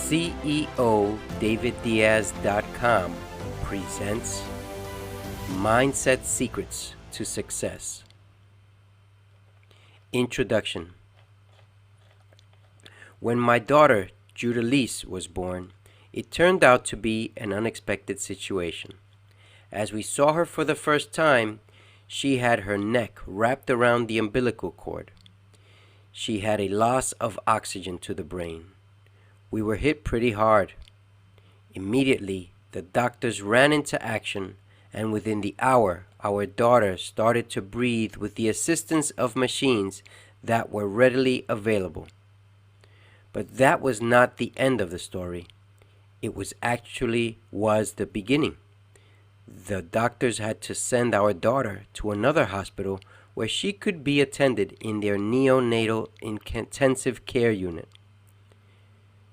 CEODavidDiaz.com presents Mindset Secrets to Success. Introduction. When my daughter, Judalise, was born, it turned out to be an unexpected situation. As we saw her for the first time, she had her neck wrapped around the umbilical cord. She had a loss of oxygen to the brain. We were hit pretty hard. Immediately, the doctors ran into action, and within the hour, our daughter started to breathe with the assistance of machines that were readily available. But that was not the end of the story. It was the beginning. The doctors had to send our daughter to another hospital where she could be attended in their neonatal intensive care unit.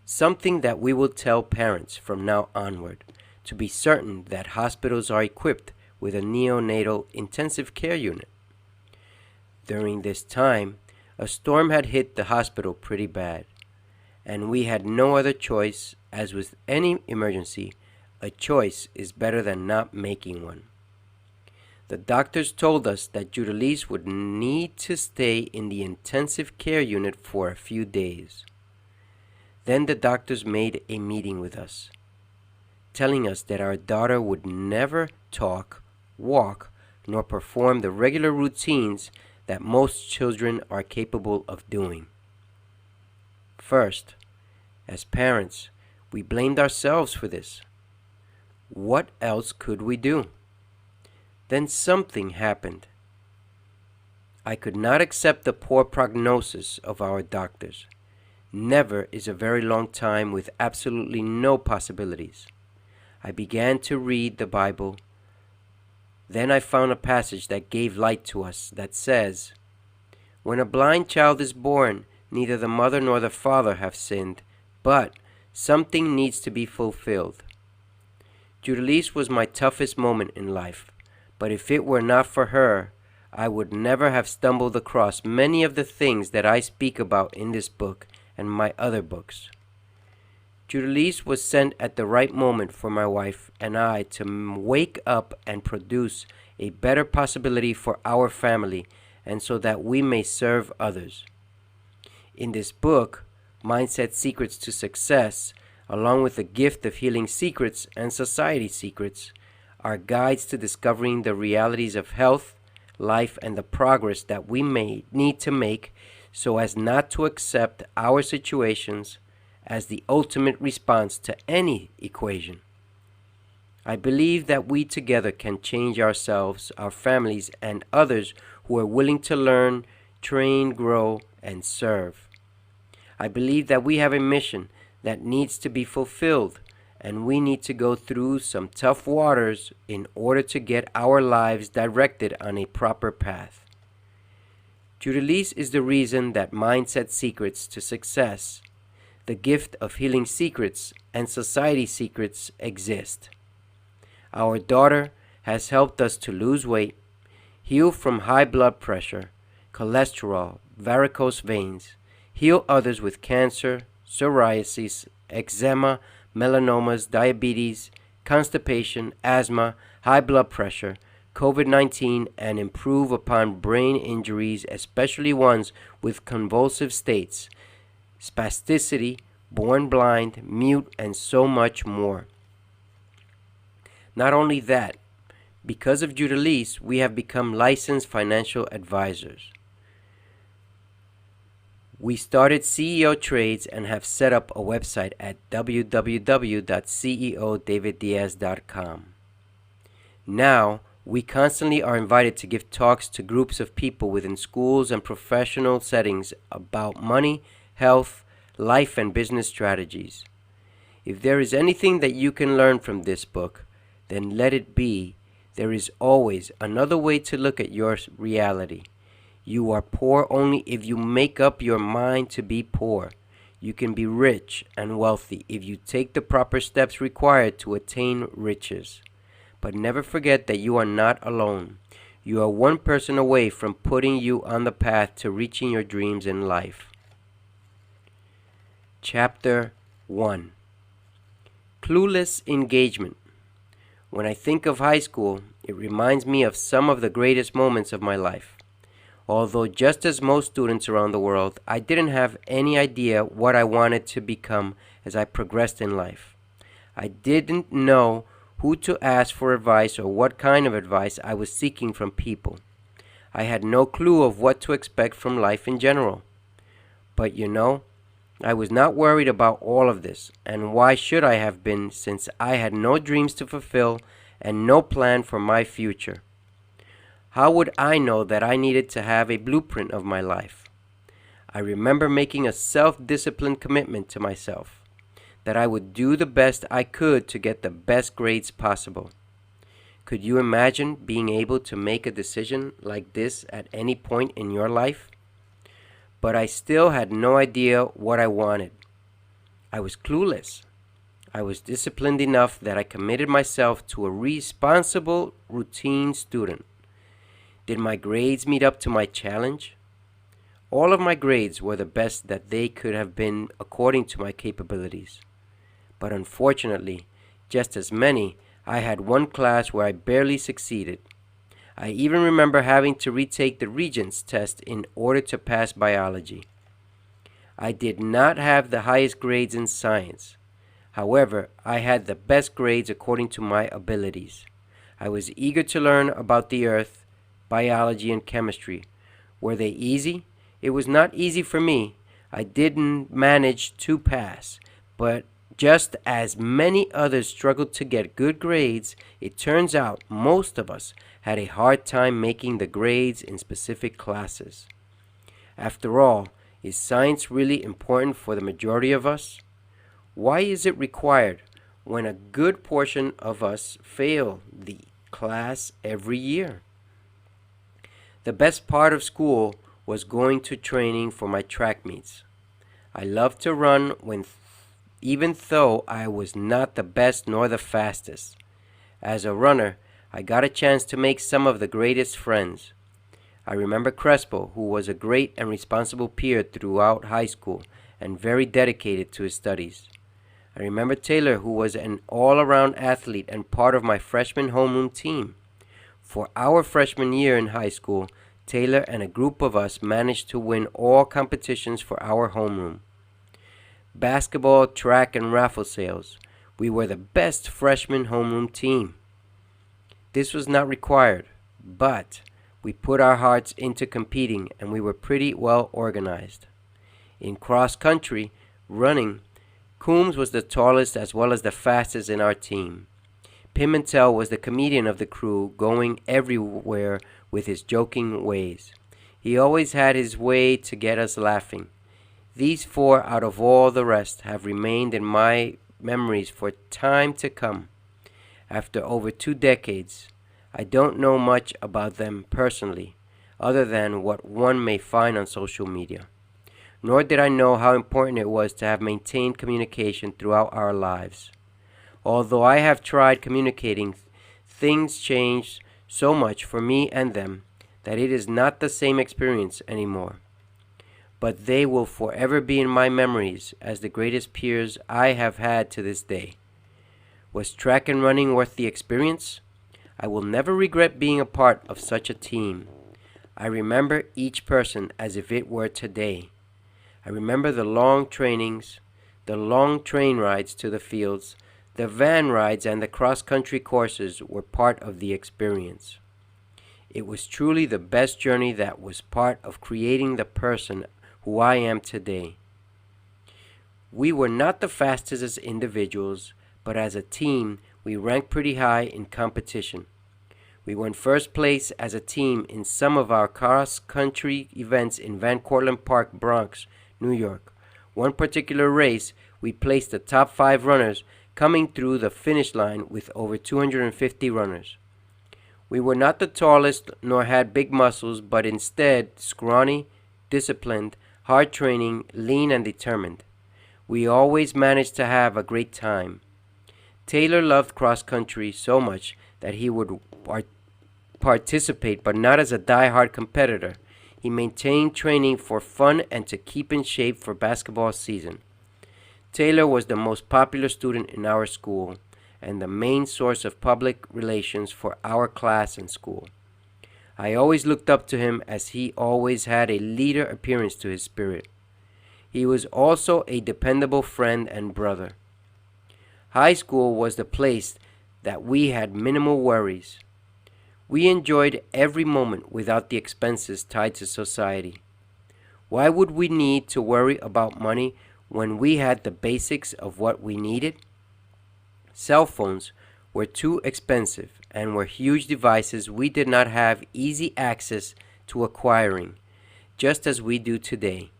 Something that we will tell parents from now onward, to be certain that hospitals are equipped with a neonatal intensive care unit. During this time, a storm had hit the hospital pretty bad, and we had no other choice. As with any emergency, a choice is better than not making one. The doctors told us that Judalise would need to stay in the intensive care unit for a few days. Then the doctors made a meeting with us, telling us that our daughter would never talk, walk, nor perform the regular routines that most children are capable of doing. First, as parents, we blamed ourselves for this. What else could we do? Then something happened. I could not accept the poor prognosis of our doctors. Never is a very long time with absolutely no possibilities. I began to read the Bible. Then I found a passage that gave light to us that says, "When a blind child is born, neither the mother nor the father have sinned, but something needs to be fulfilled." Judalise was my toughest moment in life, but if it were not for her, I would never have stumbled across many of the things that I speak about in this book and my other books. Judalise was sent at the right moment for my wife and I to wake up and produce a better possibility for our family, and so that we may serve others. In this book, Mindset Secrets to Success, along with the gift of healing secrets and society secrets, are guides to discovering the realities of health, life, and the progress that we may need to make so as not to accept our situations as the ultimate response to any equation. I believe that we together can change ourselves, our families, and others who are willing to learn, train, grow, and serve. I believe that we have a mission that needs to be fulfilled, and we need to go through some tough waters in order to get our lives directed on a proper path. Judalise is the reason that Mindset Secrets to Success, the gift of healing secrets, and society secrets exist. Our daughter has helped us to lose weight, heal from high blood pressure, cholesterol, varicose veins, heal others with cancer, psoriasis, eczema, melanomas, diabetes, constipation, asthma, high blood pressure, COVID-19, and improve upon brain injuries, especially ones with convulsive states, spasticity, born blind, mute, and so much more. Not only that, because of Judalise, we have become licensed financial advisors. We started CEO Trades and have set up a website at www.ceodaviddiaz.com. Now, we constantly are invited to give talks to groups of people within schools and professional settings about money, health, life, and business strategies. If there is anything that you can learn from this book, then let it be. There is always another way to look at your reality. You are poor only if you make up your mind to be poor. You can be rich and wealthy if you take the proper steps required to attain riches. But never forget that you are not alone. You are one person away from putting you on the path to reaching your dreams in life. Chapter 1. Clueless engagement. When I think of high school, it reminds me of some of the greatest moments of my life. Although, just as most students around the world, I didn't have any idea what I wanted to become as I progressed in life. I didn't know who to ask for advice or what kind of advice I was seeking from people. I had no clue of what to expect from life in general. But I was not worried about all of this, and why should I have been, since I had no dreams to fulfill and no plan for my future? How would I know that I needed to have a blueprint of my life? I remember making a self-disciplined commitment to myself, that I would do the best I could to get the best grades possible. Could you imagine being able to make a decision like this at any point in your life? But I still had no idea what I wanted. I was clueless. I was disciplined enough that I committed myself to a responsible, routine student. Did my grades meet up to my challenge? All of my grades were the best that they could have been according to my capabilities. But unfortunately, just as many, I had one class where I barely succeeded. I even remember having to retake the Regents test in order to pass biology. I did not have the highest grades in science. However, I had the best grades according to my abilities. I was eager to learn about the earth, biology, and chemistry. Were they easy? It was not easy for me. I didn't manage to pass, but just as many others struggled to get good grades, it turns out most of us had a hard time making the grades in specific classes. After all, is science really important for the majority of us? Why is it required when a good portion of us fail the class every year? The best part of school was going to training for my track meets. I loved to run even though I was not the best nor the fastest. As a runner, I got a chance to make some of the greatest friends. I remember Crespo, who was a great and responsible peer throughout high school and very dedicated to his studies. I remember Taylor, who was an all-around athlete and part of my freshman homeroom team. For our freshman year in high school, Taylor and a group of us managed to win all competitions for our homeroom. Basketball, track, and raffle sales. We were the best freshman homeroom team. This was not required, but we put our hearts into competing and we were pretty well organized. In cross country, running, Coombs was the tallest as well as the fastest in our team. Pimentel was the comedian of the crew, going everywhere with his joking ways. He always had his way to get us laughing. These four out of all the rest have remained in my memories for time to come. After over 2 decades, I don't know much about them personally, other than what one may find on social media. Nor did I know how important it was to have maintained communication throughout our lives. Although I have tried communicating, things changed so much for me and them that it is not the same experience anymore. But they will forever be in my memories as the greatest peers I have had to this day. Was track and running worth the experience? I will never regret being a part of such a team. I remember each person as if it were today. I remember the long trainings, the long train rides to the fields, the van rides, and the cross-country courses were part of the experience. It was truly the best journey that was part of creating the person who I am today. We were not the fastest as individuals, but as a team, we ranked pretty high in competition. We won first place as a team in some of our cross-country events in Van Cortlandt Park, Bronx, New York. One particular race, we placed the top 5 runners, coming through the finish line with over 250 runners. We were not the tallest nor had big muscles, but instead scrawny, disciplined, hard training, lean, and determined. We always managed to have a great time. Taylor loved cross country so much that he would participate, but not as a die-hard competitor. He maintained training for fun and to keep in shape for basketball season. Taylor was the most popular student in our school and the main source of public relations for our class and school. I always looked up to him as he always had a leader appearance to his spirit. He was also a dependable friend and brother. High school was the place that we had minimal worries. We enjoyed every moment without the expenses tied to society. Why would we need to worry about money when we had the basics of what we needed? Cell phones were too expensive and were huge devices we did not have easy access to acquiring, just as we do today.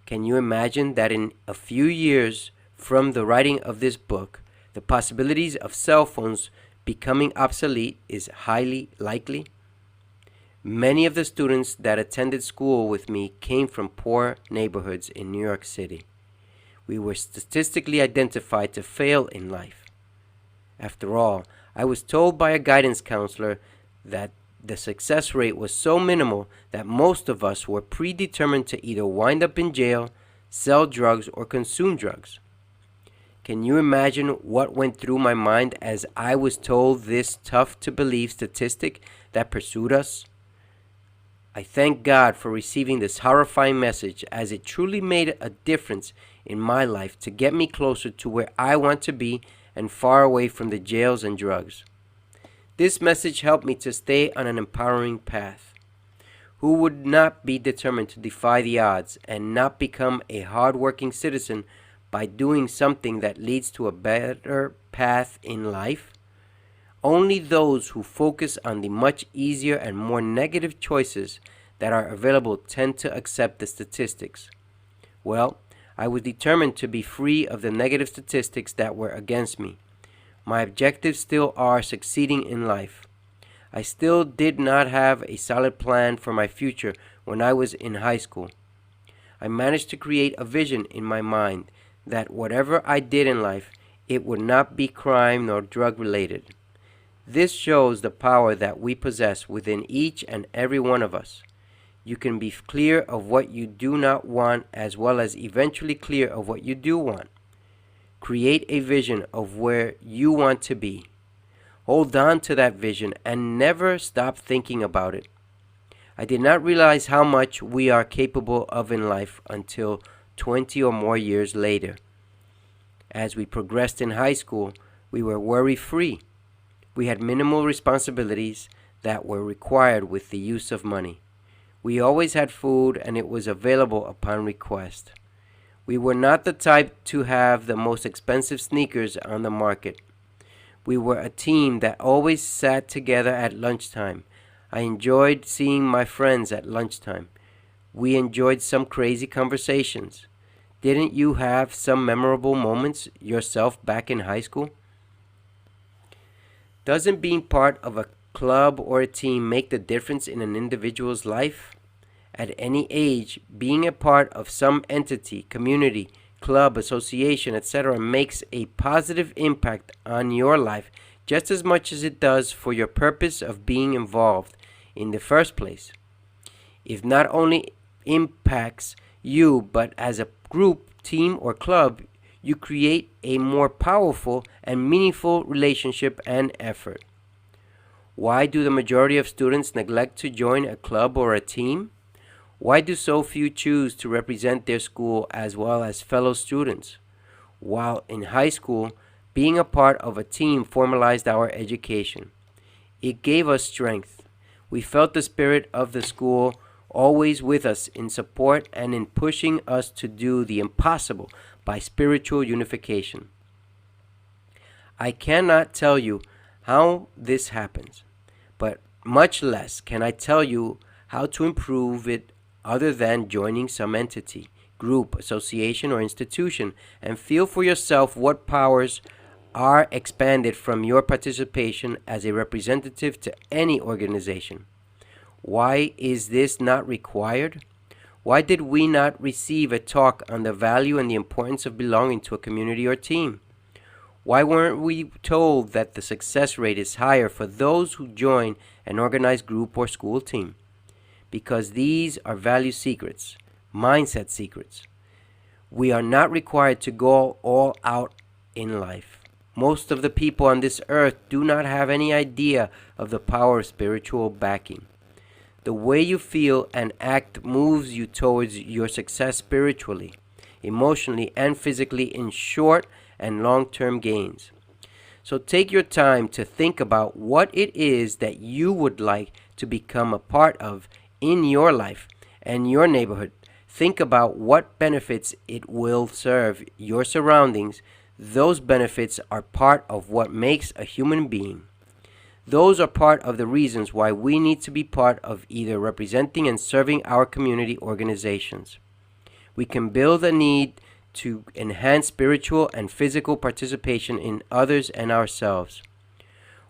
Can you imagine that in a few years from the writing of this book, the possibilities of cell phones becoming obsolete is highly likely? Many of the students that attended school with me came from poor neighborhoods in New York City. We were statistically identified to fail in life. After all, I was told by a guidance counselor that the success rate was so minimal that most of us were predetermined to either wind up in jail, sell drugs, or consume drugs. Can you imagine what went through my mind as I was told this tough-to-believe statistic that pursued us? I thank God for receiving this horrifying message, as it truly made a difference in my life to get me closer to where I want to be and far away from the jails and drugs. This message helped me to stay on an empowering path. Who would not be determined to defy the odds and not become a hard-working citizen by doing something that leads to a better path in life? Only those who focus on the much easier and more negative choices that are available tend to accept the statistics. Well, I was determined to be free of the negative statistics that were against me. My objectives still are succeeding in life. I still did not have a solid plan for my future when I was in high school. I managed to create a vision in my mind that whatever I did in life, it would not be crime nor drug related. This shows the power that we possess within each and every one of us. You can be clear of what you do not want as well as eventually clear of what you do want. Create a vision of where you want to be. Hold on to that vision and never stop thinking about it. I did not realize how much we are capable of in life until 20 or more years later. As we progressed in high school, we were worry-free. We had minimal responsibilities that were required with the use of money. We always had food and it was available upon request. We were not the type to have the most expensive sneakers on the market. We were a team that always sat together at lunchtime. I enjoyed seeing my friends at lunchtime. We enjoyed some crazy conversations. Didn't you have some memorable moments yourself back in high school? Doesn't being part of a club or a team make the difference in an individual's life? At any age, being a part of some entity, community, club, association, etc. makes a positive impact on your life just as much as it does for your purpose of being involved in the first place. It not only impacts you, but as a group, team, or club, you create a more powerful and meaningful relationship and effort. Why do the majority of students neglect to join a club or a team? Why do so few choose to represent their school as well as fellow students? While in high school, being a part of a team formalized our education. It gave us strength. We felt the spirit of the school always with us in support and in pushing us to do the impossible by spiritual unification. I cannot tell you how this happens, but much less can I tell you how to improve it other than joining some entity, group, association, or institution and feel for yourself what powers are expanded from your participation as a representative to any organization. Why is this not required? Why did we not receive a talk on the value and the importance of belonging to a community or team? Why weren't we told that the success rate is higher for those who join an organized group or school team? Because these are value secrets, mindset secrets. We are not required to go all out in life. Most of the people on this earth do not have any idea of the power of spiritual backing. The way you feel and act moves you towards your success spiritually, emotionally, and physically in short and long-term gains. So take your time to think about what it is that you would like to become a part of in your life and your neighborhood. Think about what benefits it will serve your surroundings. Those benefits are part of what makes a human being. Those are part of the reasons why we need to be part of either representing and serving our community organizations. We can build a need to enhance spiritual and physical participation in others and ourselves.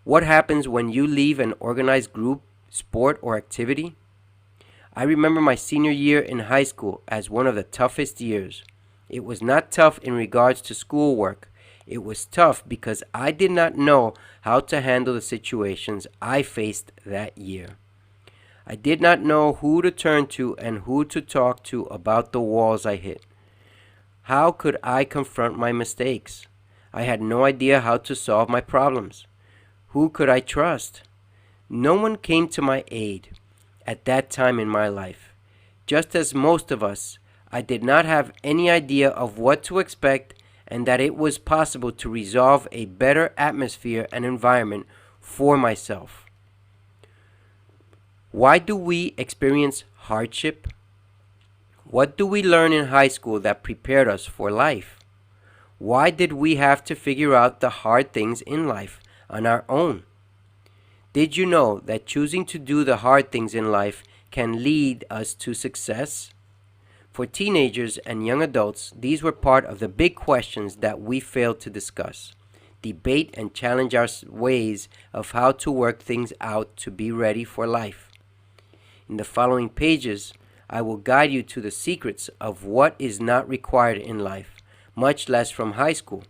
What happens when you leave an organized group, sport, or activity? I remember my senior year in high school as one of the toughest years. It was not tough in regards to schoolwork. It was tough because I did not know how to handle the situations I faced that year. I did not know who to turn to and who to talk to about the walls I hit. How could I confront my mistakes? I had no idea how to solve my problems. Who could I trust? No one came to my aid at that time in my life. Just as most of us, I did not have any idea of what to expect and that it was possible to resolve a better atmosphere and environment for myself. Why do we experience hardship? What do we learn in high school that prepared us for life? Why did we have to figure out the hard things in life on our own? Did you know that choosing to do the hard things in life can lead us to success? For teenagers and young adults, these were part of the big questions that we failed to discuss, debate, and challenge our ways of how to work things out to be ready for life. In the following pages, I will guide you to the secrets of what is not required in life, much less from high school.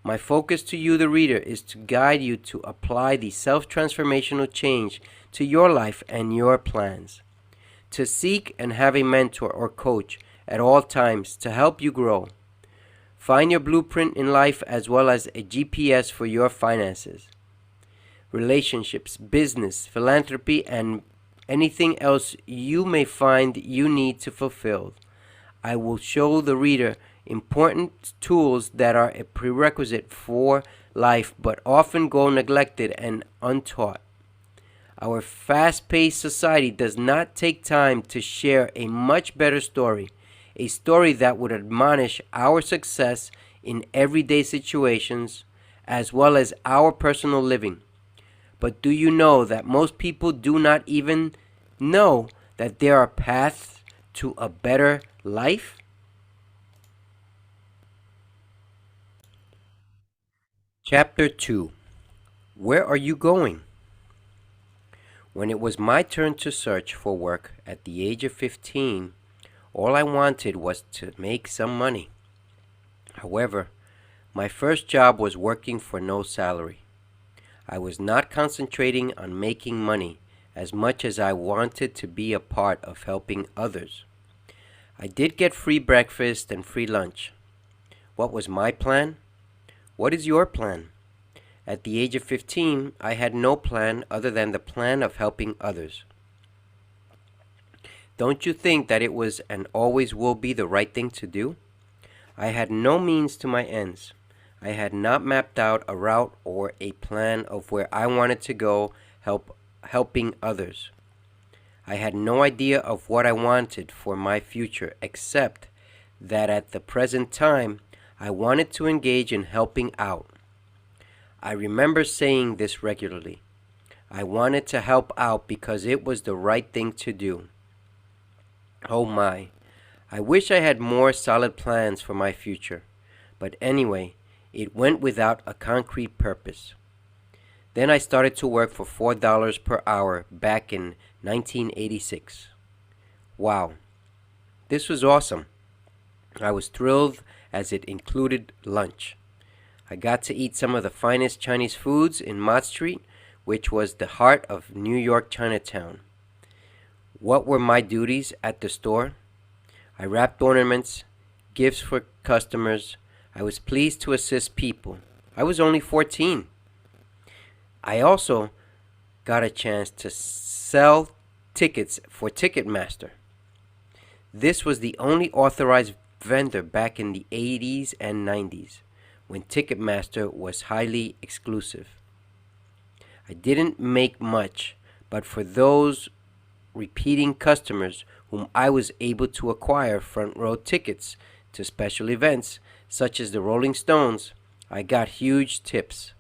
My focus to you, the reader, is to guide you to apply the self-transformational change to your life and your plans. To seek and have a mentor or coach at all times to help you grow. Find your blueprint in life as well as a GPS for your finances, relationships, business, philanthropy, and anything else you may find you need to fulfill. I will show the reader important tools that are a prerequisite for life but often go neglected and untaught. Our fast-paced society does not take time to share a much better story, a story that would admonish our success in everyday situations as well as our personal living. But do you know that most people do not even know that there are paths to a better life? Chapter 2. Where are you going? When it was my turn to search for work at the age of 15, all I wanted was to make some money. However, my first job was working for no salary. I was not concentrating on making money as much as I wanted to be a part of helping others. I did get free breakfast and free lunch. What was my plan? What is your plan? At the age of 15, I had no plan other than the plan of helping others. Don't you think that it was and always will be the right thing to do? I had no means to my ends. I had not mapped out a route or a plan of where I wanted to go helping others. I had no idea of what I wanted for my future except that at the present time I wanted to engage in helping out. I remember saying this regularly. I wanted to help out because it was the right thing to do. Oh my, I wish I had more solid plans for my future, but anyway, it went without a concrete purpose. Then I started to work for $4 per hour back in 1986. Wow, this was awesome. I was thrilled as it included lunch. I got to eat some of the finest Chinese foods in Mott Street, which was the heart of New York Chinatown. What were my duties at the store? I wrapped ornaments, gifts for customers. I was pleased to assist people. I was only 14. I also got a chance to sell tickets for Ticketmaster. This was the only authorized vendor back in the 80s and 90s, when Ticketmaster was highly exclusive. I didn't make much, but for those repeating customers whom I was able to acquire front row tickets to special events such as the Rolling Stones, I got huge tips.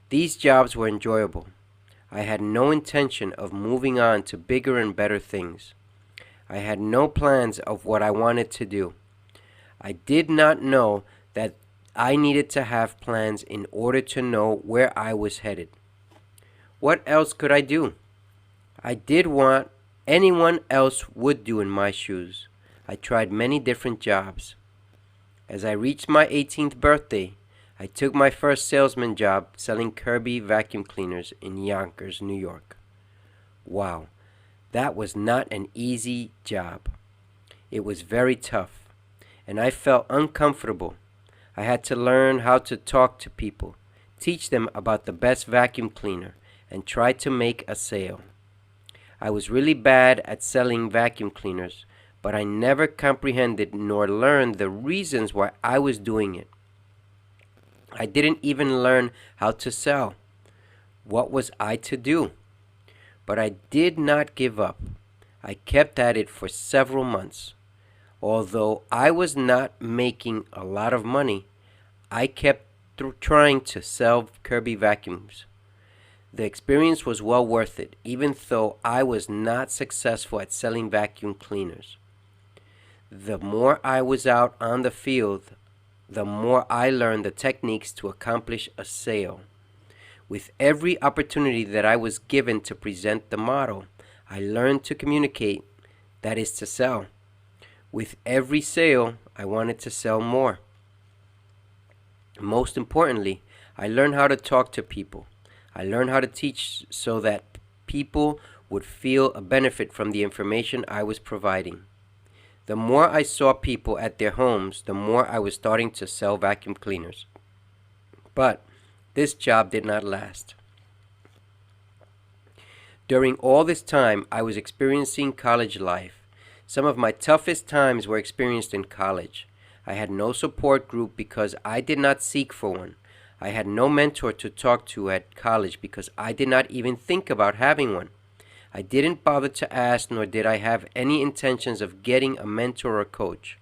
These jobs were enjoyable. I had no intention of moving on to bigger and better things. I had no plans of what I wanted to do. I did not know that I needed to have plans in order to know where I was headed. What else could I do? I did what anyone else would do in my shoes. I tried many different jobs. As I reached my 18th birthday, I took my first salesman job selling Kirby vacuum cleaners in Yonkers, New York. Wow, that was not an easy job. It was very tough, and I felt uncomfortable. I had to learn how to talk to people, teach them about the best vacuum cleaner, and try to make a sale. I was really bad at selling vacuum cleaners, but I never comprehended nor learned the reasons why I was doing it. I didn't even learn how to sell. What was I to do? But I did not give up. I kept at it for several months. Although I was not making a lot of money, I kept trying to sell Kirby vacuums. The experience was well worth it, even though I was not successful at selling vacuum cleaners. The more I was out on the field, the more I learned the techniques to accomplish a sale. With every opportunity that I was given to present the model, I learned to communicate, that is to sell. With every sale, I wanted to sell more. Most importantly, I learned how to talk to people. I learned how to teach so that people would feel a benefit from the information I was providing. The more I saw people at their homes, the more I was starting to sell vacuum cleaners. But this job did not last. During all this time, I was experiencing college life. Some of my toughest times were experienced in college. I had no support group because I did not seek for one. I had no mentor to talk to at college because I did not even think about having one. I didn't bother to ask, nor did I have any intentions of getting a mentor or coach.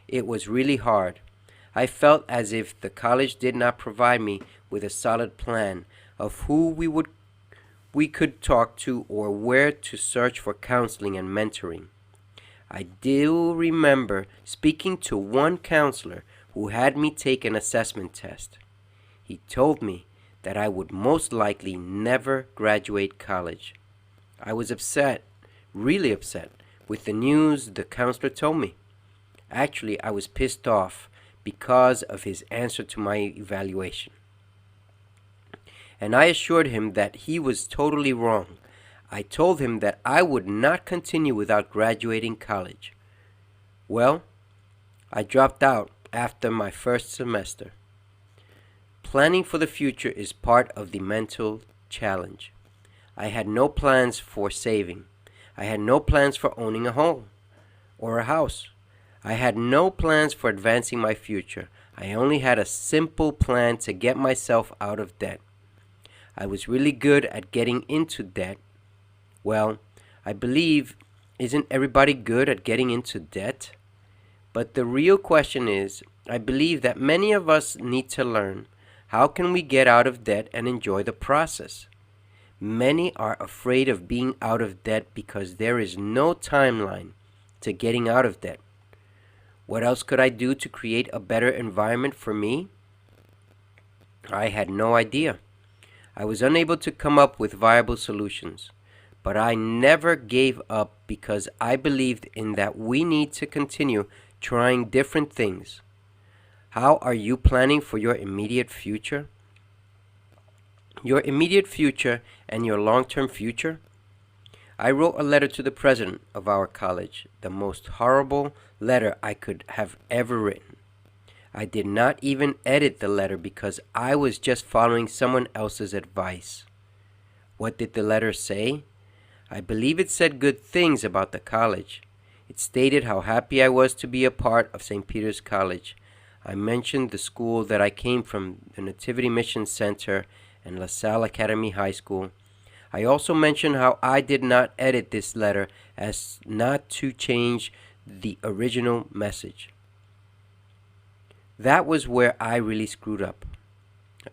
It was really hard. I felt as if the college did not provide me with a solid plan of who we could talk to or where to search for counseling and mentoring. I do remember speaking to one counselor who had me take an assessment test. He told me that I would most likely never graduate college. I was upset, really upset, with the news the counselor told me. Actually, I was pissed off because of his answer to my evaluation. And I assured him that he was totally wrong. I told him that I would not continue without graduating college. Well, I dropped out after my first semester. Planning for the future is part of the mental challenge. I had no plans for saving. I had no plans for owning a home or a house. I had no plans for advancing my future. I only had a simple plan to get myself out of debt. I was really good at getting into debt. Well, I believe, isn't everybody good at getting into debt? But the real question is, I believe that many of us need to learn, how can we get out of debt and enjoy the process? Many are afraid of being out of debt because there is no timeline to getting out of debt. What else could I do to create a better environment for me? I had no idea. I was unable to come up with viable solutions. But I never gave up because I believed in that we need to continue trying different things. How are you planning for your immediate future? Your immediate future and your long-term future? I wrote a letter to the president of our college, the most horrible letter I could have ever written. I did not even edit the letter because I was just following someone else's advice. What did the letter say? I believe it said good things about the college. It stated how happy I was to be a part of St. Peter's College. I mentioned the school that I came from, the Nativity Mission Center and La Salle Academy High School. I also mentioned how I did not edit this letter as not to change the original message. That was where I really screwed up.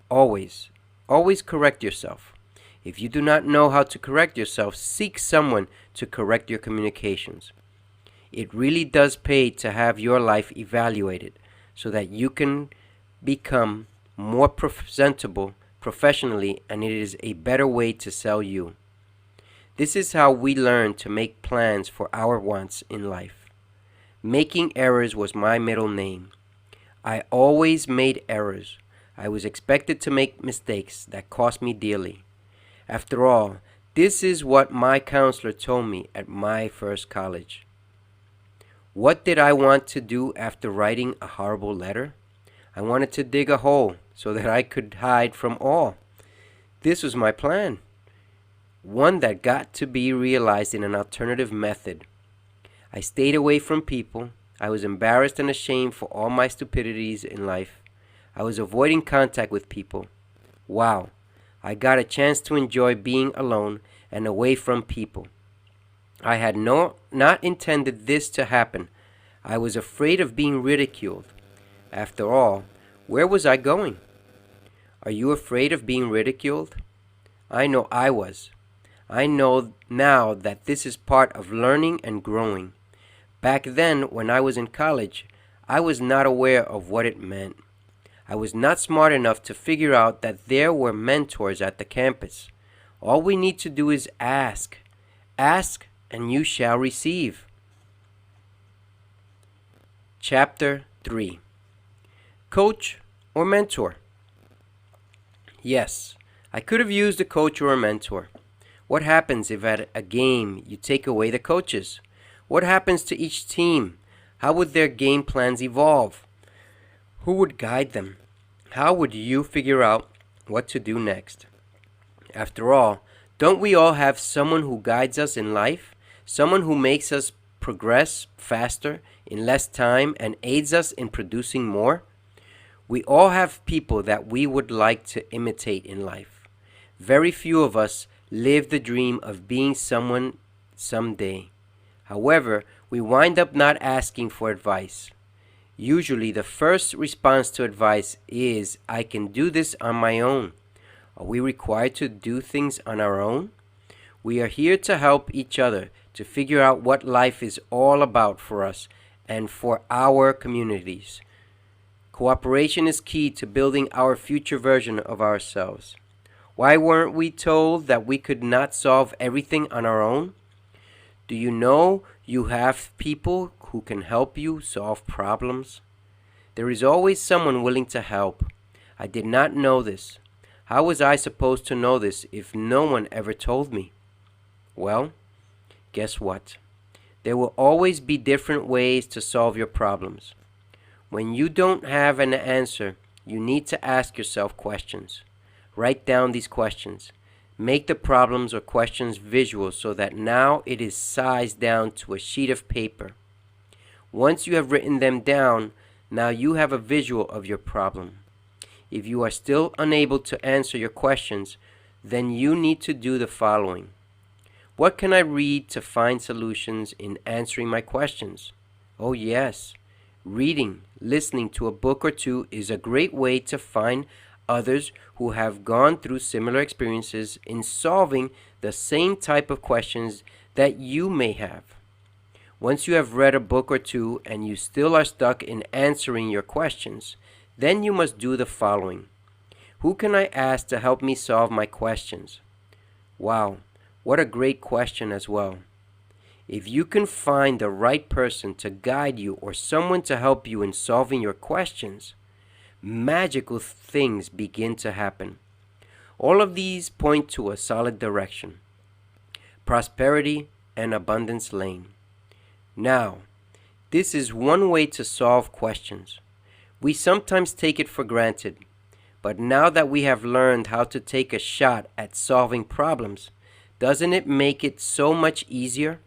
Always correct yourself. If you do not know how to correct yourself, seek someone to correct your communications. It really does pay to have your life evaluated so that you can become more presentable professionally, and it is a better way to sell you. This is how we learn to make plans for our wants in life. Making errors was my middle name. I always made errors. I was expected to make mistakes that cost me dearly. After all, this is what my counselor told me at my first college. What did I want to do after writing a horrible letter? I wanted to dig a hole so that I could hide from all. This was my plan, one that got to be realized in an alternative method. I stayed away from people. I was embarrassed and ashamed for all my stupidities in life. I was avoiding contact with people. Wow, I got a chance to enjoy being alone and away from people. I had not intended this to happen. I was afraid of being ridiculed. After all, where was I going? Are you afraid of being ridiculed? I know I was. I know now that this is part of learning and growing. Back then, when I was in college, I was not aware of what it meant. I was not smart enough to figure out that there were mentors at the campus. All we need to do is ask. Ask, and you shall receive. Chapter 3. Coach or mentor? Yes, I could have used a coach or a mentor. What happens if at a game you take away the coaches? What happens to each team? How would their game plans evolve? Who would guide them? How would you figure out what to do next? After all, don't we all have someone who guides us in life? Someone who makes us progress faster in less time and aids us in producing more? We all have people that we would like to imitate in life. Very few of us live the dream of being someone someday. However, we wind up not asking for advice. Usually the first response to advice is, I can do this on my own. Are we required to do things on our own? We are here to help each other to figure out what life is all about for us and for our communities. Cooperation is key to building our future version of ourselves. Why weren't we told that we could not solve everything on our own? Do you know you have people who can help you solve problems? There is always someone willing to help. I did not know this. How was I supposed to know this if no one ever told me? Well, guess what? There will always be different ways to solve your problems. When you don't have an answer, you need to ask yourself questions. Write down these questions. Make the problems or questions visual so that now it is sized down to a sheet of paper. Once you have written them down, now you have a visual of your problem. If you are still unable to answer your questions, then you need to do the following. What can I read to find solutions in answering my questions? Oh yes, reading, listening to a book or two is a great way to find others who have gone through similar experiences in solving the same type of questions that you may have. Once you have read a book or two and you still are stuck in answering your questions, then you must do the following. Who can I ask to help me solve my questions? Wow, what a great question as well. If you can find the right person to guide you or someone to help you in solving your questions, magical things begin to happen. All of these point to a solid direction. prosperity and abundance lane. Now, this is one way to solve questions. We sometimes take it for granted, but now that we have learned how to take a shot at solving problems, doesn't it make it so much easier?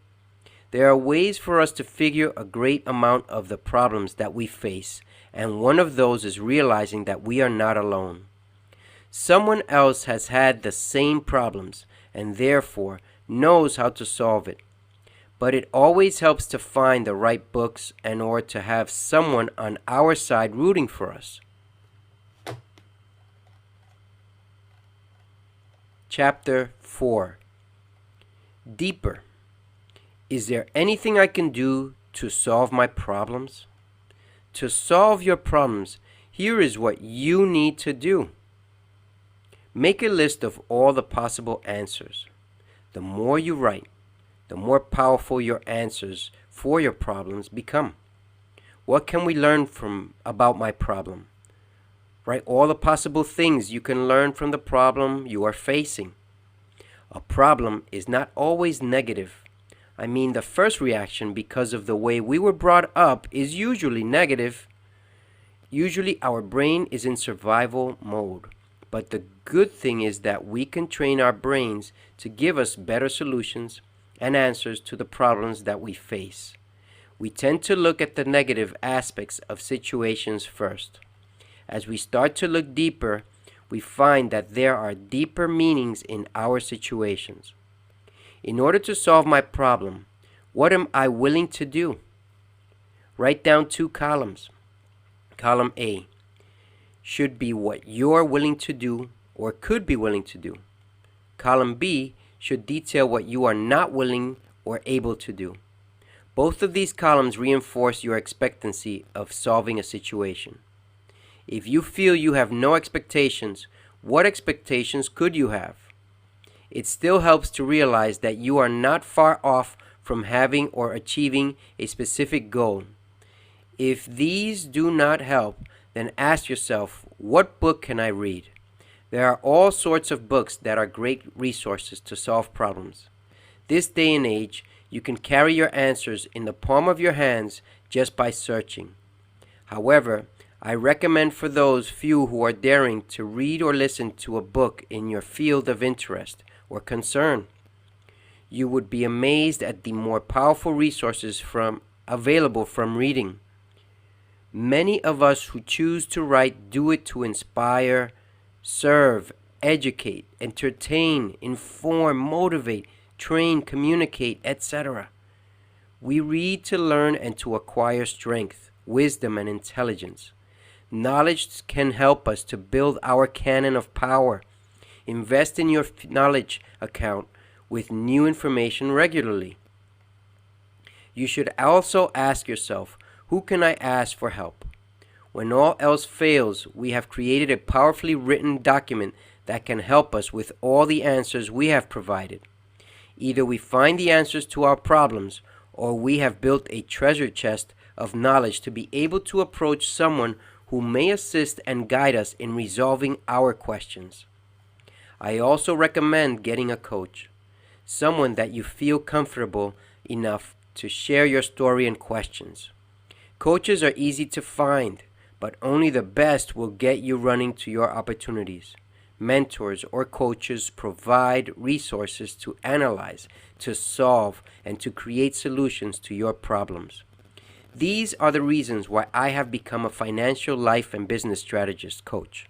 There are ways for us to figure a great amount of the problems that we face, and one of those is realizing that we are not alone. Someone else has had the same problems and therefore knows how to solve it. But it always helps to find the right books and or to have someone on our side rooting for us. Chapter 4. Deeper. Is there anything I can do to solve my problems? To solve your problems, here is what you need to do. Make a list of all the possible answers. The more you write, the more powerful your answers for your problems become. What can we learn about my problem? Write all the possible things you can learn from the problem you are facing. A problem is not always negative. I mean, the first reaction, because of the way we were brought up, is usually negative. Usually our brain is in survival mode. But the good thing is that we can train our brains to give us better solutions and answers to the problems that we face. We tend to look at the negative aspects of situations first. As we start to look deeper, we find that there are deeper meanings in our situations. In order to solve my problem, what am I willing to do? Write down 2 columns. Column A should be what you're willing to do or could be willing to do. Column B should detail what you are not willing or able to do. Both of these columns reinforce your expectancy of solving a situation. If you feel you have no expectations, what expectations could you have? It still helps to realize that you are not far off from having or achieving a specific goal. If these do not help, then ask yourself, what book can I read? There are all sorts of books that are great resources to solve problems. This day and age, you can carry your answers in the palm of your hands just by searching. However, I recommend for those few who are daring to read or listen to a book in your field of interest or concern. You would be amazed at the more powerful resources available from reading. Many of us who choose to write do it to inspire, serve, educate, entertain, inform, motivate, train, communicate, etc. We read to learn and to acquire strength, wisdom, and intelligence. Knowledge can help us to build our cannon of power. Invest in your knowledge account with new information regularly. You should also ask yourself, who can I ask for help? When all else fails, we have created a powerfully written document that can help us with all the answers we have provided. Either we find the answers to our problems, or we have built a treasure chest of knowledge to be able to approach someone who may assist and guide us in resolving our questions. I also recommend getting a coach, someone that you feel comfortable enough to share your story and questions. Coaches are easy to find, but only the best will get you running to your opportunities. Mentors or coaches provide resources to analyze, to solve, and to create solutions to your problems. These are the reasons why I have become a financial life and business strategist coach.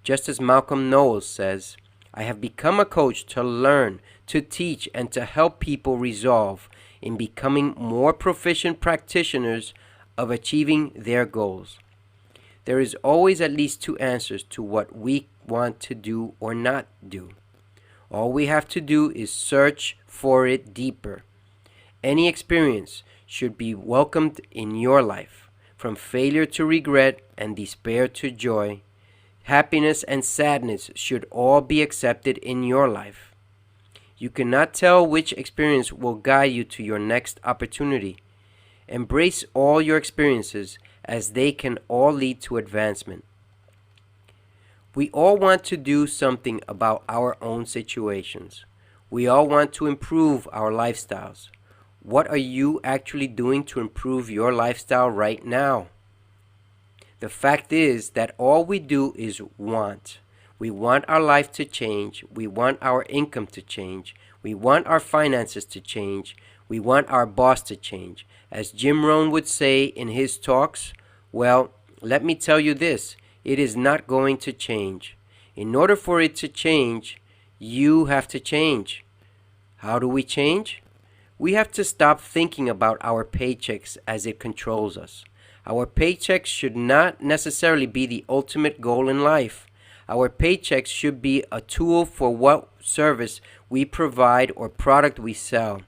Just as Malcolm Knowles says, I have become a coach to learn, to teach, and to help people resolve in becoming more proficient practitioners of achieving their goals. There is always at least 2 answers to what we want to do or not do. All we have to do is search for it deeper. Any experience should be welcomed in your life, from failure to regret and despair to joy. Happiness and sadness should all be accepted in your life. You cannot tell which experience will guide you to your next opportunity. Embrace all your experiences, as they can all lead to advancement. We all want to do something about our own situations. We all want to improve our lifestyles. What are you actually doing to improve your lifestyle right now? The fact is that all we do is want. We want our life to change. We want our income to change. We want our finances to change. We want our boss to change. As Jim Rohn would say in his talks, well, let me tell you this, it is not going to change. In order for it to change, you have to change. How do we change? We have to stop thinking about our paychecks as it controls us. Our paychecks should not necessarily be the ultimate goal in life. Our paychecks should be a tool for what service we provide or product we sell.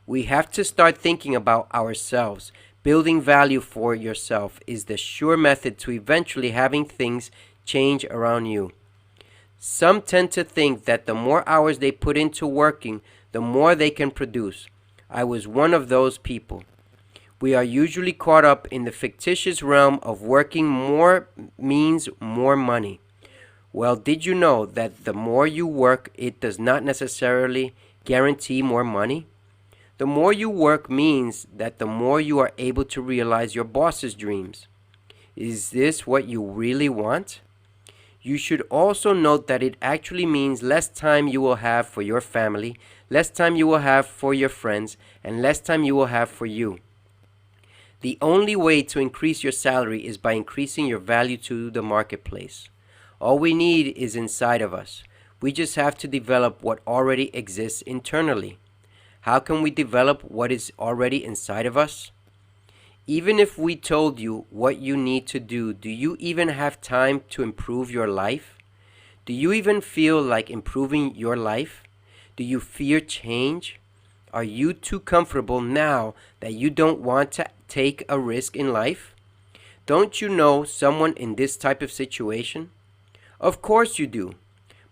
We have to start thinking about ourselves. Building value for yourself is the sure method to eventually having things change around you. Some tend to think that the more hours they put into working, the more they can produce. I was one of those people. We are usually caught up in the fictitious realm of working more means more money. Well, did you know that the more you work, it does not necessarily guarantee more money? The more you work means that the more you are able to realize your boss's dreams. Is this what you really want? You should also note that it actually means less time you will have for your family, less time you will have for your friends, and less time you will have for you. The only way to increase your salary is by increasing your value to the marketplace. All we need is inside of us. We just have to develop what already exists internally. How can we develop what is already inside of us? Even if we told you what you need to do you even have time to improve your life? Do you even feel like improving your life? Do you fear change? Are you too comfortable now that you don't want to take a risk in life? Don't you know someone in this type of situation? Of course you do.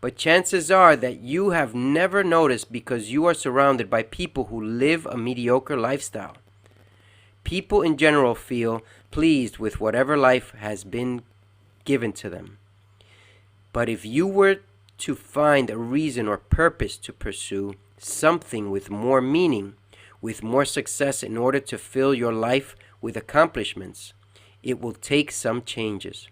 But chances are that you have never noticed because you are surrounded by people who live a mediocre lifestyle. People in general feel pleased with whatever life has been given to them. But if you were to find a reason or purpose to pursue something with more meaning, with more success in order to fill your life with accomplishments, it will take some changes.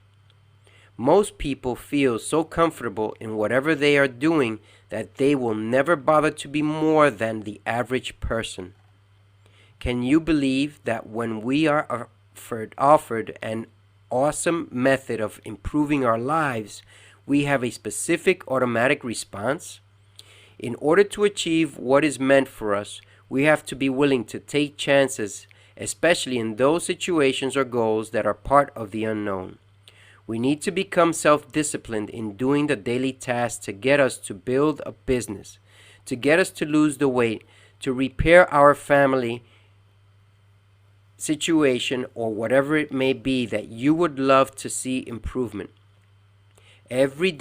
Most people feel so comfortable in whatever they are doing that they will never bother to be more than the average person. Can you believe that when we are offered an awesome method of improving our lives, we have a specific automatic response? In order to achieve what is meant for us, we have to be willing to take chances, especially in those situations or goals that are part of the unknown. We need to become self-disciplined in doing the daily tasks to get us to build a business, to get us to lose the weight, to repair our family situation, or whatever it may be that you would love to see improvement. Every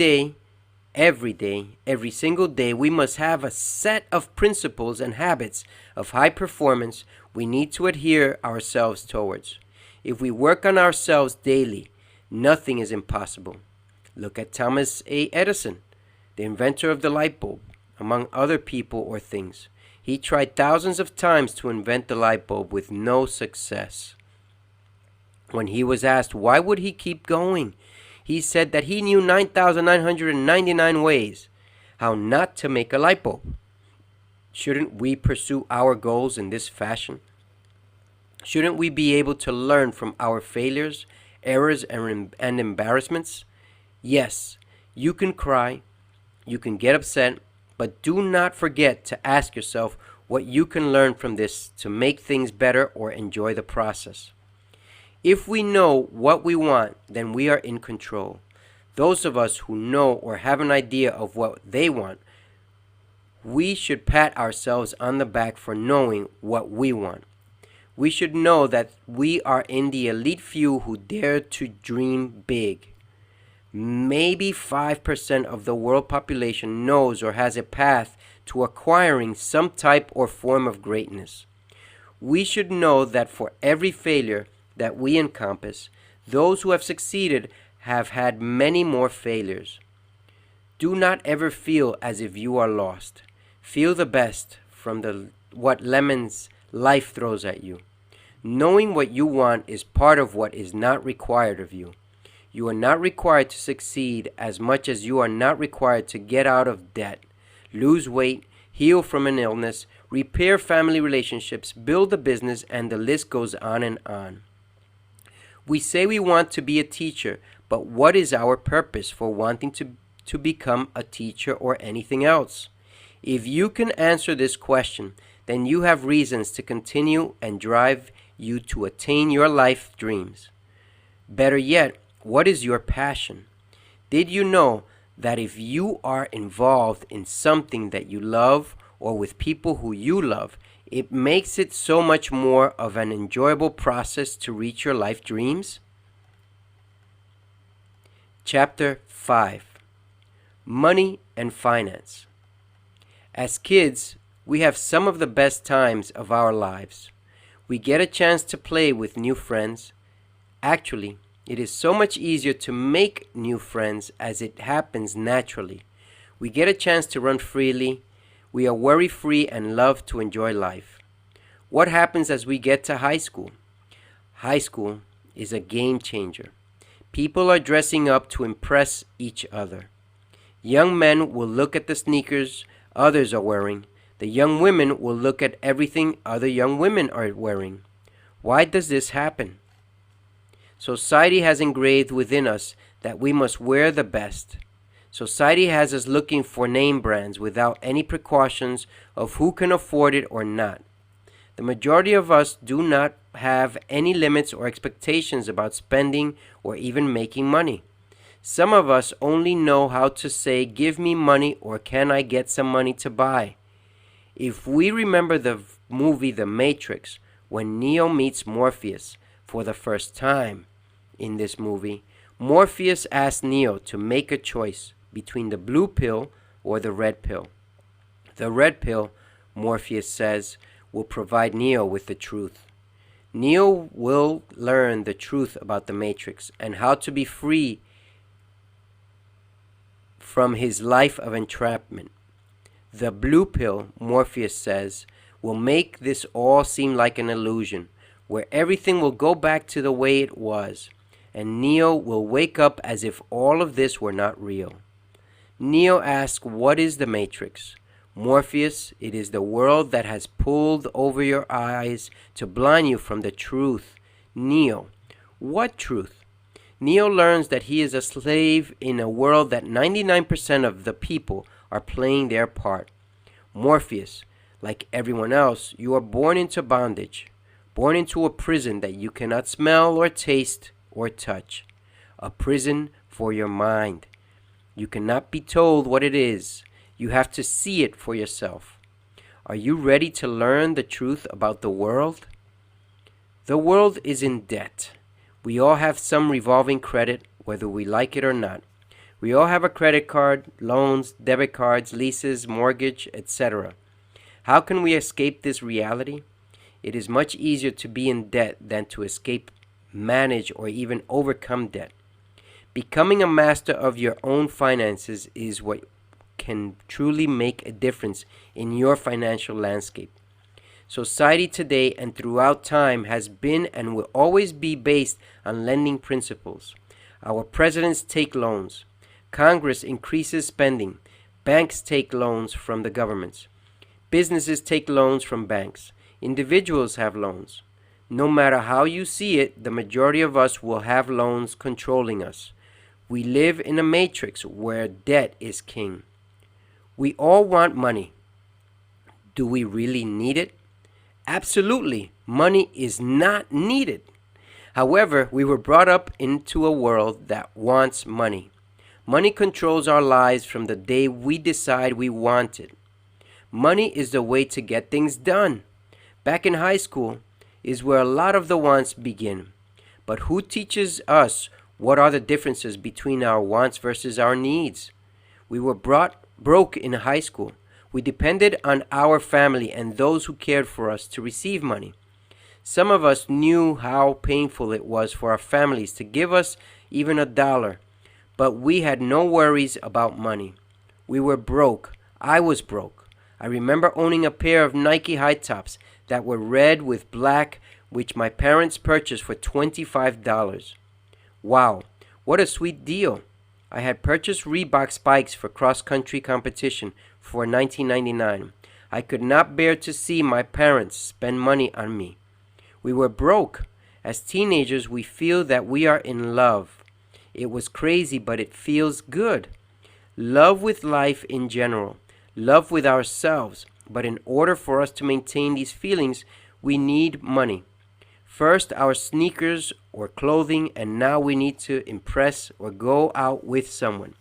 single day, we must have a set of principles and habits of high performance we need to adhere ourselves towards. If we work on ourselves daily, nothing is impossible. Look at Thomas A. Edison, the inventor of the light bulb, among other people or things. He tried thousands of times to invent the light bulb with no success. When he was asked why would he keep going, he said that he knew 9,999 ways how not to make a light bulb. Shouldn't we pursue our goals in this fashion? Shouldn't we be able to learn from our failures, errors, and embarrassments? Yes, you can cry, you can get upset, but do not forget to ask yourself what you can learn from this to make things better or enjoy the process. If we know what we want, then we are in control. Those of us who know or have an idea of what they want, we should pat ourselves on the back for knowing what we want. We should know that we are in the elite few who dare to dream big. Maybe 5% of the world population knows or has a path to acquiring some type or form of greatness. We should know that for every failure that we encompass, those who have succeeded have had many more failures. Do not ever feel as if you are lost. Feel the best from what lemons life throws at you. Knowing what you want is part of what is not required of you. You are not required to succeed as much as you are not required to get out of debt, lose weight, heal from an illness, repair family relationships, build a business, and the list goes on and on. We say we want to be a teacher, but what is our purpose for wanting to become a teacher or anything else? If you can answer this question, then you have reasons to continue and drive you to attain your life dreams. Better yet, what is your passion? Did you know that if you are involved in something that you love or with people who you love, it makes it so much more of an enjoyable process to reach your life dreams? Chapter 5. Money and Finance. As kids, we have some of the best times of our lives. We get a chance to play with new friends. Actually, it is so much easier to make new friends as it happens naturally. We get a chance to run freely. We are worry-free and love to enjoy life. What happens as we get to high school? High school is a game changer. People are dressing up to impress each other. Young men will look at the sneakers others are wearing. The young women will look at everything other young women are wearing. Why does this happen? Society has engraved within us that we must wear the best. Society has us looking for name brands without any precautions of who can afford it or not. The majority of us do not have any limits or expectations about spending or even making money. Some of us only know how to say, "Give me money," or "Can I get some money to buy?" If we remember the movie The Matrix, when Neo meets Morpheus for the first time in this movie, Morpheus asks Neo to make a choice between the blue pill or the red pill. The red pill, Morpheus says, will provide Neo with the truth. Neo will learn the truth about the Matrix and how to be free from his life of entrapment. The blue pill, Morpheus says, will make this all seem like an illusion, where everything will go back to the way it was, and Neo will wake up as if all of this were not real. Neo asks, "What is the Matrix?" Morpheus, "It is the world that has pulled over your eyes to blind you from the truth." Neo, "What truth?" Neo learns that he is a slave in a world that 99% of the people are playing their part. Morpheus, like everyone else, you are born into bondage, born into a prison that you cannot smell or taste or touch, a prison for your mind. You cannot be told what it is. You have to see it for yourself. Are you ready to learn the truth about the world? The world is in debt. We all have some revolving credit, whether we like it or not. We all have a credit card, loans, debit cards, leases, mortgage, etc. How can we escape this reality? It is much easier to be in debt than to escape, manage, or even overcome debt. Becoming a master of your own finances is what can truly make a difference in your financial landscape. Society today and throughout time has been and will always be based on lending principles. Our presidents take loans. Congress increases spending. Banks take loans from the governments. Businesses take loans from banks. Individuals have loans. No matter how you see it, the majority of us will have loans controlling us. We live in a matrix where debt is king. We all want money. Do we really need it? Absolutely, money is not needed. However, we were brought up into a world that wants money. Money controls our lives from the day we decide we want it. Money is the way to get things done. Back in high school is where a lot of the wants begin. But who teaches us what are the differences between our wants versus our needs? We were brought broke in high school. We depended on our family and those who cared for us to receive money. Some of us knew how painful it was for our families to give us even $1, but we had no worries about money. We were broke. I was broke. I remember owning a pair of Nike high tops that were red with black, which my parents purchased for $25. Wow, what a sweet deal. I had purchased Reebok spikes for cross-country competition for $19.99. I could not bear to see my parents spend money on me. We were broke. As teenagers, we feel that we are in love. It was crazy, but it feels good. Love with life in general. Love with ourselves. But in order for us to maintain these feelings, we need money. First, our sneakers or clothing, and now we need to impress or go out with someone.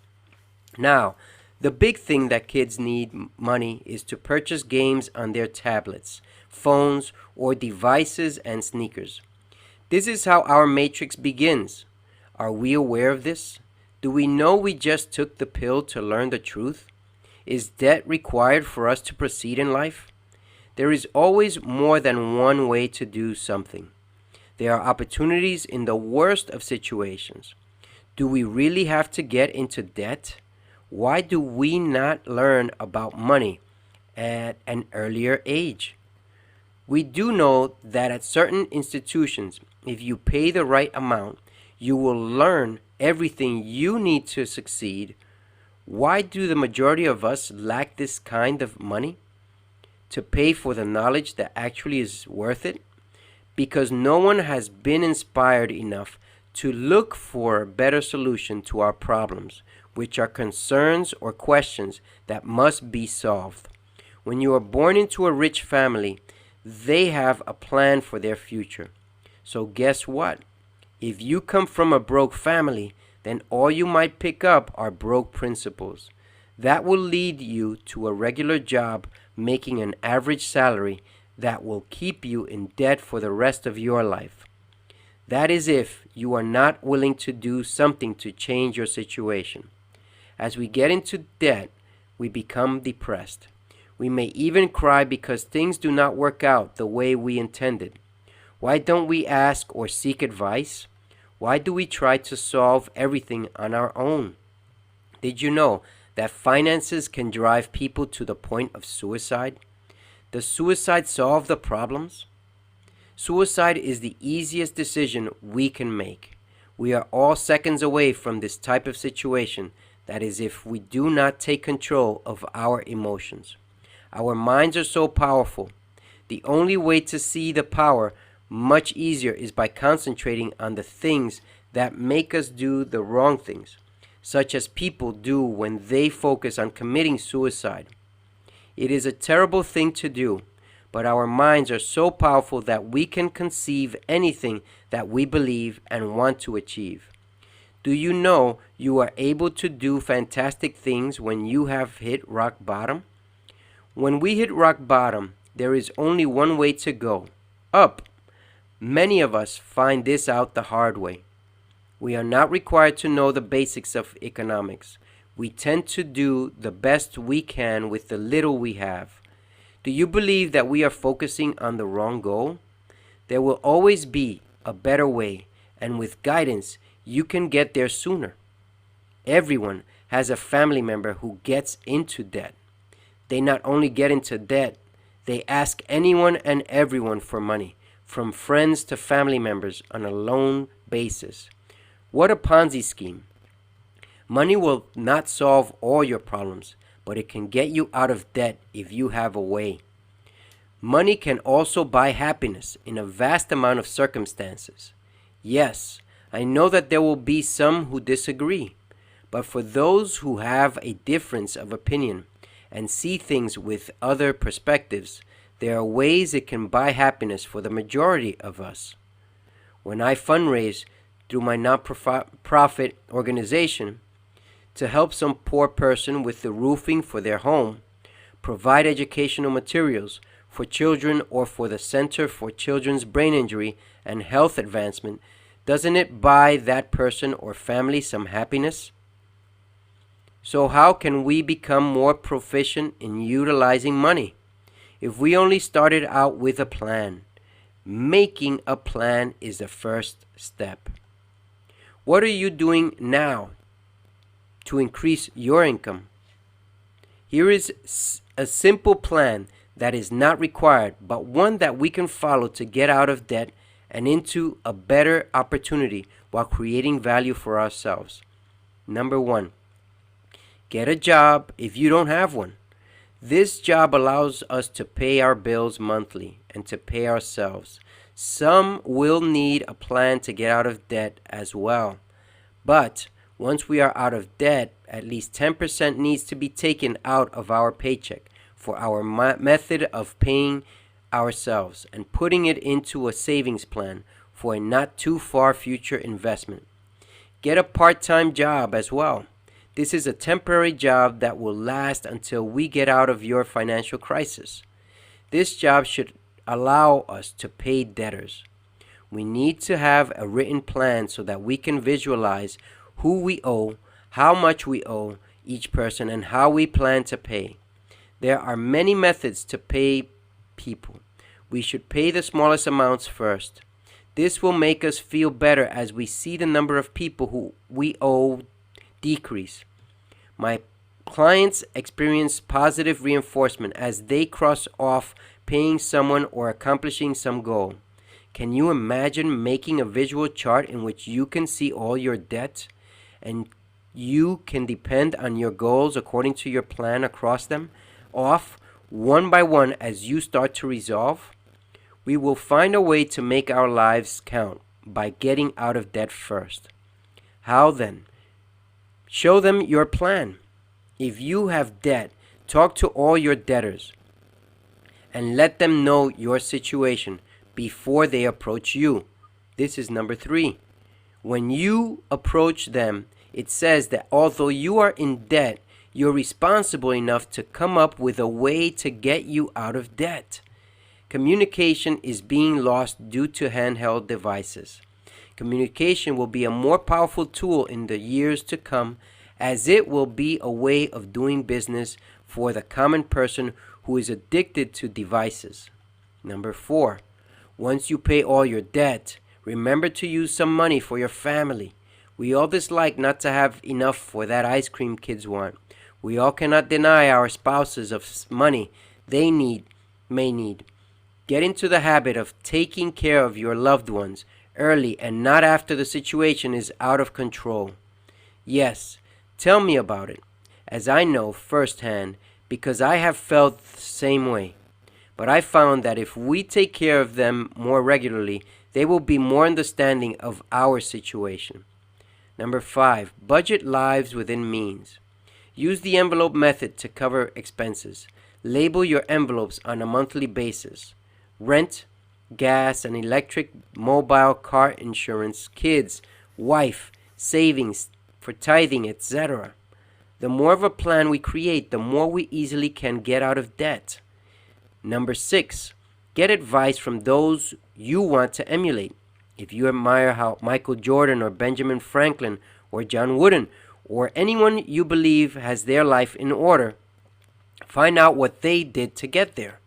Now, the big thing that kids need money is to purchase games on their tablets, phones, or devices and sneakers. This is how our matrix begins. Are we aware of this? Do we know we just took the pill to learn the truth? Is debt required for us to proceed in life? There is always more than one way to do something. There are opportunities in the worst of situations. Do we really have to get into debt? Why do we not learn about money at an earlier age? We do know that at certain institutions, if you pay the right amount, you will learn everything you need to succeed. Why do the majority of us lack this kind of money? To pay for the knowledge that actually is worth it? Because no one has been inspired enough to look for a better solution to our problems, which are concerns or questions that must be solved. When you are born into a rich family, they have a plan for their future. So guess what? If you come from a broke family, then all you might pick up are broke principles. That will lead you to a regular job making an average salary that will keep you in debt for the rest of your life. That is if you are not willing to do something to change your situation. As we get into debt, we become depressed. We may even cry because things do not work out the way we intended. Why don't we ask or seek advice? Why do we try to solve everything on our own? Did you know that finances can drive people to the point of suicide? Does suicide solve the problems? Suicide is the easiest decision we can make. We are all seconds away from this type of situation, that is, if we do not take control of our emotions. Our minds are so powerful. The only way to see the power much easier is by concentrating on the things that make us do the wrong things, such as people do when they focus on committing suicide. It is a terrible thing to do, but our minds are so powerful that we can conceive anything that we believe and want to achieve. Do you know you are able to do fantastic things when you have hit rock bottom? When we hit rock bottom, there is only one way to go, up. Many of us find this out the hard way. We are not required to know the basics of economics. We tend to do the best we can with the little we have. Do you believe that we are focusing on the wrong goal? There will always be a better way, and with guidance, you can get there sooner. Everyone has a family member who gets into debt. They not only get into debt, they ask anyone and everyone for money, from friends to family members on a loan basis. What a Ponzi scheme. Money will not solve all your problems, but it can get you out of debt if you have a way. Money can also buy happiness in a vast amount of circumstances. Yes, I know that there will be some who disagree, but for those who have a difference of opinion and see things with other perspectives, there are ways it can buy happiness for the majority of us. When I fundraise through my non-profit organization to help some poor person with the roofing for their home, provide educational materials for children, or for the Center for Children's Brain Injury and Health Advancement, doesn't it buy that person or family some happiness? So how can we become more proficient in utilizing money? If we only started out with a plan. Making a plan is the first step. What are you doing now to increase your income? Here is a simple plan that is not required, but one that we can follow to get out of debt and into a better opportunity while creating value for ourselves. Number 1, get a job if you don't have one. This job allows us to pay our bills monthly and to pay ourselves. Some will need a plan to get out of debt as well. But once we are out of debt, at least 10% needs to be taken out of our paycheck for our method of paying ourselves and putting it into a savings plan for a not too far future investment. Get a part-time job as well. This is a temporary job that will last until we get out of your financial crisis. This job should allow us to pay debtors. We need to have a written plan so that we can visualize who we owe, how much we owe each person, and how we plan to pay. There are many methods to pay people. We should pay the smallest amounts first. This will make us feel better as we see the number of people who we owe decrease. My clients experience positive reinforcement as they cross off paying someone or accomplishing some goal. Can you imagine making a visual chart in which you can see all your debt and you can depend on your goals according to your plan across them off one by one as you start to resolve? We will find a way to make our lives count by getting out of debt first. How then? Show them your plan. If you have debt, talk to all your debtors and let them know your situation before they approach you. This is number 3. When you approach them, it says that although you are in debt, you're responsible enough to come up with a way to get you out of debt. Communication is being lost due to handheld devices. Communication will be a more powerful tool in the years to come, as it will be a way of doing business for the common person who is addicted to devices. Number 4, once you pay all your debt, remember to use some money for your family. We all dislike not to have enough for that ice cream kids want. We all cannot deny our spouses of money they may need. Get into the habit of taking care of your loved ones early and not after the situation is out of control. Yes, tell me about it, as I know firsthand because I have felt the same way. But I found that if we take care of them more regularly, they will be more understanding of our situation. Number 5, budget lives within means. Use the envelope method to cover expenses. Label your envelopes on a monthly basis. Rent, gas and electric, mobile car insurance, kids, wife, savings for tithing, etc. The more of a plan we create, the more we easily can get out of debt. Number 6, get advice from those you want to emulate. If you admire how Michael Jordan or Benjamin Franklin or John Wooden or anyone you believe has their life in order, find out what they did to get there.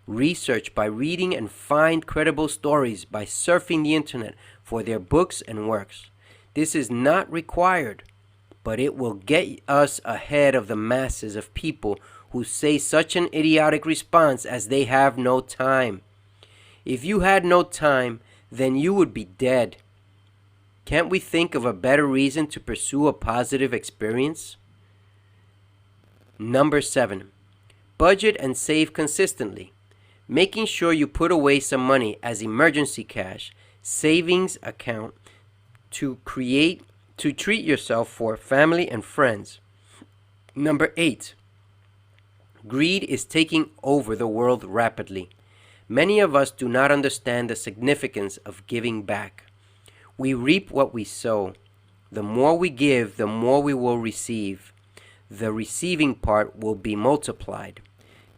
Research by reading and find credible stories by surfing the internet for their books and works. This is not required, but it will get us ahead of the masses of people who say such an idiotic response as they have no time. If you had no time, then you would be dead. Can't we think of a better reason to pursue a positive experience? Number 7, budget and save consistently. Making sure you put away some money as emergency cash, savings account to treat yourself for family and friends. Number 8, greed is taking over the world rapidly. Many of us do not understand the significance of giving back. We reap what we sow. The more we give, the more we will receive. The receiving part will be multiplied.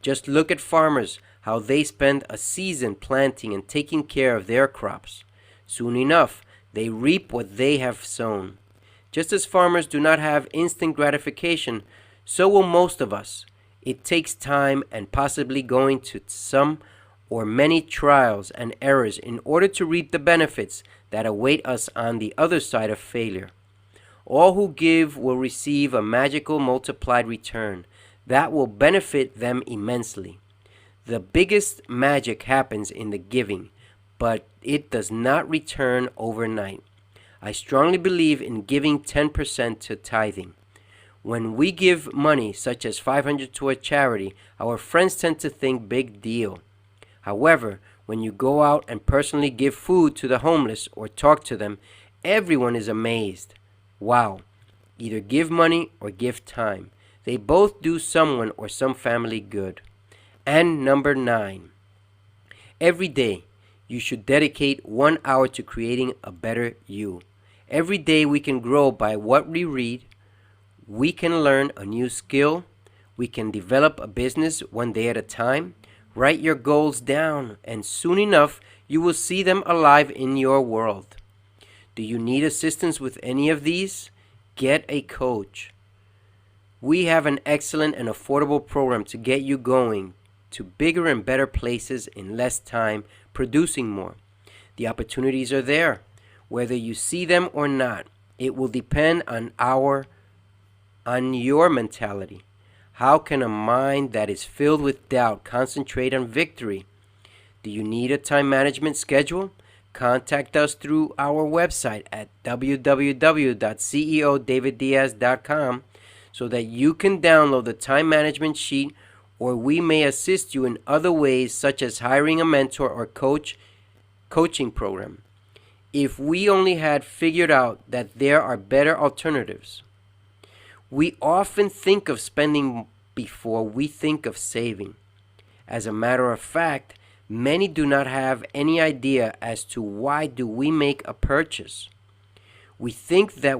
Just look at farmers, how they spend a season planting and taking care of their crops. Soon enough, they reap what they have sown. Just as farmers do not have instant gratification, so will most of us. It takes time and possibly going to some or many trials and errors in order to reap the benefits that await us on the other side of failure. All who give will receive a magical multiplied return. That will benefit them immensely. The biggest magic happens in the giving, but it does not return overnight. I strongly believe in giving 10% to tithing. When we give money, such as $500 to a charity, our friends tend to think big deal. However, when you go out and personally give food to the homeless or talk to them, everyone is amazed. Wow, either give money or give time. They both do someone or some family good. And number 9, every day you should dedicate 1 hour to creating a better you. Every day we can grow by what we read. We can learn a new skill. We can develop a business one day at a time. Write your goals down, and soon enough you will see them alive in your world. Do you need assistance with any of these? Get a coach. We have an excellent and affordable program to get you going to bigger and better places in less time, producing more. The opportunities are there. Whether you see them or not, it will depend on your mentality. How can a mind that is filled with doubt concentrate on victory? Do you need a time management schedule? Contact us through our website at www.ceodaviddiaz.com so that you can download the time management sheet, or we may assist you in other ways such as hiring a mentor or coaching program. If we only had figured out that there are better alternatives. We often think of spending before we think of saving. As a matter of fact, many do not have any idea as to why do we make a purchase. We think that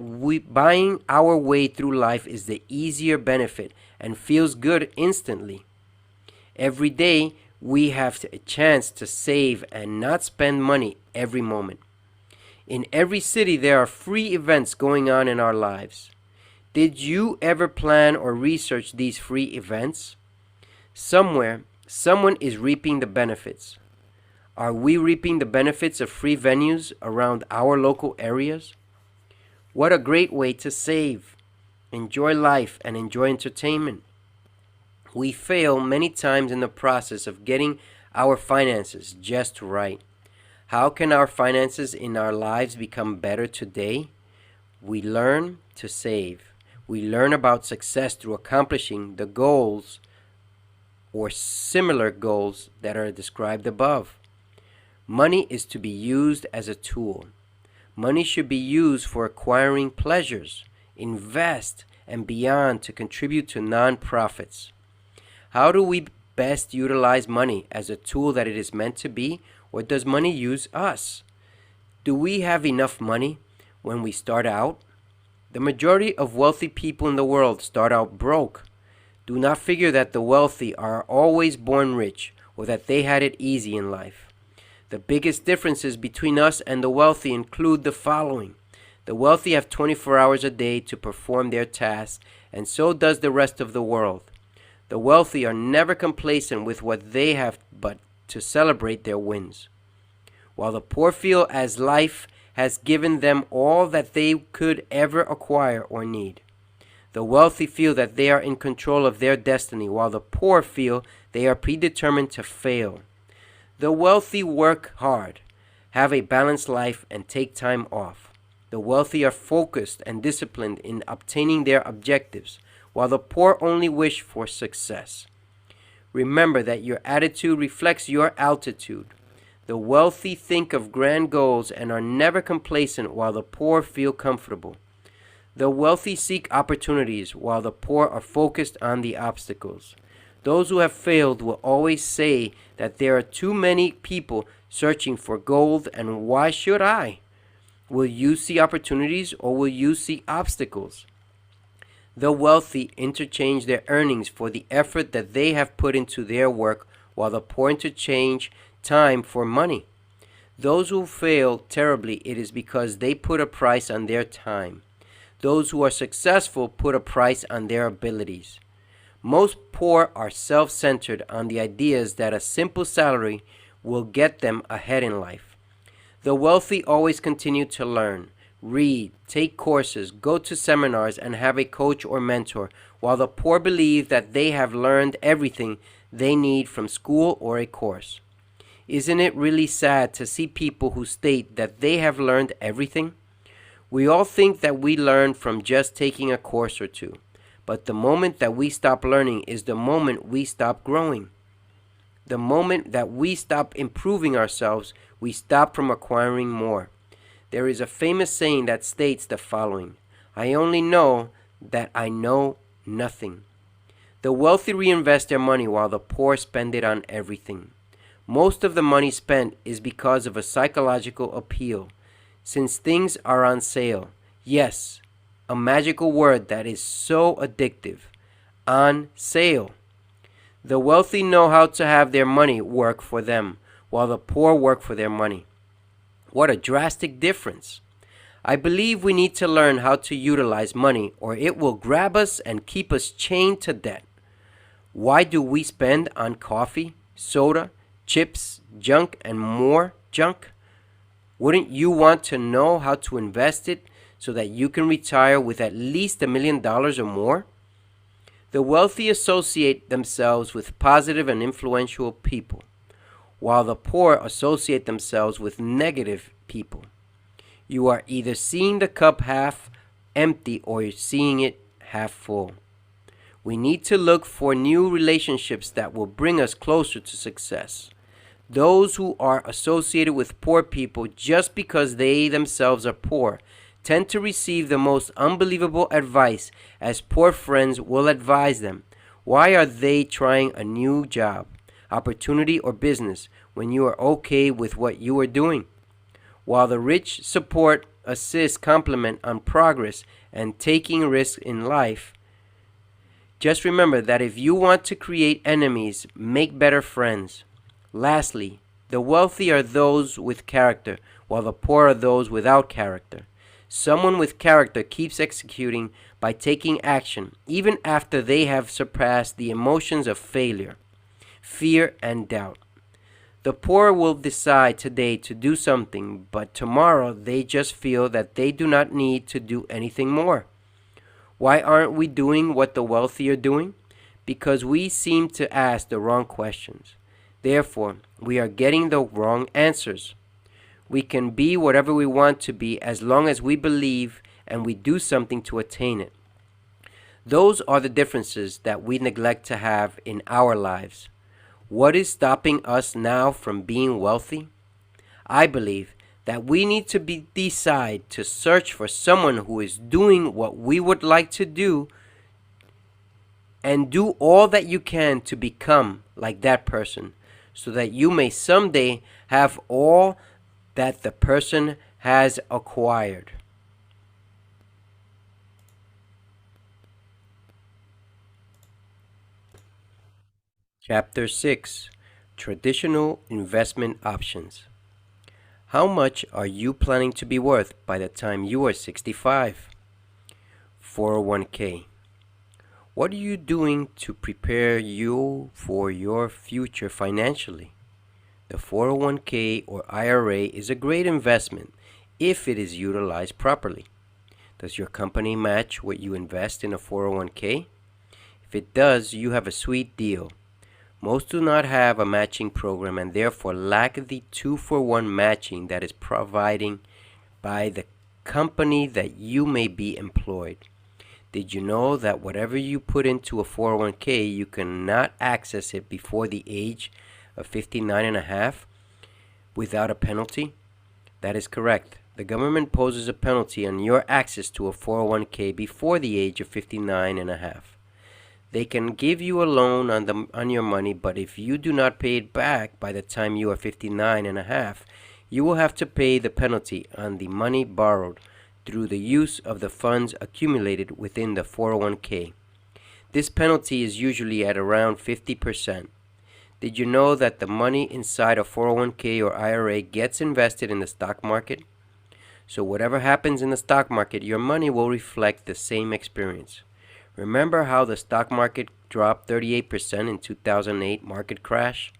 buying our way through life is the easier benefit and feels good instantly. Every day we have a chance to save and not spend money every moment. In every city there are free events going on in our lives. Did you ever plan or research these free events? Somewhere, someone is reaping the benefits. Are we reaping the benefits of free venues around our local areas? What a great way to save, enjoy life, and enjoy entertainment. We fail many times in the process of getting our finances just right. How can our finances in our lives become better today? We learn to save. We learn about success through accomplishing the goals or similar goals that are described above. Money is to be used as a tool. Money should be used for acquiring pleasures, invest, and beyond to contribute to non-profits. How do we best utilize money as a tool that it is meant to be, or does money use us? Do we have enough money when we start out? The majority of wealthy people in the world start out broke. Do not figure that the wealthy are always born rich or that they had it easy in life. The biggest differences between us and the wealthy include the following. The wealthy have 24 hours a day to perform their tasks, and so does the rest of the world. The wealthy are never complacent with what they have, but to celebrate their wins. While the poor feel as life has given them all that they could ever acquire or need. The wealthy feel that they are in control of their destiny, while the poor feel they are predetermined to fail. The wealthy work hard, have a balanced life, and take time off. The wealthy are focused and disciplined in obtaining their objectives, while the poor only wish for success. Remember that your attitude reflects your altitude. The wealthy think of grand goals and are never complacent, while the poor feel comfortable. The wealthy seek opportunities, while the poor are focused on the obstacles. Those who have failed will always say that there are too many people searching for gold, and why should I? Will you see opportunities, or will you see obstacles? The wealthy interchange their earnings for the effort that they have put into their work, while the poor interchange time for money. Those who fail terribly, it is because they put a price on their time. Those who are successful put a price on their abilities. Most poor are self-centered on the ideas that a simple salary will get them ahead in life. The wealthy always continue to learn. read, take courses, go to seminars, and have a coach or mentor, while the poor believe that they have learned everything they need from school or a course. Isn't it really sad to see people who state that they have learned everything? We all think that we learn from just taking a course or two, but the moment that we stop learning is the moment we stop growing. The moment that we stop improving ourselves, we stop from acquiring more. There is a famous saying that states the following: I only know that I know nothing. The wealthy reinvest their money while the poor spend it on everything. Most of the money spent is because of a psychological appeal, since things are on sale. Yes, a magical word that is so addictive. On sale. The wealthy know how to have their money work for them, while the poor work for their money. What a drastic difference. I believe we need to learn how to utilize money, or it will grab us and keep us chained to debt. Why do we spend on coffee, soda, chips, junk, and more junk? Wouldn't you want to know how to invest it so that you can retire with at least $1 million or more? The wealthy associate themselves with positive and influential people, while the poor associate themselves with negative people. You are either seeing the cup half empty or you're seeing it half full. We need to look for new relationships that will bring us closer to success. Those who are associated with poor people just because they themselves are poor tend to receive the most unbelievable advice, as poor friends will advise them. Why are they trying a new job, opportunity, or business when you are okay with what you are doing? While the rich support, assist, compliment on progress and taking risks in life, just remember that if you want to create enemies, make better friends. Lastly, the wealthy are those with character, while the poor are those without character. Someone with character keeps executing by taking action, even after they have surpassed the emotions of failure, fear, and doubt. The poor will decide today to do something, but tomorrow they just feel that they do not need to do anything more. Why aren't we doing what the wealthy are doing? Because we seem to ask the wrong questions. Therefore, we are getting the wrong answers. We can be whatever we want to be as long as we believe and we do something to attain it. Those are the differences that we neglect to have in our lives. What is stopping us now from being wealthy? I believe that we need to decide to search for someone who is doing what we would like to do, and do all that you can to become like that person, so that you may someday have all that the person has acquired. Chapter 6: Traditional Investment Options. How much are you planning to be worth by the time you are 65? 401k. What are you doing to prepare you for your future financially? The 401k or IRA is a great investment if it is utilized properly. Does your company match what you invest in a 401k? If it does, you have a sweet deal. Most do not have a matching program and therefore lack the 2-for-1 matching that is provided by the company that you may be employed. Did you know that whatever you put into a 401k, you cannot access it before the age of 59 and a half without a penalty? That is correct. The government poses a penalty on your access to a 401k before the age of 59 and a half. They can give you a loan on your money, but if you do not pay it back by the time you are 59 and a half, you will have to pay the penalty on the money borrowed through the use of the funds accumulated within the 401k. This penalty is usually at around 50%. Did you know that the money inside a 401k or IRA gets invested in the stock market? So whatever happens in the stock market, your money will reflect the same experience. Remember how the stock market dropped 38% in 2008 market crash?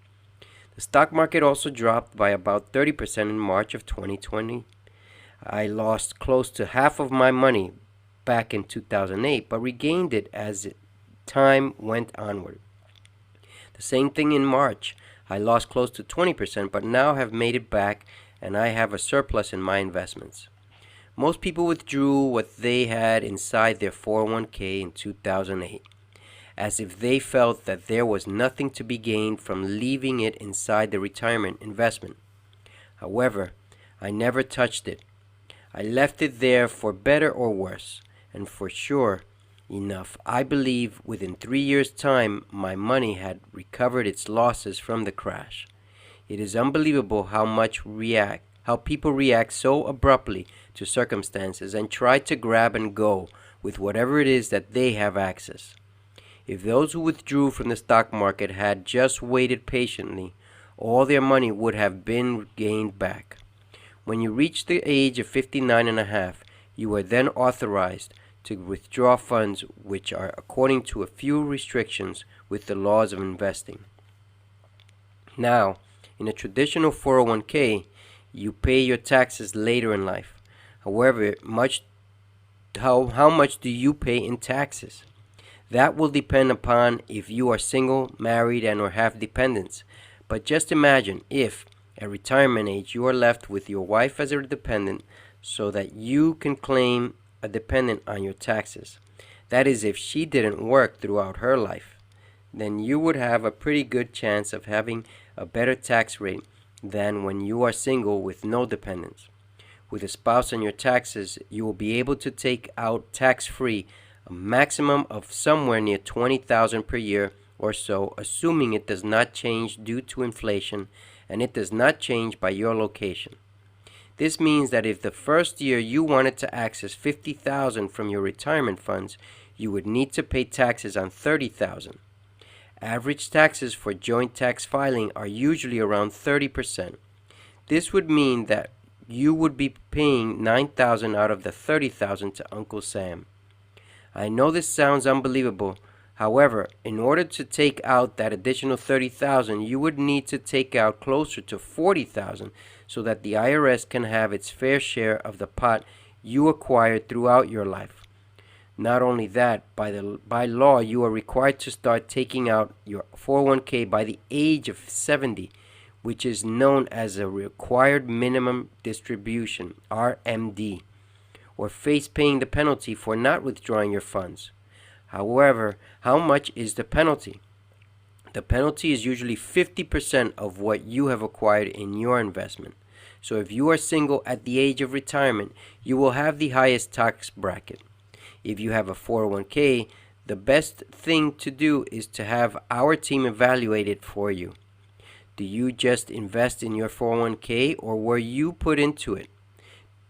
The stock market also dropped by about 30% in March of 2020. I lost close to half of my money back in 2008, but regained it as time went onward. The same thing in March. I lost close to 20%, but now have made it back and I have a surplus in my investments. Most people withdrew what they had inside their 401k in 2008, as if they felt that there was nothing to be gained from leaving it inside the retirement investment. However, I never touched it. I left it there for better or worse, and for sure enough, I believe within 3 years' time my money had recovered its losses from the crash. It is unbelievable how people react so abruptly to circumstances and try to grab and go with whatever it is that they have access. If those who withdrew from the stock market had just waited patiently, all their money would have been gained back. When you reach the age of 59 and a half, you are then authorized to withdraw funds which are according to a few restrictions with the laws of investing. Now, in a traditional 401k, you pay your taxes later in life. However, how much do you pay in taxes? That will depend upon if you are single, married, and or have dependents. But just imagine if, at retirement age, you are left with your wife as a dependent so that you can claim a dependent on your taxes. That is, if she didn't work throughout her life, then you would have a pretty good chance of having a better tax rate than when you are single with no dependents. With a spouse on your taxes, you will be able to take out tax-free a maximum of somewhere near $20,000 per year or so, assuming it does not change due to inflation and it does not change by your location. This means that if the first year you wanted to access $50,000 from your retirement funds, you would need to pay taxes on $30,000. Average taxes for joint tax filing are usually around 30%. This would mean that you would be paying $9,000 out of the $30,000 to Uncle Sam. I know this sounds unbelievable. However, in order to take out that additional $30,000, you would need to take out closer to $40,000 so that the IRS can have its fair share of the pot you acquired throughout your life. Not only that, by law, you are required to start taking out your 401k by the age of 70, which is known as a required minimum distribution, RMD, or face paying the penalty for not withdrawing your funds. However, how much is the penalty? The penalty is usually 50% of what you have acquired in your investment. So if you are single at the age of retirement, you will have the highest tax bracket. If you have a 401k, the best thing to do is to have our team evaluate it for you. Do you just invest in your 401k or were you put into it?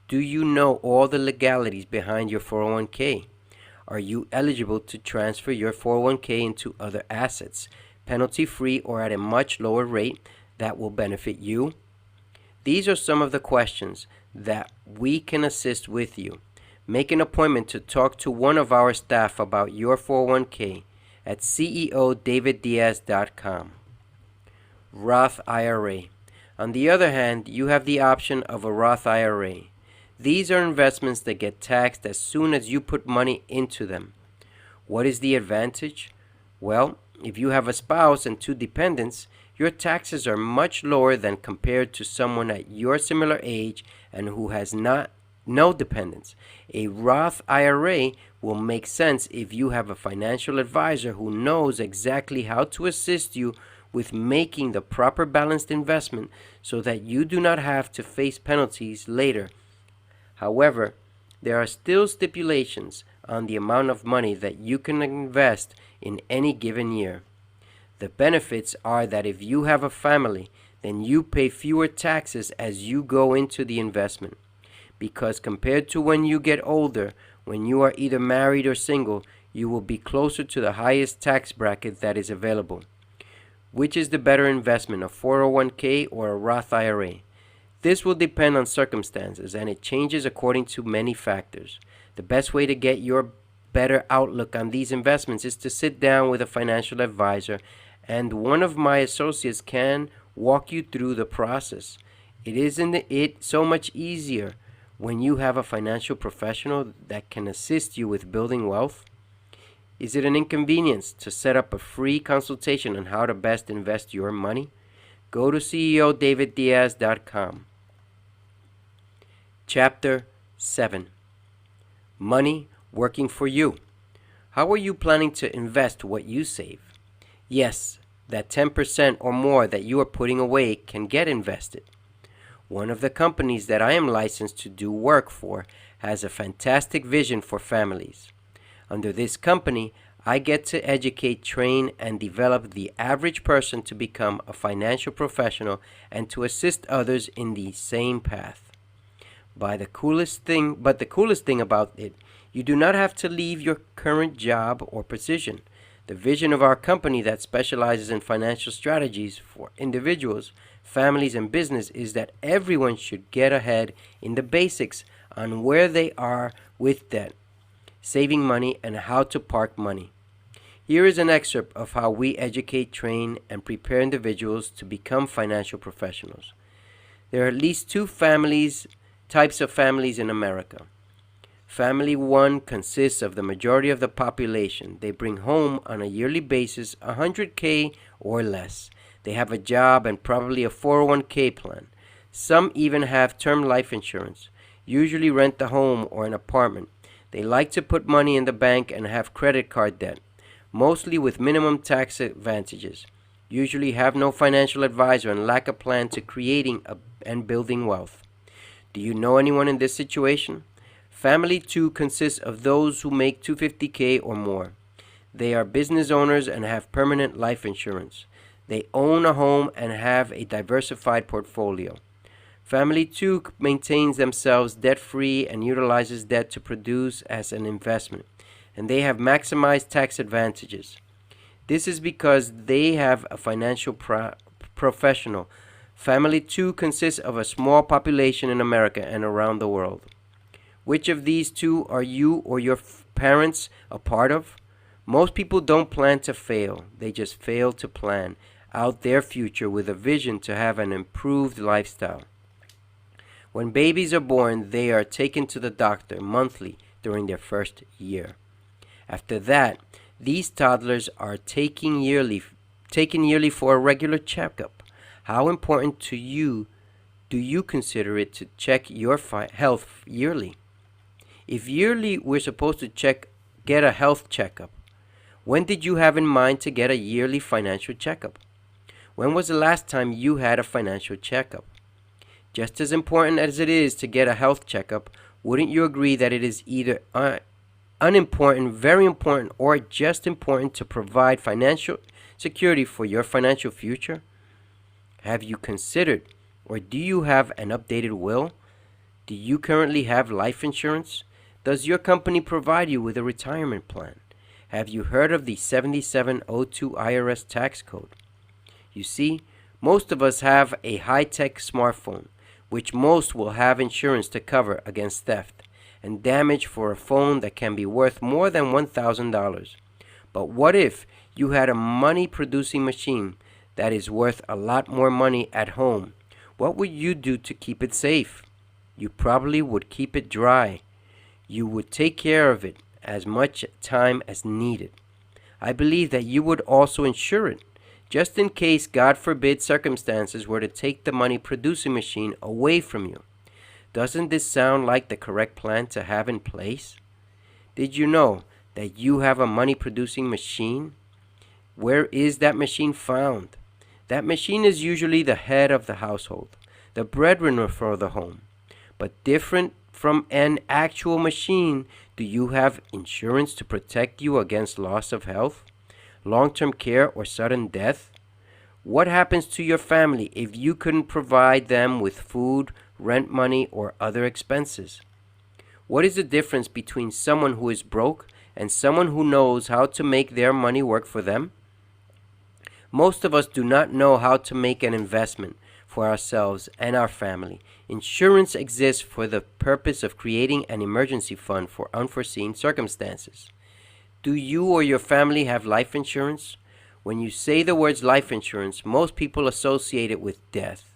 Do you know all the legalities behind your 401k? Are you eligible to transfer your 401k into other assets, penalty-free or at a much lower rate that will benefit you? These are some of the questions that we can assist with you. Make an appointment to talk to one of our staff about your 401k at ceodaviddiaz.com. Roth IRA. On the other hand, you have the option of a Roth IRA. These are investments that get taxed as soon as you put money into them. What is the advantage? Well, if you have a spouse and 2 dependents, your taxes are much lower than compared to someone at your similar age and who has no dependents. A Roth IRA will make sense if you have a financial advisor who knows exactly how to assist you with making the proper balanced investment so that you do not have to face penalties later. However, there are still stipulations on the amount of money that you can invest in any given year. The benefits are that if you have a family, then you pay fewer taxes as you go into the investment. Because compared to when you get older, when you are either married or single, you will be closer to the highest tax bracket that is available. Which is the better investment, a 401k or a Roth IRA? This will depend on circumstances and it changes according to many factors. The best way to get your better outlook on these investments is to sit down with a financial advisor and one of my associates can walk you through the process. It isn't it so much easier when you have a financial professional that can assist you with building wealth? Is it an inconvenience to set up a free consultation on how to best invest your money? Go to CEODavidDiaz.com. Chapter 7. Money working for you. How are you planning to invest what you save? Yes, that 10% or more that you are putting away can get invested. One of the companies that I am licensed to do work for has a fantastic vision for families. Under this company, I get to educate, train, and develop the average person to become a financial professional and to assist others in the same path. But the coolest thing about it, you do not have to leave your current job or position. The vision of our company that specializes in financial strategies for individuals, families, and business is that everyone should get ahead in the basics on where they are with debt, saving money, and how to park money. Here is an excerpt of how we educate, train, and prepare individuals to become financial professionals. There are at least two types of families in America. Family 1 consists of the majority of the population. They bring home on a yearly basis $100K or less. They have a job and probably a 401k plan. Some even have term life insurance, usually rent the home or an apartment. They like to put money in the bank and have credit card debt, mostly with minimum tax advantages. Usually have no financial advisor and lack a plan to creating and building wealth. Do you know anyone in this situation? Family 2 consists of those who make $250K or more. They are business owners and have permanent life insurance. They own a home and have a diversified portfolio. Family 2 maintains themselves debt-free and utilizes debt to produce as an investment, and they have maximized tax advantages. This is because they have a financial professional. Family 2 consists of a small population in America and around the world. Which of these two are you or your parents a part of? Most people don't plan to fail. They just fail to plan out their future with a vision to have an improved lifestyle. When babies are born, they are taken to the doctor monthly during their first year. After that, these toddlers are taken yearly for a regular checkup. How important to you do you consider it to check your health yearly? If yearly we're supposed to get a health checkup, when did you have in mind to get a yearly financial checkup? When was the last time you had a financial checkup? Just as important as it is to get a health checkup, wouldn't you agree that it is either unimportant, very important, or just important to provide financial security for your financial future? Have you considered, or do you have an updated will? Do you currently have life insurance? Does your company provide you with a retirement plan? Have you heard of the 7702 IRS tax code? You see, most of us have a high-tech smartphone, which most will have insurance to cover against theft and damage for a phone that can be worth more than $1,000. But what if you had a money-producing machine that is worth a lot more money at home? What would you do to keep it safe? You probably would keep it dry. You would take care of it as much time as needed. I believe that you would also insure it, just in case, God forbid, circumstances were to take the money-producing machine away from you. Doesn't this sound like the correct plan to have in place? Did you know that you have a money-producing machine? Where is that machine found? That machine is usually the head of the household, the breadwinner for the home. But different from an actual machine, do you have insurance to protect you against loss of health, long-term care, or sudden death? What happens to your family if you couldn't provide them with food, rent money, or other expenses? What is the difference between someone who is broke and someone who knows how to make their money work for them? Most of us do not know how to make an investment for ourselves and our family. Insurance exists for the purpose of creating an emergency fund for unforeseen circumstances. Do you or your family have life insurance? When you say the words life insurance, most people associate it with death.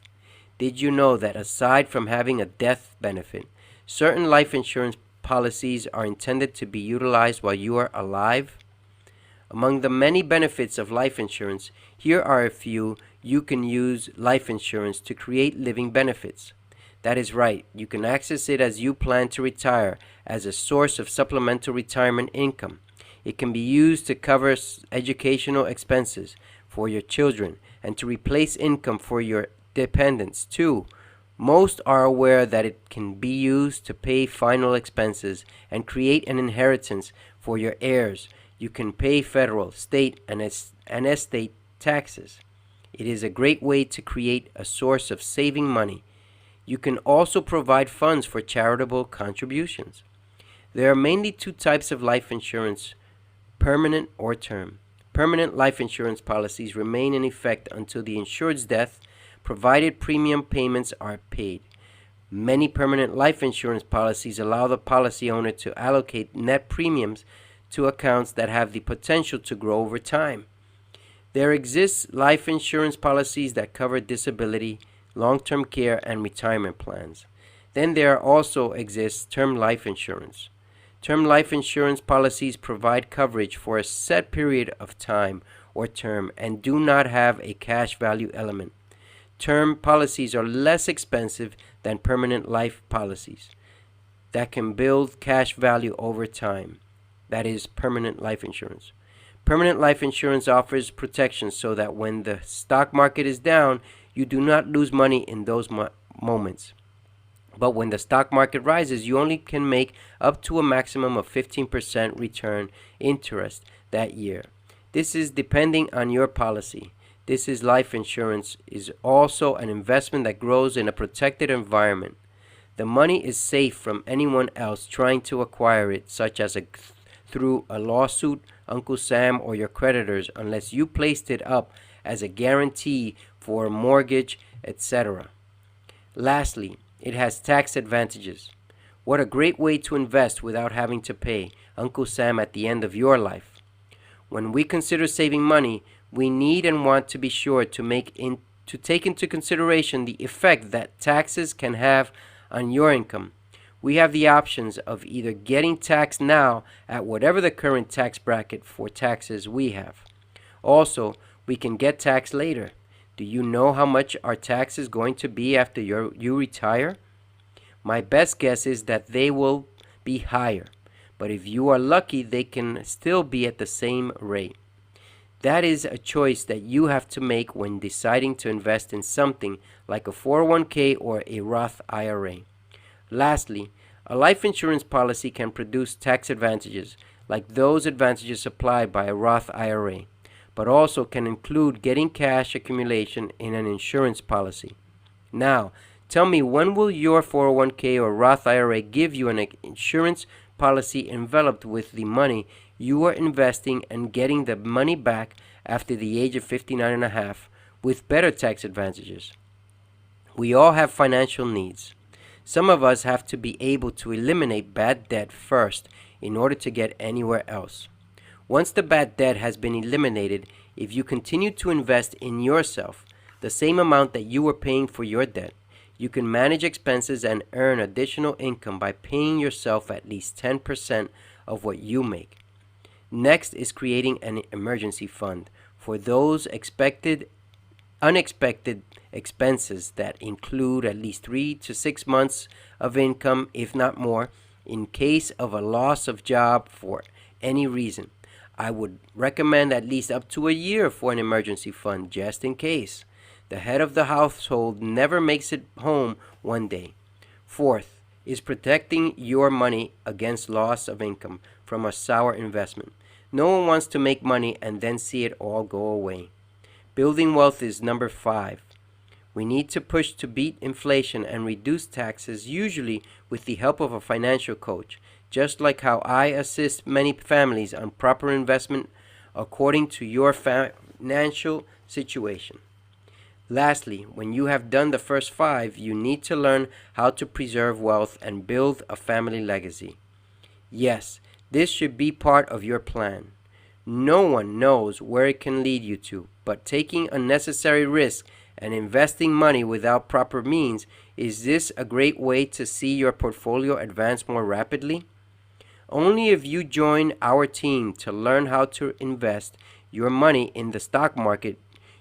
Did you know that aside from having a death benefit, Certain life insurance policies are intended to be utilized while you are alive. Among the many benefits of life insurance, here are a few. You can use life insurance to create living benefits. That is right, you can access it as you plan to retire as a source of supplemental retirement income. It can be used to cover educational expenses for your children and to replace income for your dependents too. Most are aware that it can be used to pay final expenses and create an inheritance for your heirs. You can pay federal, state, and estate taxes. It is a great way to create a source of saving money. You can also provide funds for charitable contributions. There are mainly two types of life insurance, permanent or term. Permanent life insurance policies remain in effect until the insured's death, provided premium payments are paid. Many permanent life insurance policies allow the policy owner to allocate net premiums to accounts that have the potential to grow over time. There exists life insurance policies that cover disability, long-term care, and retirement plans. Then there also exists term life insurance. Term life insurance policies provide coverage for a set period of time or term and do not have a cash value element. Term policies are less expensive than permanent life policies that can build cash value over time. That is permanent life insurance. Permanent life insurance offers protection so that when the stock market is down, you do not lose money in those moments. But when the stock market rises, you only can make up to a maximum of 15% return interest that year. This is depending on your policy. This is life insurance is also an investment that grows in a protected environment. The money is safe from anyone else trying to acquire it, such as through a lawsuit, Uncle Sam, or your creditors, unless you placed it up as a guarantee for a mortgage, etc. Lastly, it has tax advantages. What a great way to invest without having to pay Uncle Sam at the end of your life. When we consider saving money, we need and want to be sure to take into consideration the effect that taxes can have on your income. We have the options of either getting taxed now at whatever the current tax bracket for taxes we have. Also, we can get taxed later. Do you know how much our tax is going to be after you retire? My best guess is that they will be higher, but if you are lucky, they can still be at the same rate. That is a choice that you have to make when deciding to invest in something like a 401k or a Roth IRA. Lastly, a life insurance policy can produce tax advantages like those advantages supplied by a Roth IRA, but also can include getting cash accumulation in an insurance policy. Now, tell me, when will your 401k or Roth IRA give you an insurance policy enveloped with the money you are investing and getting the money back after the age of 59 and a half with better tax advantages? We all have financial needs. Some of us have to be able to eliminate bad debt first in order to get anywhere else. Once the bad debt has been eliminated, if you continue to invest in yourself the same amount that you were paying for your debt, you can manage expenses and earn additional income by paying yourself at least 10% of what you make. Next is creating an emergency fund for those unexpected expenses that include at least 3 to 6 months of income, if not more, in case of a loss of job for any reason. I would recommend at least up to a year for an emergency fund, just in case. The head of the household never makes it home one day. Fourth is protecting your money against loss of income from a sour investment. No one wants to make money and then see it all go away. Building wealth is number 5. We need to push to beat inflation and reduce taxes, usually with the help of a financial coach, just like how I assist many families on proper investment according to your financial situation. Lastly, when you have done the first 5, you need to learn how to preserve wealth and build a family legacy. Yes, this should be part of your plan. No one knows where it can lead you to, but taking unnecessary risks and investing money without proper means, is this a great way to see your portfolio advance more rapidly? Only if you join our team to learn how to invest your money in the stock market,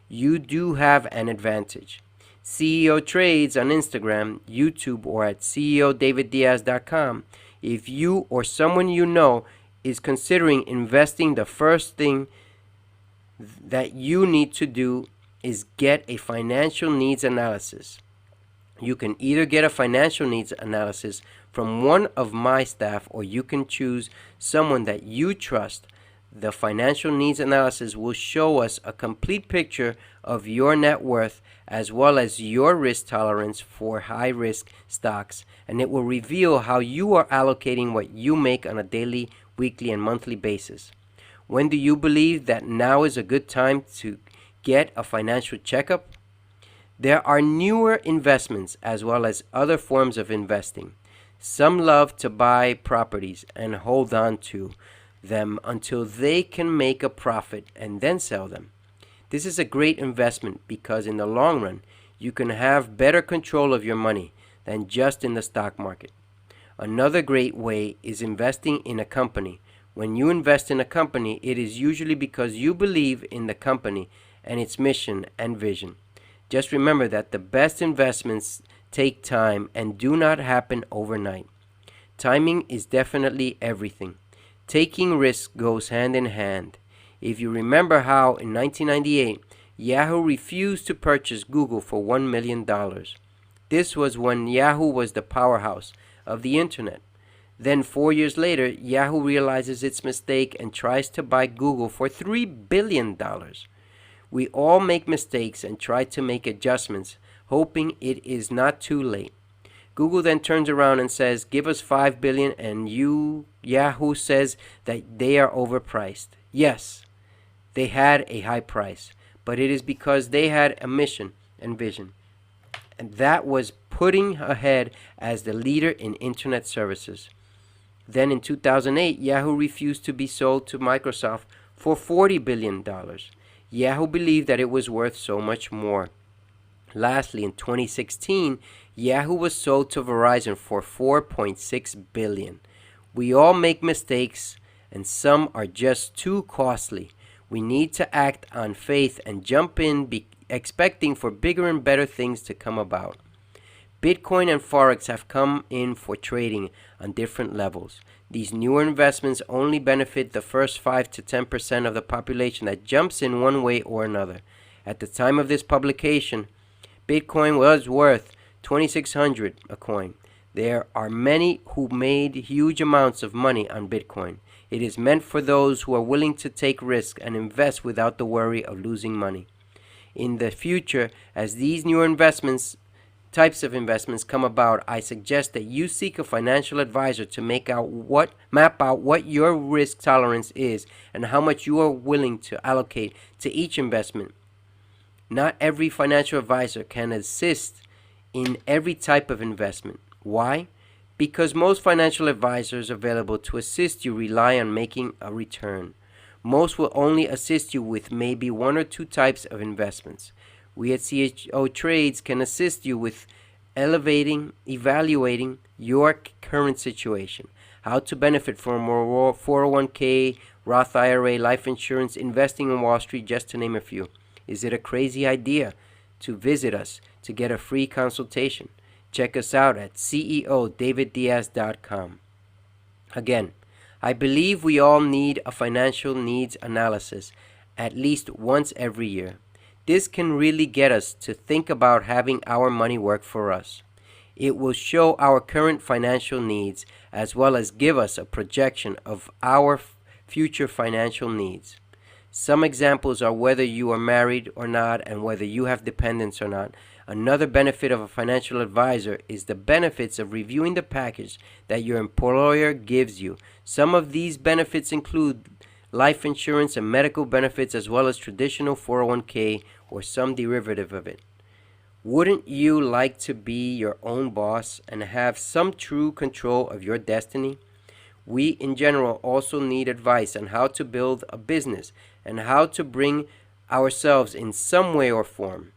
you do have an advantage. CEO Trades on Instagram, YouTube, or at ceodaviddiaz.com. If you or someone you know is considering investing, the first thing that you need to do is get a financial needs analysis. You can either get a financial needs analysis from one of my staff, or you can choose someone that you trust. The financial needs analysis will show us a complete picture of your net worth as well as your risk tolerance for high risk stocks, and it will reveal how you are allocating what you make on a daily, weekly, and monthly basis. When do you believe that now is a good time to get a financial checkup? There are newer investments as well as other forms of investing. Some love to buy properties and hold on to them until they can make a profit and then sell them. This is a great investment because in the long run, you can have better control of your money than just in the stock market. Another great way is investing in a company. When you invest in a company, it is usually because you believe in the company and its mission and vision. Just remember that the best investments take time and do not happen overnight. Timing is definitely everything. Taking risks goes hand in hand. If you remember how in 1998, Yahoo refused to purchase Google for $1 million. This was when Yahoo was the powerhouse of the internet. Then 4 years later, Yahoo realizes its mistake and tries to buy Google for $3 billion. We all make mistakes and try to make adjustments, hoping it is not too late. Google then turns around and says, give us $5 billion, and Yahoo says that they are overpriced. Yes, they had a high price, but it is because they had a mission and vision, and that was putting ahead as the leader in internet services. Then in 2008, Yahoo refused to be sold to Microsoft for $40 billion. Yahoo believed that it was worth so much more. Lastly, in 2016, Yahoo was sold to Verizon for $4.6 billion. We all make mistakes, and some are just too costly. We need to act on faith and jump in expecting for bigger and better things to come about. Bitcoin and Forex have come in for trading on different levels. These newer investments only benefit the first 5 to 10% of the population that jumps in one way or another. At the time of this publication, Bitcoin was worth $2,600 a coin. There are many who made huge amounts of money on Bitcoin. It is meant for those who are willing to take risks and invest without the worry of losing money. In the future, as these newer types of investments come about, I suggest that you seek a financial advisor to map out what your risk tolerance is and how much you are willing to allocate to each investment. Not every financial advisor can assist in every type of investment. Why? Because most financial advisors available to assist you rely on making a return. Most will only assist you with maybe one or two types of investments. We at CHO Trades can assist you with evaluating your current situation, how to benefit from a 401k, Roth IRA, life insurance, investing in Wall Street, just to name a few. Is it a crazy idea to visit us to get a free consultation? Check us out at ceodaviddiaz.com. Again, I believe we all need a financial needs analysis at least once every year. This can really get us to think about having our money work for us. It will show our current financial needs as well as give us a projection of our future financial needs. Some examples are whether you are married or not and whether you have dependents or not. Another benefit of a financial advisor is the benefits of reviewing the package that your employer gives you. Some of these benefits include life insurance and medical benefits as well as traditional 401k or some derivative of it. Wouldn't you like to be your own boss and have some true control of your destiny? We in general also need advice on how to build a business and how to bring ourselves in some way or form.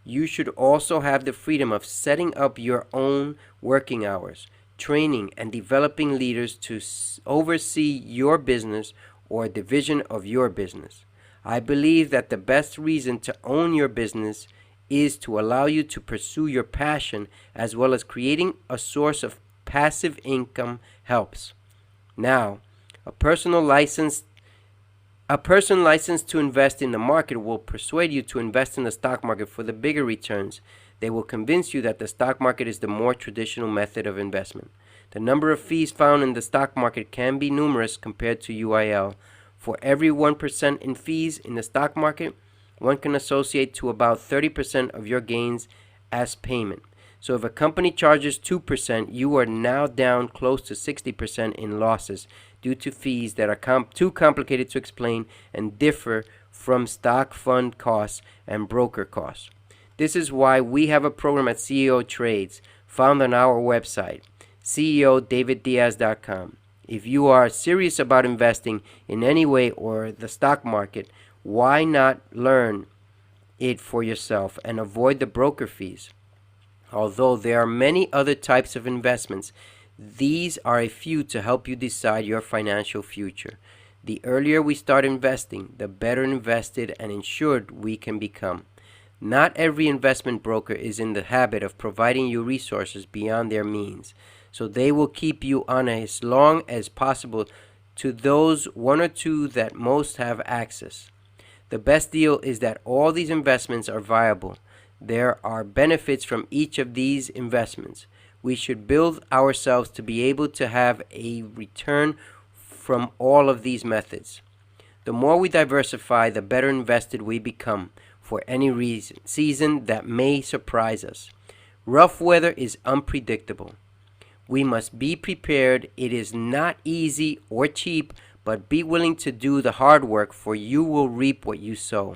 you should also have the freedom of setting up your own working hours, training and developing leaders to oversee your business or a division of your business. I believe that the best reason to own your business is to allow you to pursue your passion, as well as creating a source of passive income helps. Now, a personal license a person licensed to invest in the market will persuade you to invest in the stock market for the bigger returns. They will convince you that the stock market is the more traditional method of investment. The number of fees found in the stock market can be numerous compared to UIL. For every 1% in fees in the stock market, one can associate to about 30% of your gains as payment. So if a company charges 2%, you are now down close to 60% in losses due to fees that are too complicated to explain and differ from stock fund costs and broker costs. This is why we have a program at CEO Trades found on our website, ceodaviddiaz.com. If you are serious about investing in any way or the stock market, why not learn it for yourself and avoid the broker fees? Although there are many other types of investments, these are a few to help you decide your financial future. The earlier we start investing, the better invested and insured we can become. Not every investment broker is in the habit of providing you resources beyond their means, so they will keep you on as long as possible to those one or two that most have access. The best deal is that all these investments are viable. There are benefits from each of these investments. We should build ourselves to be able to have a return from all of these methods. The more we diversify, the better invested we become for any season that may surprise us. Rough weather is unpredictable. We must be prepared. It is not easy or cheap, but be willing to do the hard work, for you will reap what you sow.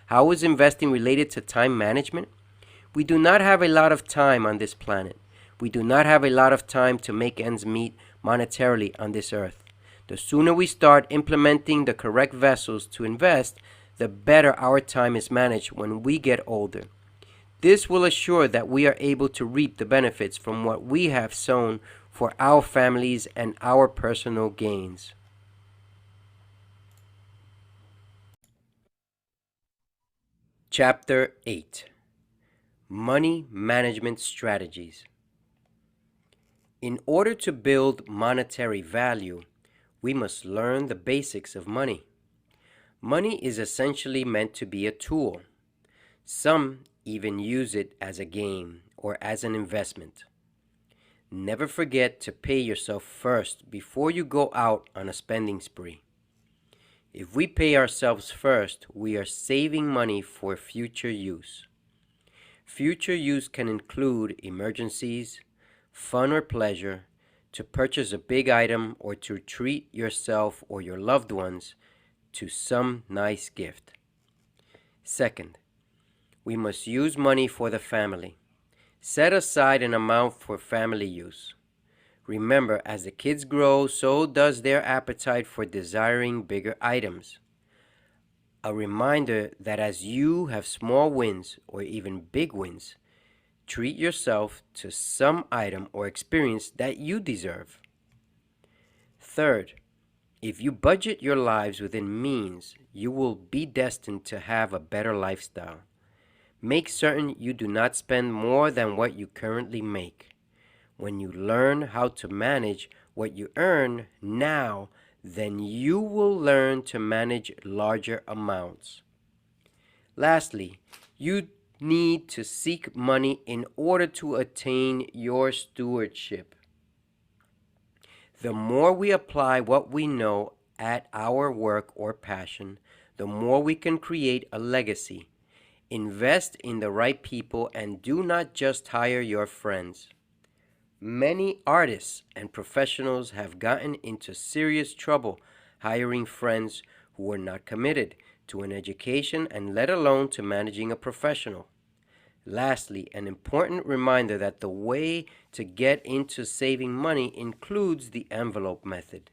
How is investing related to time management? We do not have a lot of time on this planet. We do not have a lot of time to make ends meet monetarily on this earth. The sooner we start implementing the correct vessels to invest, the better our time is managed when we get older. This will assure that we are able to reap the benefits from what we have sown for our families and our personal gains. Chapter 8: Money Management Strategies. In order to build monetary value, we must learn the basics of money. Money is essentially meant to be a tool. Some even use it as a game or as an investment. Never forget to pay yourself first before you go out on a spending spree. If we pay ourselves first, we are saving money for future use. Future use can include emergencies, fun or pleasure, to purchase a big item, or to treat yourself or your loved ones to some nice gift. Second, we must use money for the family. Set aside an amount for family use. Remember, as the kids grow, so does their appetite for desiring bigger items. A reminder that as you have small wins or even big wins, treat yourself to some item or experience that you deserve. Third, if you budget your lives within means, you will be destined to have a better lifestyle. Make certain you do not spend more than what you currently make. When you learn how to manage what you earn now, then you will learn to manage larger amounts. Lastly, you need to seek money in order to attain your stewardship. The more we apply what we know at our work or passion, the more we can create a legacy. Invest in the right people and do not just hire your friends. Many artists and professionals have gotten into serious trouble hiring friends who were not committed to an education and let alone to managing a professional. Lastly, an important reminder that the way to get into saving money includes the envelope method.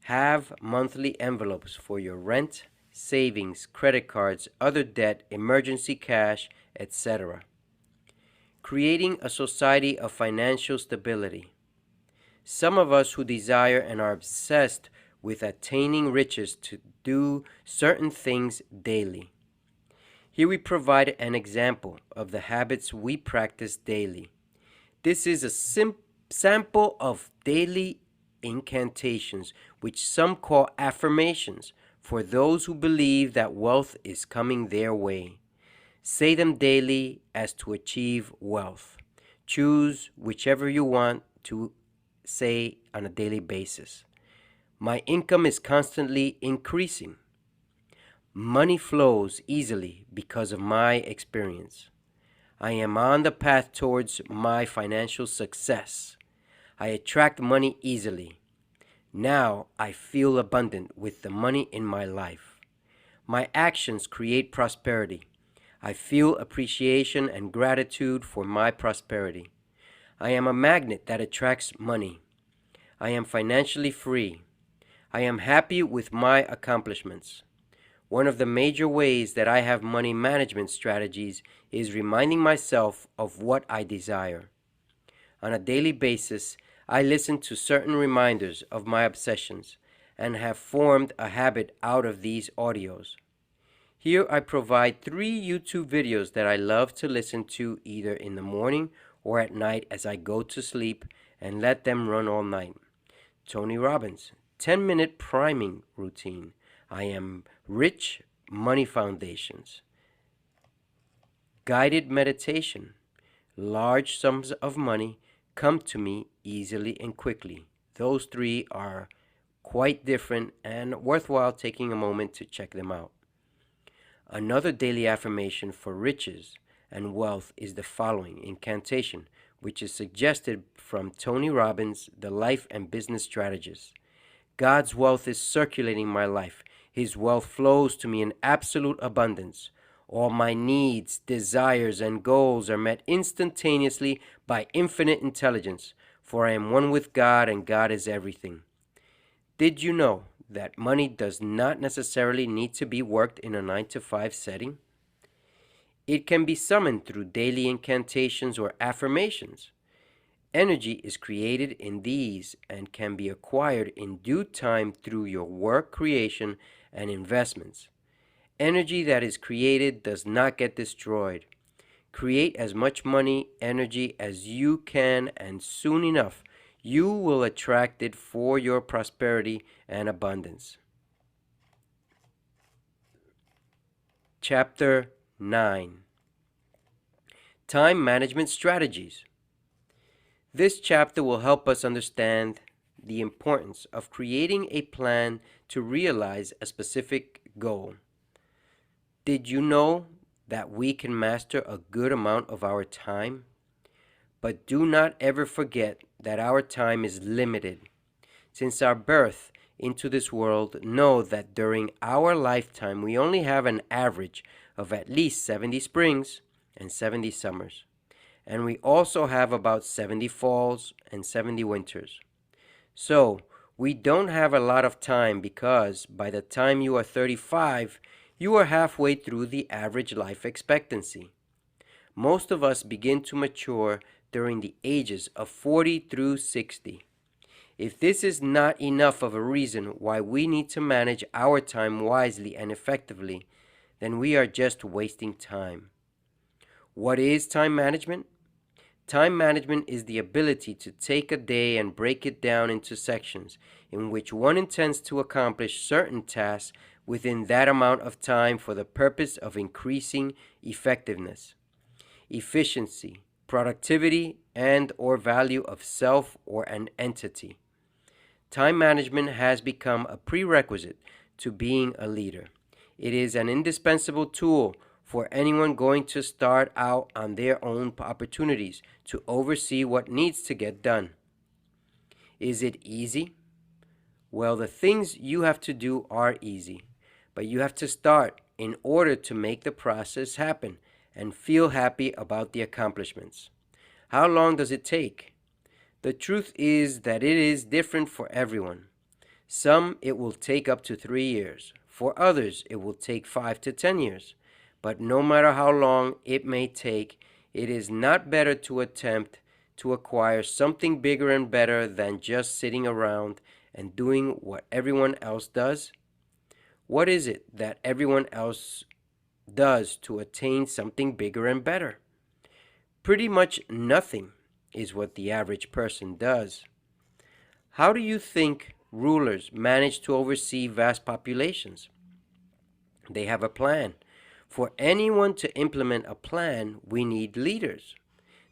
Have monthly envelopes for your rent, savings, credit cards, other debt, emergency cash, etc. Creating a society of financial stability. Some of us who desire and are obsessed with attaining riches to do certain things daily. Here we provide an example of the habits we practice daily. This is a sample of daily incantations, which some call affirmations, for those who believe that wealth is coming their way. Say them daily as to achieve wealth. Choose whichever you want to say on a daily basis. My income is constantly increasing. Money flows easily because of my experience. I am on the path towards my financial success. I attract money easily. Now I feel abundant with the money in my life. My actions create prosperity. I feel appreciation and gratitude for my prosperity. I am a magnet that attracts money. I am financially free. I am happy with my accomplishments. One of the major ways that I have money management strategies is reminding myself of what I desire. On a daily basis, I listen to certain reminders of my obsessions and have formed a habit out of these audios. Here I provide 3 YouTube videos that I love to listen to either in the morning or at night as I go to sleep and let them run all night. Tony Robbins, 10-minute priming routine. I am rich money foundations. Guided meditation. Large sums of money come to me easily and quickly. Those 3 are quite different and worthwhile taking a moment to check them out. Another daily affirmation for riches and wealth is the following incantation, which is suggested from Tony Robbins, the life and business strategist. God's wealth is circulating my life. His wealth flows to me in absolute abundance. All my needs, desires, and goals are met instantaneously by infinite intelligence, for I am one with God and God is everything. Did you know that money does not necessarily need to be worked in a 9-to-5 setting? It can be summoned through daily incantations or affirmations. Energy is created in these and can be acquired in due time through your work creation and investments. Energy that is created does not get destroyed. Create as much money energy as you can, and soon enough you will attract it for your prosperity and abundance. Chapter 9. Time Management Strategies. This chapter will help us understand the importance of creating a plan to realize a specific goal. Did you know that we can master a good amount of our time? But do not ever forget that our time is limited. Since our birth into this world, know that during our lifetime we only have an average of at least 70 springs and 70 summers. And we also have about 70 falls and 70 winters. So, we don't have a lot of time because by the time you are 35, you are halfway through the average life expectancy. Most of us begin to mature during the ages of 40 through 60. If this is not enough of a reason why we need to manage our time wisely and effectively, then we are just wasting time. What is time management? Time management is the ability to take a day and break it down into sections in which one intends to accomplish certain tasks within that amount of time for the purpose of increasing effectiveness, efficiency, productivity, and or value of self or an entity. Time management has become a prerequisite to being a leader. It is an indispensable tool for anyone going to start out on their own opportunities to oversee what needs to get done. Is it easy? Well, the things you have to do are easy, but you have to start in order to make the process happen and feel happy about the accomplishments. How long does it take? The truth is that it is different for everyone. Some it will take up to 3 years. For others, it will take 5 to 10 years. But no matter how long it may take, it is not better to attempt to acquire something bigger and better than just sitting around and doing what everyone else does? What is it that everyone else does to attain something bigger and better? Pretty much nothing is what the average person does. How do you think rulers manage to oversee vast populations? They have a plan. For anyone to implement a plan, we need leaders.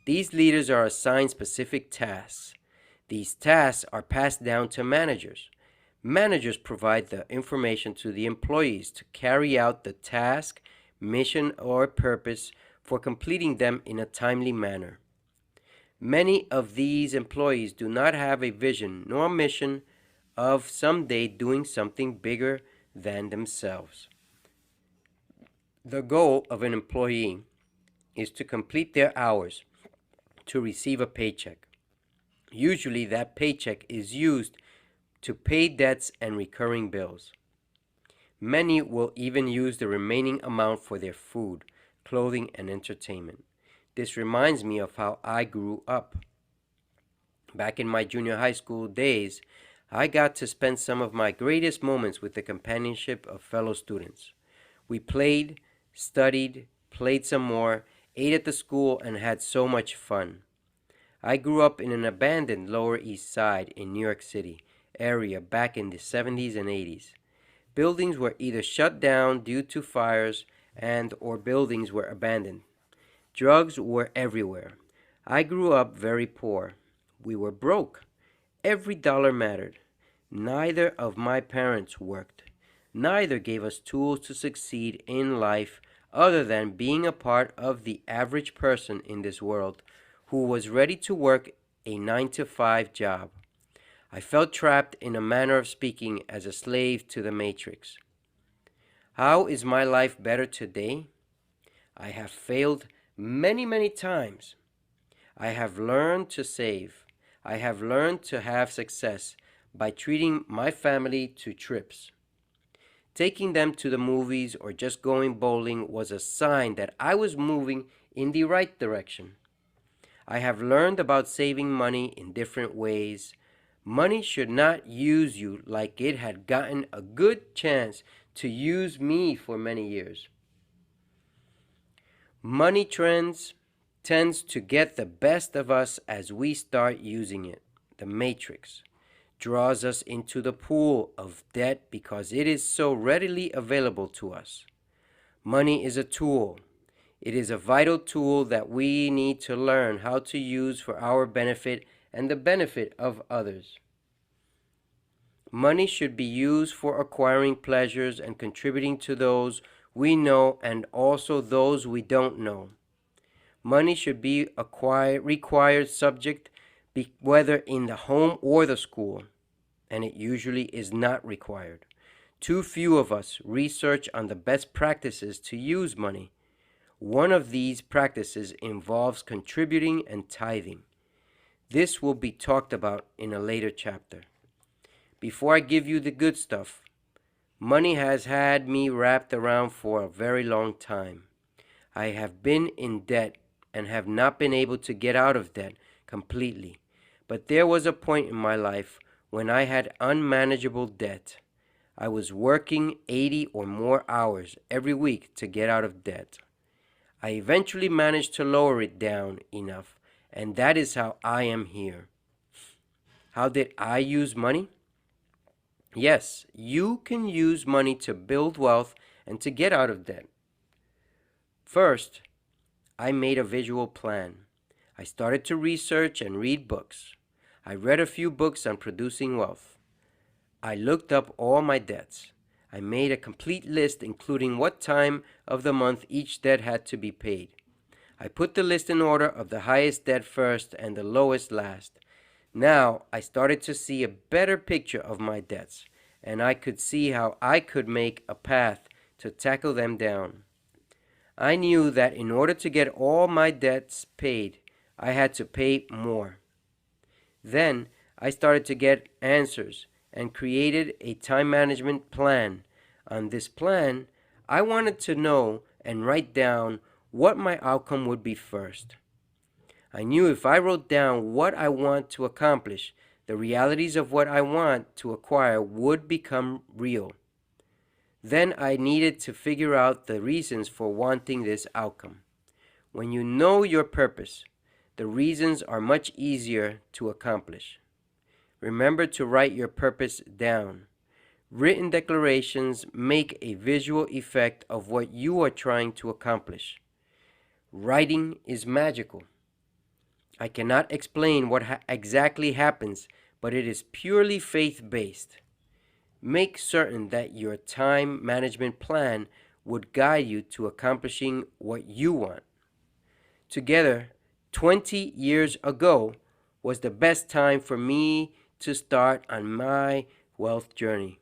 These leaders are assigned specific tasks. These tasks are passed down to managers. Managers provide the information to the employees to carry out the task, mission, or purpose for completing them in a timely manner. Many of these employees do not have a vision nor mission of someday doing something bigger than themselves. The goal of an employee is to complete their hours to receive a paycheck. Usually, that paycheck is used to pay debts and recurring bills. Many will even use the remaining amount for their food, clothing, and entertainment. This reminds me of how I grew up. Back in my junior high school days, I got to spend some of my greatest moments with the companionship of fellow students. We played, studied, played some more, ate at the school, and had so much fun. I grew up in an abandoned Lower East Side in New York City area back in the 70s and 80s. Buildings were either shut down due to fires and or buildings were abandoned. Drugs were everywhere. I grew up very poor. We were broke. Every dollar mattered. Neither of my parents worked. Neither gave us tools to succeed in life other than being a part of the average person in this world who was ready to work a 9 to 5 job. I felt trapped in a manner of speaking as a slave to the matrix. How is my life better today? I have failed many times. I have learned to save. I have learned to have success by treating my family to trips. Taking them to the movies or just going bowling was a sign that I was moving in the right direction. I have learned about saving money in different ways. Money should not use you like it had gotten a good chance to use me for many years. Money tends to get the best of us as we start using it. The matrix draws us into the pool of debt because it is so readily available to us. Money is a tool. It is a vital tool that we need to learn how to use for our benefit and the benefit of others. Money should be used for acquiring pleasures and contributing to those we know and also those we don't know. Money should be required subject whether in the home or the school, and it usually is not required. Too few of us research on the best practices to use money. One of these practices involves contributing and tithing. This will be talked about in a later chapter. Before I give you the good stuff, money has had me wrapped around for a very long time. I have been in debt and have not been able to get out of debt completely. But there was a point in my life when I had unmanageable debt. I was working 80 or more hours every week to get out of debt. I eventually managed to lower it down enough, and that is how I am here. How did I use money? Yes, you can use money to build wealth and to get out of debt. First, I made a visual plan. I started to research and read books. I read a few books on producing wealth. I looked up all my debts. I made a complete list including what time of the month each debt had to be paid. I put the list in order of the highest debt first and the lowest last. Now I started to see a better picture of my debts, and I could see how I could make a path to tackle them down. I knew that in order to get all my debts paid, I had to pay more. Then I started to get answers and created a time management plan on this plan, I wanted to know and write down what my outcome would be first. I knew if I wrote down what I want to accomplish, the realities of what I want to acquire would become real. Then I needed to figure out the reasons for wanting this outcome. When you know your purpose, the reasons are much easier to accomplish. Remember to write your purpose down. Written declarations make a visual effect of what you are trying to accomplish. Writing is magical. I cannot explain what exactly happens, but it is purely faith-based. Make certain that your time management plan would guide you to accomplishing what you want. Together, 20 years ago was the best time for me to start on my wealth journey.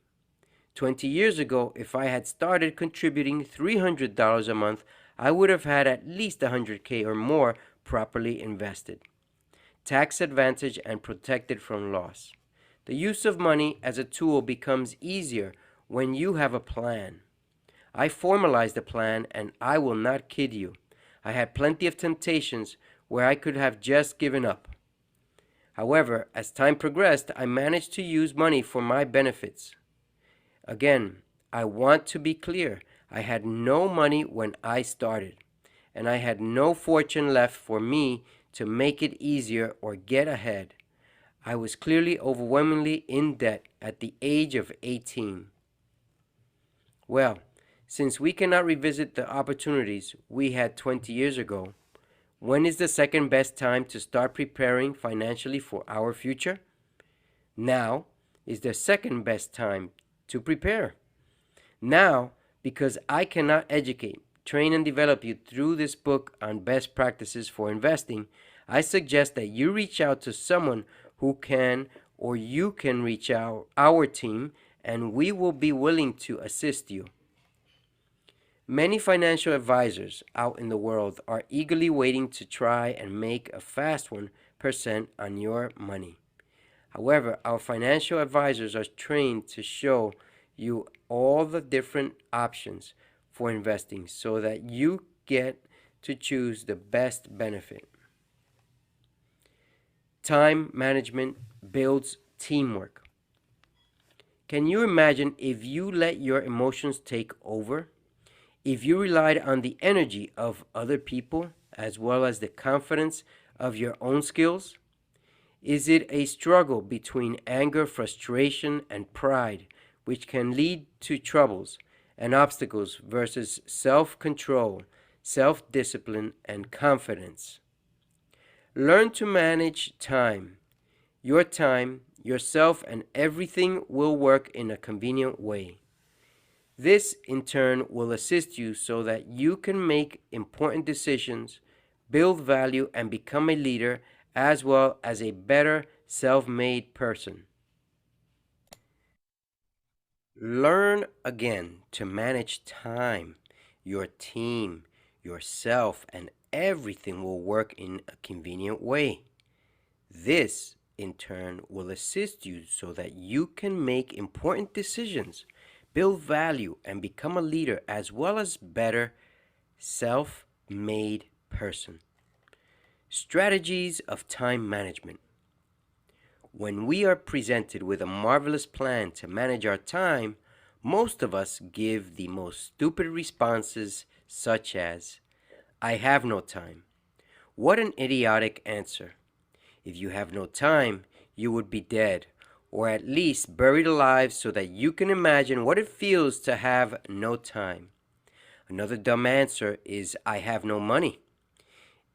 20 years ago, if I had started contributing $300 a month, I would have had at least $100K or more properly invested, tax advantaged and protected from loss. The use of money as a tool becomes easier when you have a plan. I formalized the plan, and I will not kid you. I had plenty of temptations where I could have just given up. However, as time progressed, I managed to use money for my benefits. Again, I want to be clear. I had no money when I started, and I had no fortune left for me to make it easier or get ahead. I was clearly overwhelmingly in debt at the age of 18. Well, since we cannot revisit the opportunities we had 20 years ago, when is the second best time to start preparing financially for our future? Now is the second best time to prepare. Now, because I cannot educate, train, and develop you through this book on best practices for investing, I suggest that you reach out to someone who can, or you can reach out our team, and we will be willing to assist you. Many financial advisors out in the world are eagerly waiting to try and make a fast 1% on your money. However, our financial advisors are trained to show you all the different options for investing so that you get to choose the best benefit. Time management builds teamwork. Can you imagine if you let your emotions take over? If you relied on the energy of other people as well as the confidence of your own skills? Is it a struggle between anger, frustration, and pride, which can lead to troubles and obstacles, versus self-control, self-discipline, and confidence? Learn to manage time, yourself, and everything will work in a convenient way. This, in turn, will assist you so that you can make important decisions, build value, and become a leader as well as a better self-made person. Learn again to manage time, your team, yourself, and everything will work in a convenient way. This, in turn, will assist you so that you can make important decisions, build value, and become a leader as well as better self-made person. Strategies of time management. When we are presented with a marvelous plan to manage our time, most of us give the most stupid responses such as, "I have no time." What an idiotic answer. If you have no time, you would be dead, or at least buried alive, so that you can imagine what it feels to have no time. Another dumb answer is, "I have no money."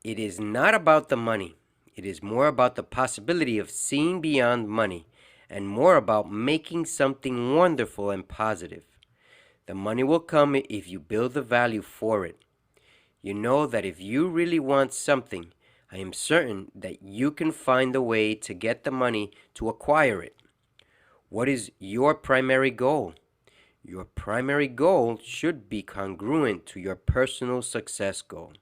It is not about the money. It is more about the possibility of seeing beyond money, and more about making something wonderful and positive. The money will come if you build the value for it. You know that if you really want something, I am certain that you can find a way to get the money to acquire it. What is your primary goal? Your primary goal should be congruent to your personal success goal.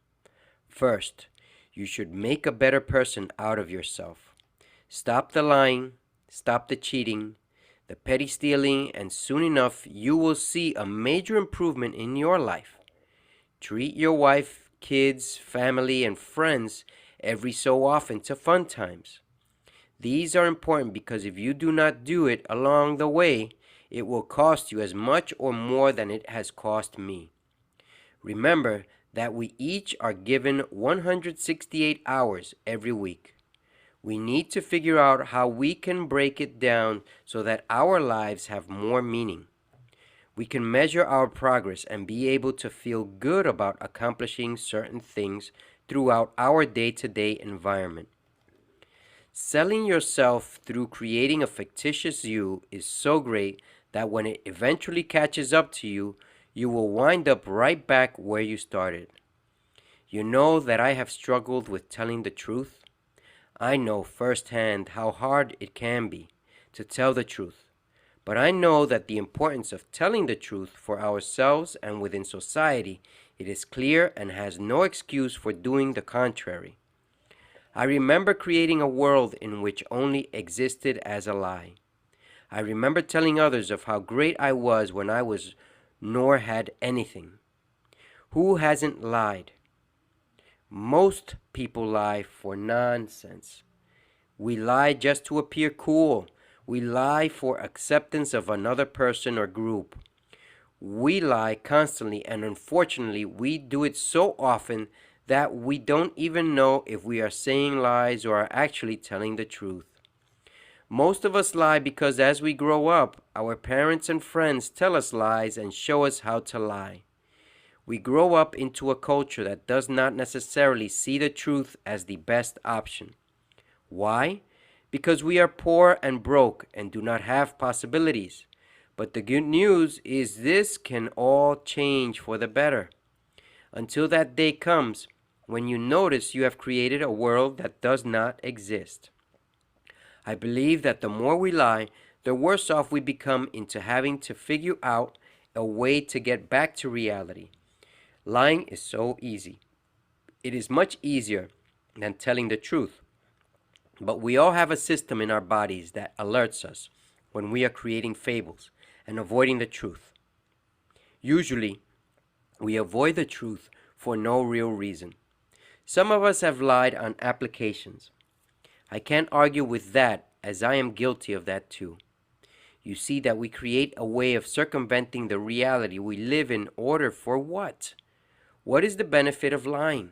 First, you should make a better person out of yourself. Stop the lying, stop the cheating, the petty stealing, and soon enough you will see a major improvement in your life. Treat your wife, kids, family, and friends every so often to fun times. These are important because if you do not do it along the way, it will cost you as much or more than it has cost me. Remember that we each are given 168 hours every week. We need to figure out how we can break it down so that our lives have more meaning. We can measure our progress and be able to feel good about accomplishing certain things throughout our day-to-day environment. Selling yourself through creating a fictitious you is so great that when it eventually catches up to you, you will wind up right back where you started. You know that I have struggled with telling the truth. I know firsthand how hard it can be to tell the truth, but I know that the importance of telling the truth for ourselves and within society, it is clear and has no excuse for doing the contrary. I remember creating a world in which only existed as a lie. I remember telling others of how great I was when I was nor had anything. Who hasn't lied? Most people lie for nonsense. We lie just to appear cool. We lie for acceptance of another person or group. We lie constantly, and unfortunately, we do it so often that we don't even know if we are saying lies or are actually telling the truth. Most of us lie because as we grow up, our parents and friends tell us lies and show us how to lie. We grow up into a culture that does not necessarily see the truth as the best option. Why? Because we are poor and broke and do not have possibilities. But the good news is this can all change for the better. Until that day comes when you notice you have created a world that does not exist. I believe that the more we lie, the worse off we become into having to figure out a way to get back to reality. Lying is so easy. It is much easier than telling the truth. But we all have a system in our bodies that alerts us when we are creating fables and avoiding the truth. Usually, we avoid the truth for no real reason. Some of us have lied on applications. I can't argue with that, as I am guilty of that too. You see that we create a way of circumventing the reality we live in order for what? What is the benefit of lying?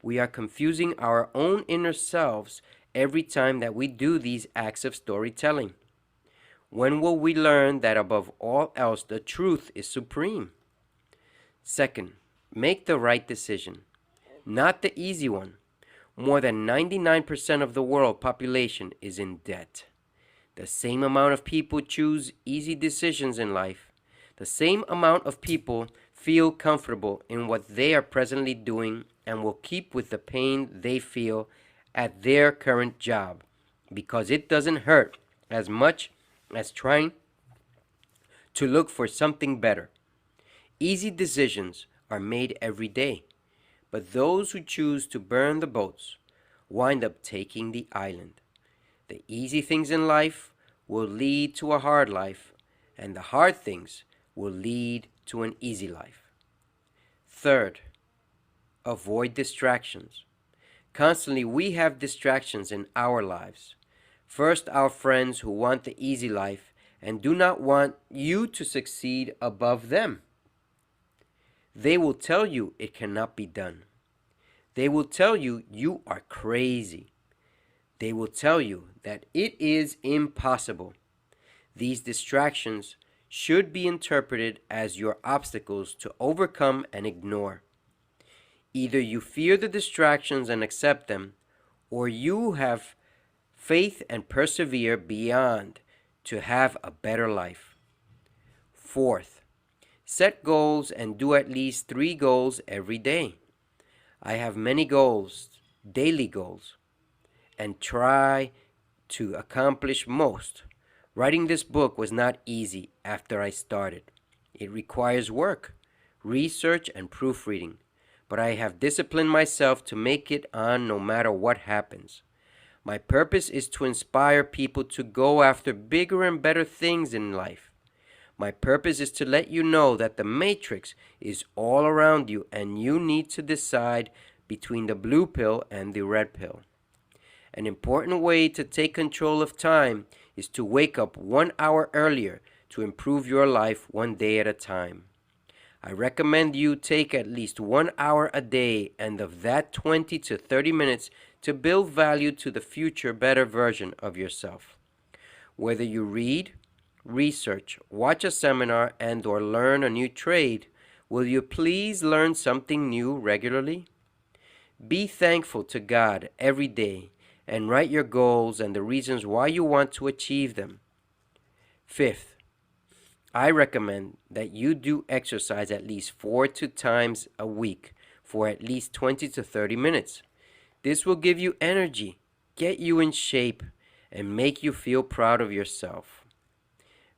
We are confusing our own inner selves every time that we do these acts of storytelling. When will we learn that above all else the truth is supreme? Second, make the right decision, not the easy one. More than 99% of the world population is in debt. The same amount of people choose easy decisions in life. The same amount of people feel comfortable in what they are presently doing and will keep with the pain they feel at their current job because it doesn't hurt as much as trying to look for something better. Easy decisions are made every day. But those who choose to burn the boats wind up taking the island. The easy things in life will lead to a hard life, and the hard things will lead to an easy life. Third, avoid distractions. Constantly we have distractions in our lives. First, our friends who want the easy life and do not want you to succeed above them. They will tell you it cannot be done. They will tell you you are crazy. They will tell you that it is impossible. These distractions should be interpreted as your obstacles to overcome and ignore. Either you fear the distractions and accept them, or you have faith and persevere beyond to have a better life. Fourth, set goals and do at least 3 goals every day. I have many goals, daily goals, and try to accomplish most. Writing this book was not easy after I started. It requires work, research, and proofreading, but I have disciplined myself to make it on no matter what happens. My purpose is to inspire people to go after bigger and better things in life. My purpose is to let you know that the matrix is all around you and you need to decide between the blue pill and the red pill. An important way to take control of time is to wake up 1 hour earlier to improve your life one day at a time. I recommend you take at least 1 hour a day, and of that 20 to 30 minutes to build value to the future better version of yourself. Whether you read, research, watch a seminar, and or learn a new trade, will you please learn something new regularly? Be thankful to God every day and write your goals and the reasons why you want to achieve them. Fifth, I recommend that you do exercise at least 4 times a week for at least 20 to 30 minutes. This will give you energy, get you in shape, and make you feel proud of yourself.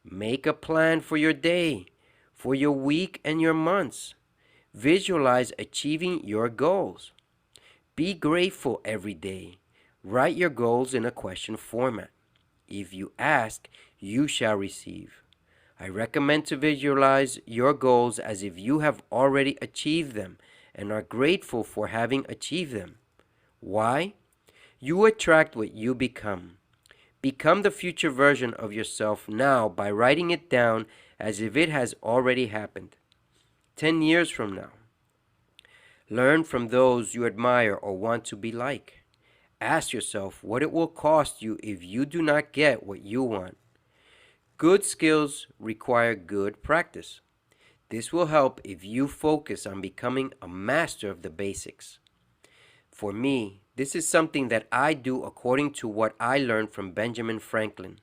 Make a plan for your day, for your week, and your months. Visualize achieving your goals. Be grateful every day. Write your goals in a question format. If you ask, you shall receive. I recommend to visualize your goals as if you have already achieved them and are grateful for having achieved them. Why? You attract what you become. Become the future version of yourself now by writing it down as if it has already happened. 10 years from now. Learn from those you admire or want to be like. Ask yourself what it will cost you if you do not get what you want. Good skills require good practice. This will help if you focus on becoming a master of the basics. For me, this is something that I do according to what I learned from Benjamin Franklin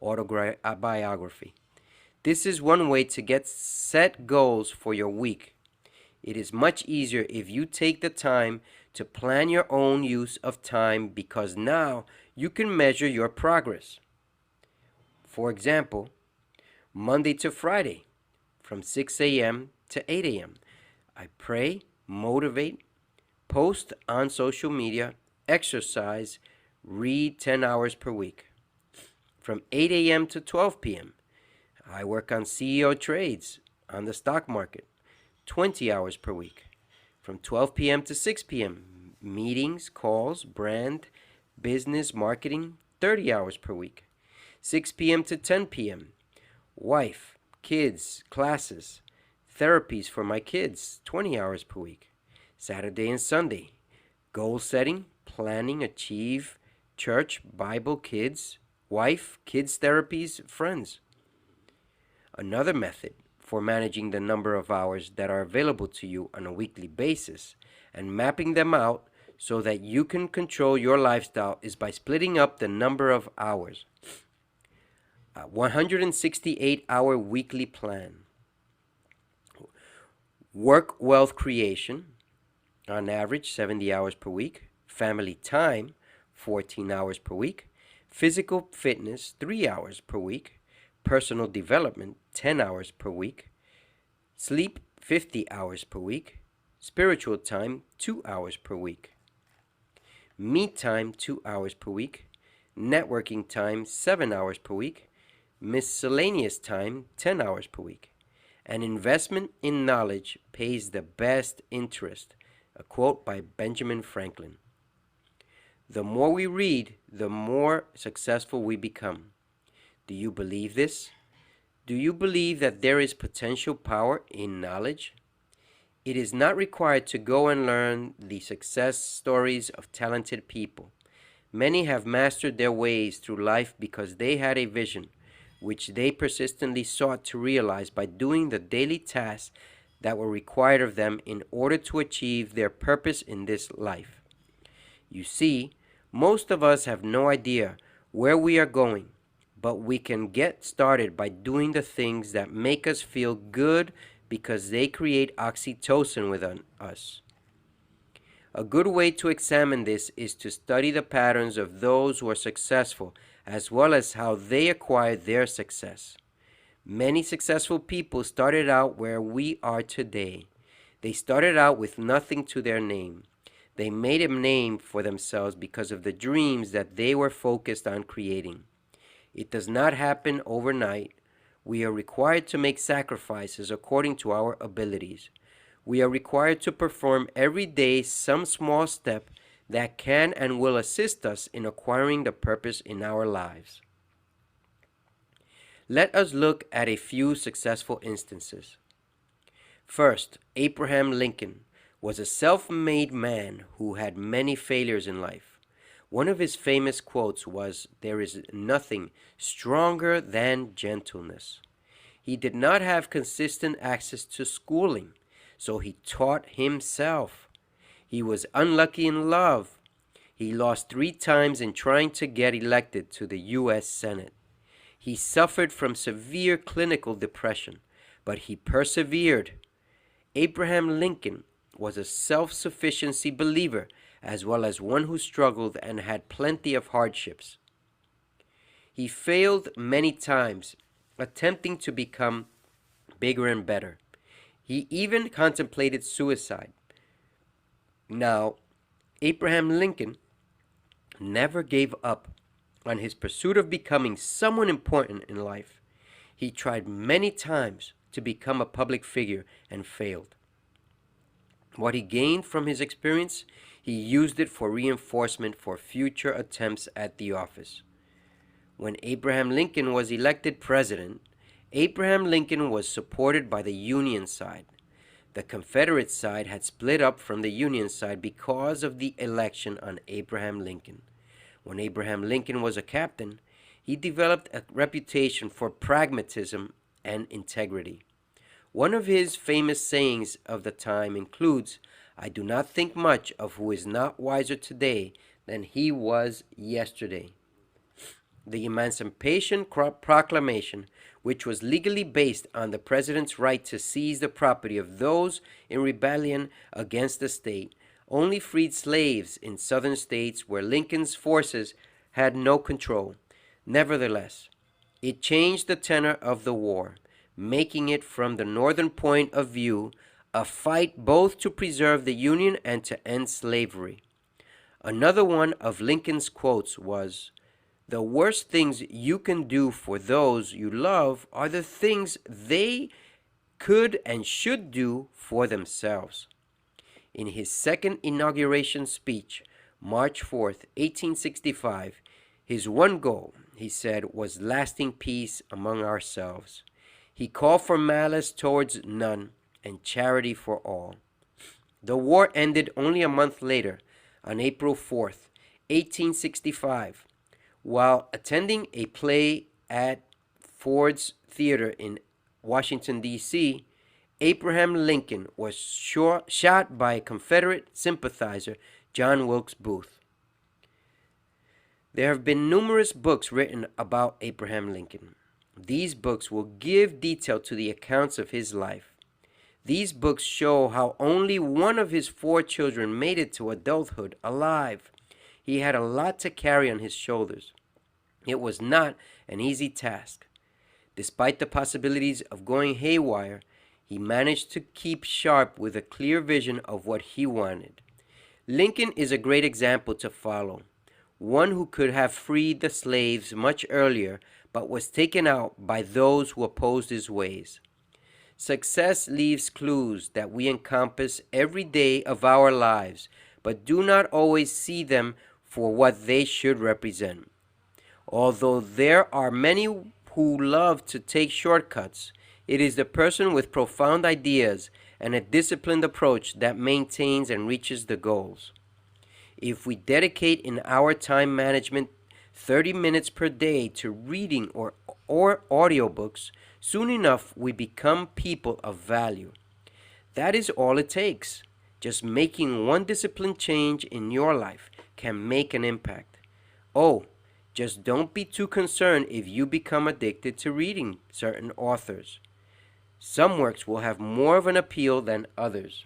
autobiography. This is one way to get set goals for your week. It is much easier if you take the time to plan your own use of time because now you can measure your progress. For example, Monday to Friday from 6 a.m. to 8 a.m. I pray, motivate, post on social media, exercise, read 10 hours per week. From 8 a.m. to 12 p.m., I work on CEO trades on the stock market, 20 hours per week. From 12 p.m. to 6 p.m., meetings, calls, brand, business, marketing, 30 hours per week. 6 p.m. to 10 p.m., wife, kids, classes, therapies for my kids, 20 hours per week. Saturday and Sunday, goal setting, planning, achieve, church, Bible, kids, wife, kids, therapies, friends. Another method for managing the number of hours that are available to you on a weekly basis and mapping them out so that you can control your lifestyle is by splitting up the number of hours. A 168-hour weekly plan. Work wealth creation, on average 70 hours per week. Family time, 14 hours per week. Physical fitness, 3 hours per week. Personal development, 10 hours per week. Sleep, 50 hours per week. Spiritual time, 2 hours per week. Me time, 2 hours per week. Networking time, 7 hours per week. Miscellaneous time, 10 hours per week. An investment in knowledge pays the best interest. A quote by Benjamin Franklin. The more we read, the more successful we become. Do you believe this? Do you believe that there is potential power in knowledge? It is not required to go and learn the success stories of talented people. Many have mastered their ways through life because they had a vision, which they persistently sought to realize by doing the daily tasks that were required of them in order to achieve their purpose in this life. You see, most of us have no idea where we are going, but we can get started by doing the things that make us feel good because they create oxytocin within us. A good way to examine this is to study the patterns of those who are successful as well as how they acquired their success. Many successful people started out where we are today. They started out with nothing to their name. They made a name for themselves because of the dreams that they were focused on creating. It does not happen overnight. We are required to make sacrifices according to our abilities. We are required to perform every day some small step that can and will assist us in acquiring the purpose in our lives. Let us look at a few successful instances. First, Abraham Lincoln was a self-made man who had many failures in life. One of his famous quotes was, "There is nothing stronger than gentleness." He did not have consistent access to schooling, so he taught himself. He was unlucky in love. He lost 3 times in trying to get elected to the U.S. Senate. He suffered from severe clinical depression, but he persevered. Abraham Lincoln was a self-sufficiency believer as well as one who struggled and had plenty of hardships. He failed many times, attempting to become bigger and better. He even contemplated suicide. Now, Abraham Lincoln never gave up on his pursuit of becoming someone important in life. He tried many times to become a public figure and failed. What he gained from his experience, he used it for reinforcement for future attempts at the office. When Abraham Lincoln was elected president, Abraham Lincoln was supported by the Union side. The Confederate side had split up from the Union side because of the election on Abraham Lincoln. When Abraham Lincoln was a captain, he developed a reputation for pragmatism and integrity. One of his famous sayings of the time includes, "I do not think much of who is not wiser today than he was yesterday." The Emancipation Proclamation, which was legally based on the president's right to seize the property of those in rebellion against the state, only freed slaves in southern states where Lincoln's forces had no control. Nevertheless, it changed the tenor of the war, making it from the northern point of view a fight both to preserve the Union and to end slavery. Another one of Lincoln's quotes was, "The worst things you can do for those you love are the things they could and should do for themselves." In his second inauguration speech, March 4th, 1865, his one goal, he said, was lasting peace among ourselves. He called for malice towards none and charity for all. The war ended only a month later, on April 4th, 1865. While attending a play at Ford's Theater in Washington, D.C., Abraham Lincoln was shot by Confederate sympathizer John Wilkes Booth. There have been numerous books written about Abraham Lincoln. These books will give detail to the accounts of his life. These books show how only one of his 4 children made it to adulthood alive. He had a lot to carry on his shoulders. It was not an easy task. Despite the possibilities of going haywire, he managed to keep sharp with a clear vision of what he wanted. Lincoln is a great example to follow, one who could have freed the slaves much earlier, but was taken out by those who opposed his ways. Success leaves clues that we encompass every day of our lives, but do not always see them for what they should represent. Although there are many who love to take shortcuts, it is the person with profound ideas and a disciplined approach that maintains and reaches the goals. If we dedicate in our time management 30 minutes per day to reading or audiobooks, soon enough we become people of value. That is all it takes. Just making one discipline change in your life can make an impact. Oh, just don't be too concerned if you become addicted to reading certain authors. Some works will have more of an appeal than others.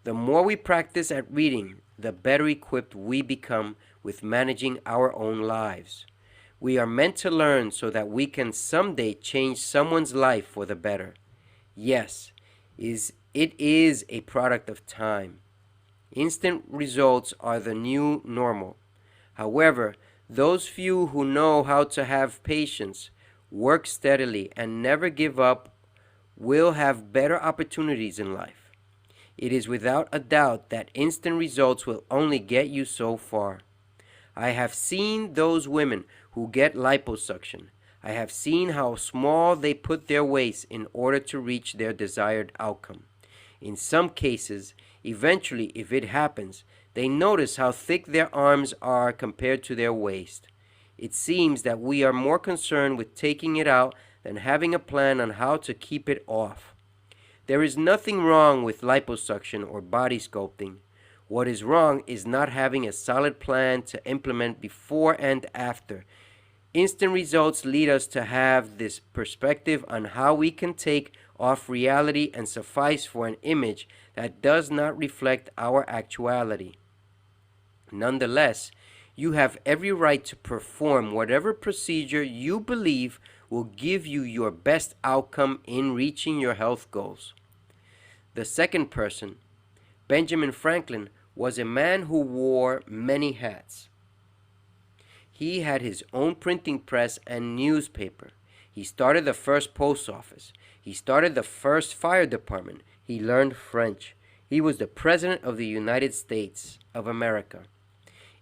The more we practice at reading, the better equipped we become with managing our own lives. We are meant to learn so that we can someday change someone's life for the better. Yes, it is a product of time. Instant results are the new normal. However, those few who know how to have patience, work steadily, and never give up will have better opportunities in life. It is without a doubt that instant results will only get you so far. I have seen those women who get liposuction. I have seen how small they put their waist in order to reach their desired outcome. In some cases, eventually, if it happens, they notice how thick their arms are compared to their waist. It seems that we are more concerned with taking it out than having a plan on how to keep it off. There is nothing wrong with liposuction or body sculpting. What is wrong is not having a solid plan to implement before and after. Instant results lead us to have this perspective on how we can take off reality and suffice for an image that does not reflect our actuality. Nonetheless, you have every right to perform whatever procedure you believe will give you your best outcome in reaching your health goals. The second person, Benjamin Franklin, was a man who wore many hats. He had his own printing press and newspaper. He started the first post office. He started the first fire department. He learned French. He was the President of the United States of America.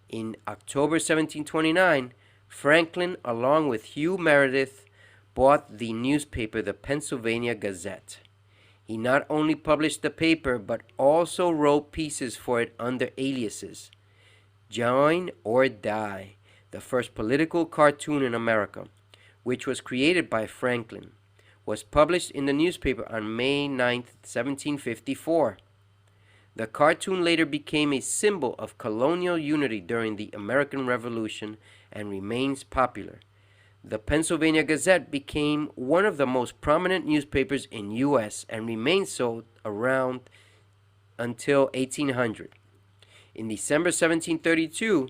In October 1729, Franklin, along with Hugh Meredith, bought the newspaper, the Pennsylvania Gazette. He not only published the paper, but also wrote pieces for it under aliases. Join or Die, the first political cartoon in America, which was created by Franklin, was published in the newspaper on May 9, 1754. The cartoon later became a symbol of colonial unity during the American Revolution and remains popular. The Pennsylvania Gazette became one of the most prominent newspapers in U.S. and remained so around until 1800. In December 1732,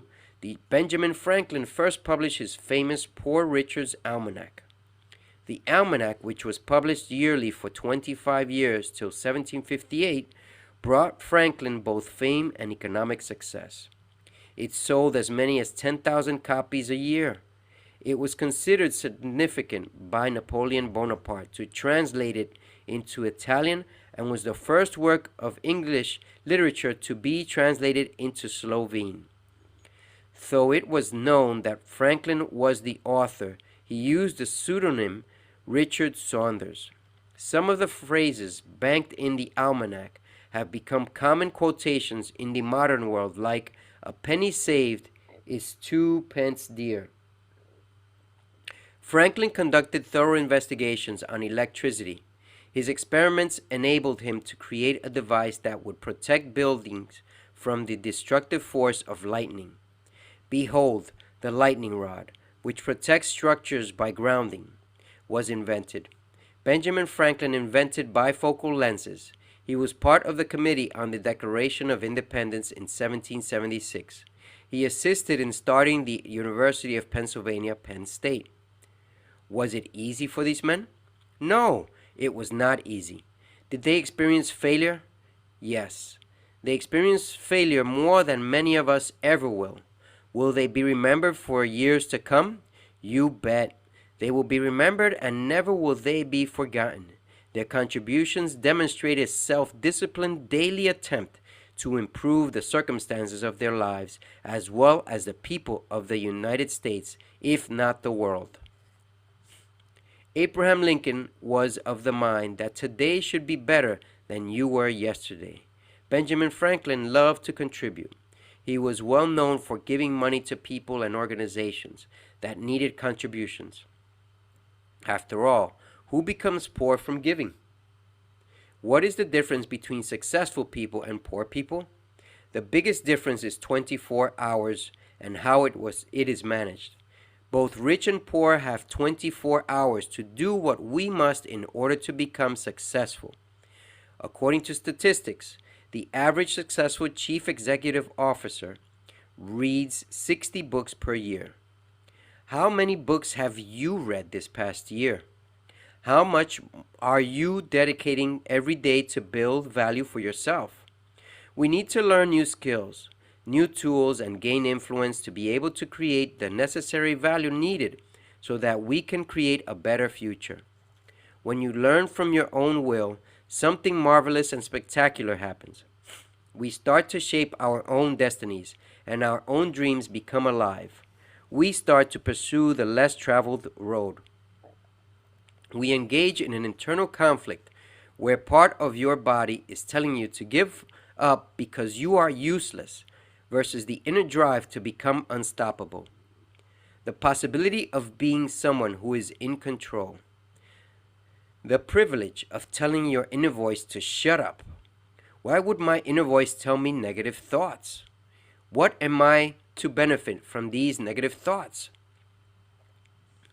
Benjamin Franklin first published his famous Poor Richard's Almanac. The almanac, which was published yearly for 25 years till 1758, brought Franklin both fame and economic success. It sold as many as 10,000 copies a year. It was considered significant by Napoleon Bonaparte to translate it into Italian and was the first work of English literature to be translated into Slovene. Though it was known that Franklin was the author, he used the pseudonym Richard Saunders. Some of the phrases banked in the almanac have become common quotations in the modern world, like "a penny saved is 2 pence dear." Franklin conducted thorough investigations on electricity. His experiments enabled him to create a device that would protect buildings from the destructive force of lightning. Behold, the lightning rod, which protects structures by grounding, was invented. Benjamin Franklin invented bifocal lenses. He was part of the committee on the Declaration of Independence in 1776. He assisted in starting the University of Pennsylvania, Penn State. Was it easy for these men? No, it was not easy. Did they experience failure? Yes. They experienced failure more than many of us ever will. Will they be remembered for years to come? You bet. They will be remembered, and never will they be forgotten. Their contributions demonstrate a self-disciplined daily attempt to improve the circumstances of their lives, as well as the people of the United States, if not the world. Abraham Lincoln was of the mind that today should be better than you were yesterday. Benjamin Franklin loved to contribute. He was well known for giving money to people and organizations that needed contributions. After all, who becomes poor from giving? What is the difference between successful people and poor people? The biggest difference is 24 hours and how it is managed. Both rich and poor have 24 hours to do what we must in order to become successful. According to statistics, the average successful chief executive officer reads 60 books per year. How many books have you read this past year? How much are you dedicating every day to build value for yourself? We need to learn new skills, new tools, and gain influence to be able to create the necessary value needed so that we can create a better future. When you learn from your own will, something marvelous and spectacular happens. We start to shape our own destinies, and our own dreams become alive. We start to pursue the less traveled road. We engage in an internal conflict where part of your body is telling you to give up because you are useless versus the inner drive to become unstoppable. The possibility of being someone who is in control. The privilege of telling your inner voice to shut up. Why would my inner voice tell me negative thoughts? What am I to benefit from these negative thoughts?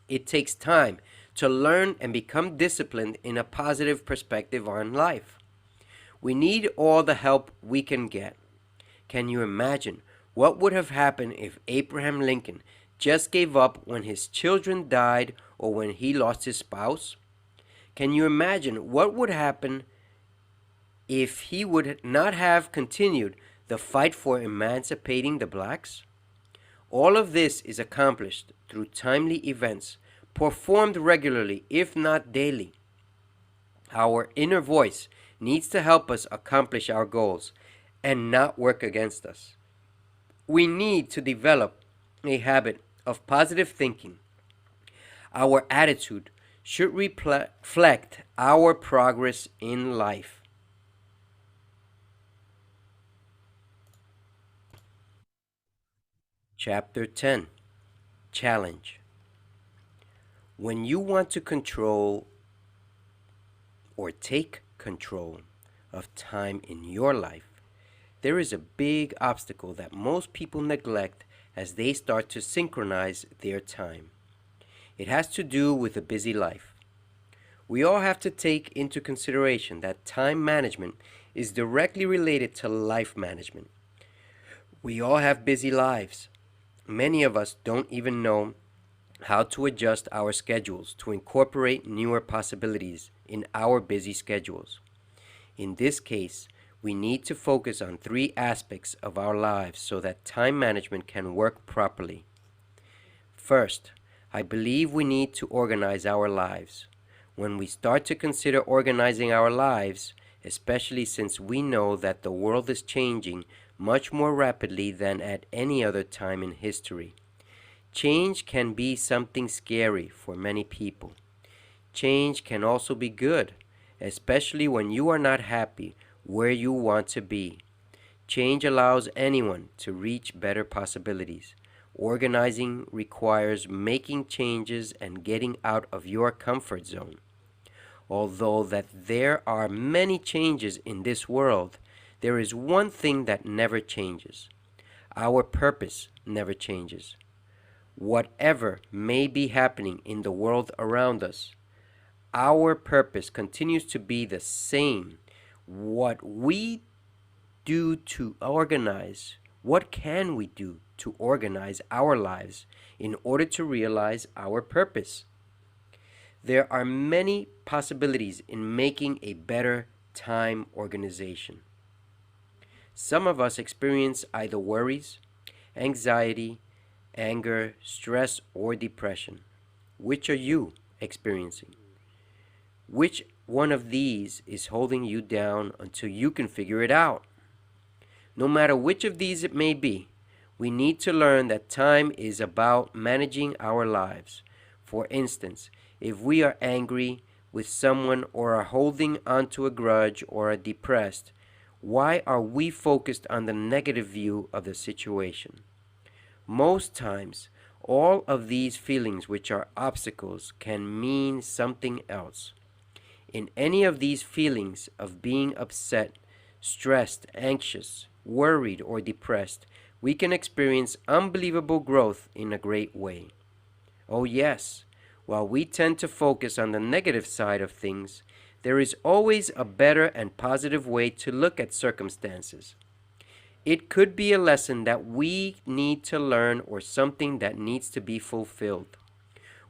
It takes time to learn and become disciplined in a positive perspective on life. We need all the help we can get. Can you imagine what would have happened if Abraham Lincoln just gave up when his children died or when he lost his spouse? Can you imagine what would happen if he would not have continued the fight for emancipating the blacks? All of this is accomplished through timely events, performed regularly, if not daily. Our inner voice needs to help us accomplish our goals and not work against us. We need to develop a habit of positive thinking. Our attitude should reflect our progress in life. Chapter 10. Challenge. When you want to control or take control of time in your life, there is a big obstacle that most people neglect as they start to synchronize their time. It has to do with a busy life. We all have to take into consideration that time management is directly related to life management. We all have busy lives. Many of us don't even know how to adjust our schedules to incorporate newer possibilities in our busy schedules. In this case, we need to focus on three aspects of our lives so that time management can work properly. First, I believe we need to organize our lives. When we start to consider organizing our lives, especially since we know that the world is changing much more rapidly than at any other time in history, change can be something scary for many people. Change can also be good, especially when you are not happy where you want to be. Change allows anyone to reach better possibilities. Organizing requires making changes and getting out of your comfort zone. Although that there are many changes in this world, there is one thing that never changes. Our purpose never changes. Whatever may be happening in the world around us, our purpose continues to be the same. What we do to organize, what can we do to organize our lives in order to realize our purpose? There are many possibilities in making a better time organization. Some of us experience either worries, anxiety, anger, stress, or depression. Which are you experiencing? Which one of these is holding you down until you can figure it out? No matter which of these it may be, we need to learn that time is about managing our lives. For instance, if we are angry with someone or are holding onto a grudge or are depressed, why are we focused on the negative view of the situation? Most times, all of these feelings which are obstacles can mean something else. In any of these feelings of being upset, stressed, anxious, worried, or depressed, we can experience unbelievable growth in a great way. Oh yes, while we tend to focus on the negative side of things, there is always a better and positive way to look at circumstances. It could be a lesson that we need to learn or something that needs to be fulfilled.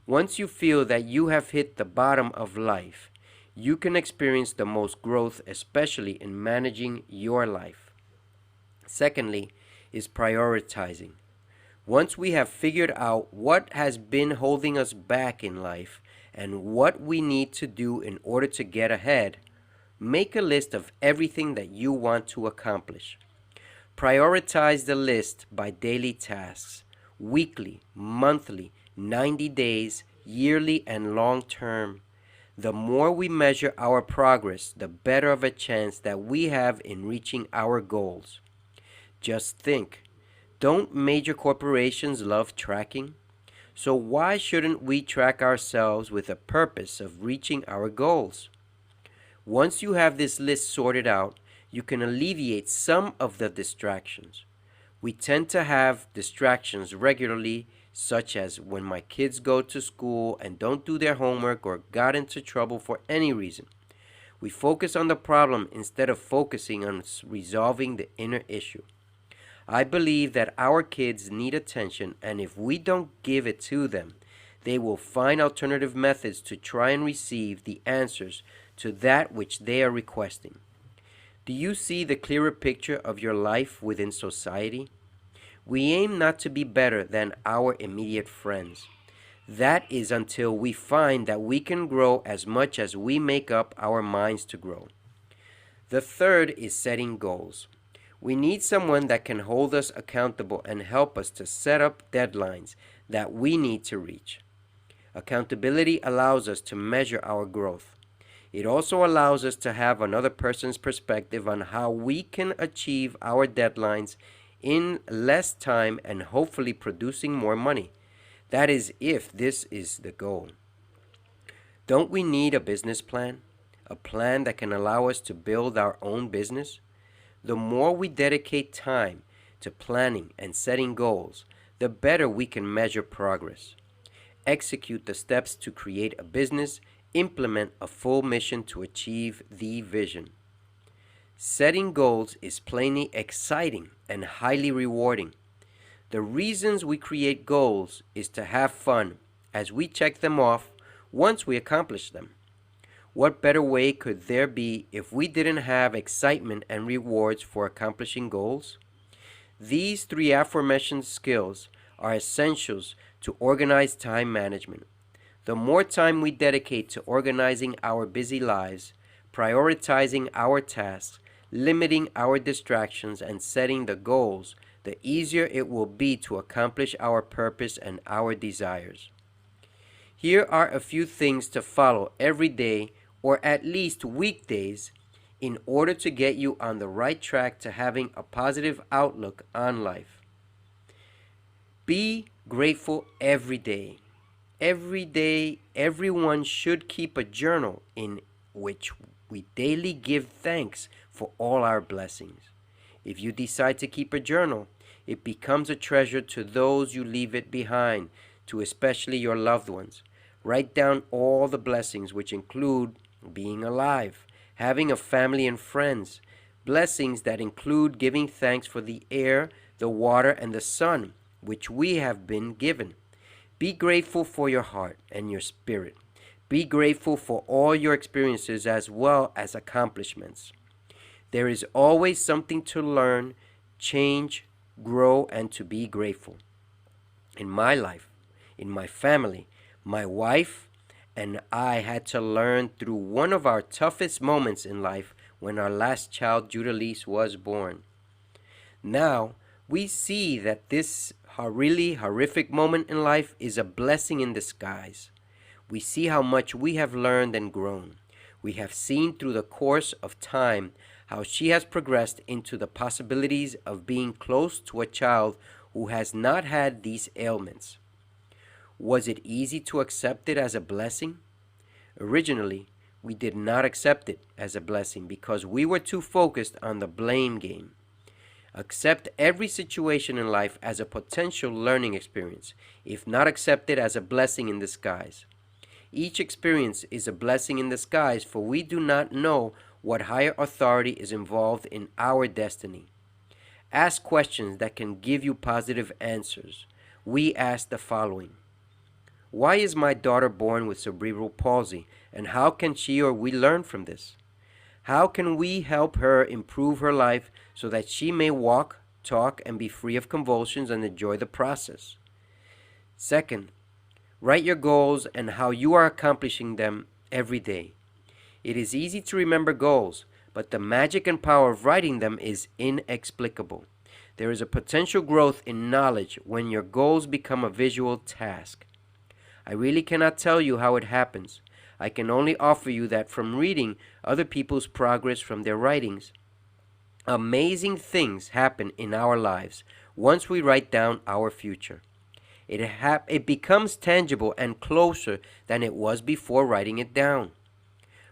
Once you feel that you have hit the bottom of life, you can experience the most growth, especially in managing your life. Secondly, is prioritizing. Once we have figured out what has been holding us back in life and what we need to do in order to get ahead, make a list of everything that you want to accomplish. Prioritize the list by daily tasks, weekly, monthly, 90 days, yearly, and long term. The more we measure our progress, the better of a chance that we have in reaching our goals. Just think, don't major corporations love tracking? So why shouldn't we track ourselves with the purpose of reaching our goals? Once you have this list sorted out, you can alleviate some of the distractions. We tend to have distractions regularly, such as when my kids go to school and don't do their homework or got into trouble for any reason. We focus on the problem instead of focusing on resolving the inner issue. I believe that our kids need attention, and if we don't give it to them, they will find alternative methods to try and receive the answers to that which they are requesting. Do you see the clearer picture of your life within society? We aim not to be better than our immediate friends. That is until we find that we can grow as much as we make up our minds to grow. The third is setting goals. We need someone that can hold us accountable and help us to set up deadlines that we need to reach. Accountability allows us to measure our growth. It also allows us to have another person's perspective on how we can achieve our deadlines in less time and hopefully producing more money. That is, if this is the goal. Don't we need a business plan? A plan that can allow us to build our own business? The more we dedicate time to planning and setting goals, the better we can measure progress. Execute the steps to create a business, implement a full mission to achieve the vision. Setting goals is plainly exciting and highly rewarding. The reasons we create goals is to have fun as we check them off once we accomplish them. What better way could there be if we didn't have excitement and rewards for accomplishing goals? These three aforementioned skills are essentials to organize time management. The more time we dedicate to organizing our busy lives, prioritizing our tasks, limiting our distractions, and setting the goals, the easier it will be to accomplish our purpose and our desires. Here are a few things to follow every day, or at least weekdays, in order to get you on the right track to having a positive outlook on life. Be grateful every day. Every day, everyone should keep a journal in which we daily give thanks for all our blessings. If you decide to keep a journal, it becomes a treasure to those you leave it behind, to especially your loved ones. Write down all the blessings, which include being alive, having a family and friends, blessings that include giving thanks for the air, the water, and the sun, which we have been given. Be grateful for your heart and your spirit. Be grateful for all your experiences as well as accomplishments. There is always something to learn, change, grow, and to be grateful. In my life, in my family, my wife and I had to learn through one of our toughest moments in life when our last child, Judalise, was born. Now, we see that this really horrific moment in life is a blessing in disguise. We see how much we have learned and grown. We have seen through the course of time how she has progressed into the possibilities of being close to a child who has not had these ailments. Was it easy to accept it as a blessing? Originally, we did not accept it as a blessing because we were too focused on the blame game. Accept every situation in life as a potential learning experience, if not accept it as a blessing in disguise. Each experience is a blessing in disguise, for we do not know what higher authority is involved in our destiny. Ask questions that can give you positive answers. We ask the following: why is my daughter born with cerebral palsy, and how can she or we learn from this? How can we help her improve her life so that she may walk, talk, and be free of convulsions and enjoy the process. Second, write your goals and how you are accomplishing them every day. It is easy to remember goals, but the magic and power of writing them is inexplicable. There is a potential growth in knowledge when your goals become a visual task. I really cannot tell you how it happens. I can only offer you that from reading other people's progress from their writings, amazing things happen in our lives once we write down our future. It becomes tangible and closer than it was before writing it down.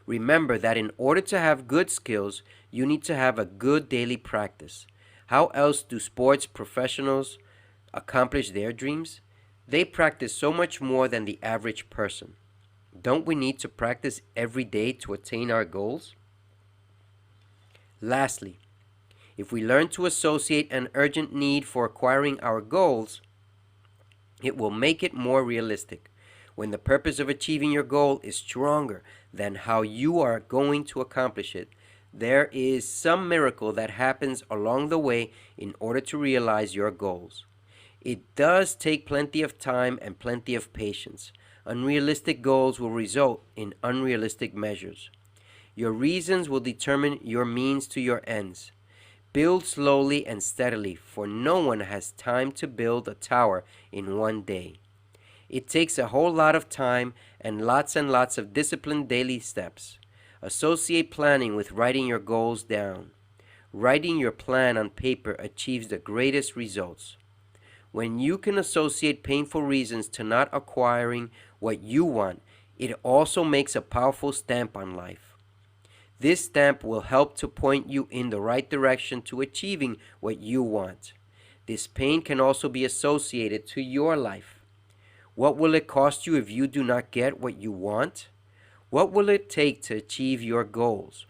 Remember that in order to have good skills, you need to have a good daily practice. How else do sports professionals accomplish their dreams? They practice so much more than the average person. Don't we need to practice every day to attain our goals? Lastly, if we learn to associate an urgent need for acquiring our goals, it will make it more realistic. When the purpose of achieving your goal is stronger than how you are going to accomplish it, there is some miracle that happens along the way in order to realize your goals. It does take plenty of time and plenty of patience. Unrealistic goals will result in unrealistic measures. Your reasons will determine your means to your ends. Build slowly and steadily, for no one has time to build a tower in one day. It takes a whole lot of time and lots of disciplined daily steps. Associate planning with writing your goals down. Writing your plan on paper achieves the greatest results. When you can associate painful reasons to not acquiring what you want, it also makes a powerful stamp on life. This stamp will help to point you in the right direction to achieving what you want. This pain can also be associated to your life. What will it cost you if you do not get what you want? What will it take to achieve your goals?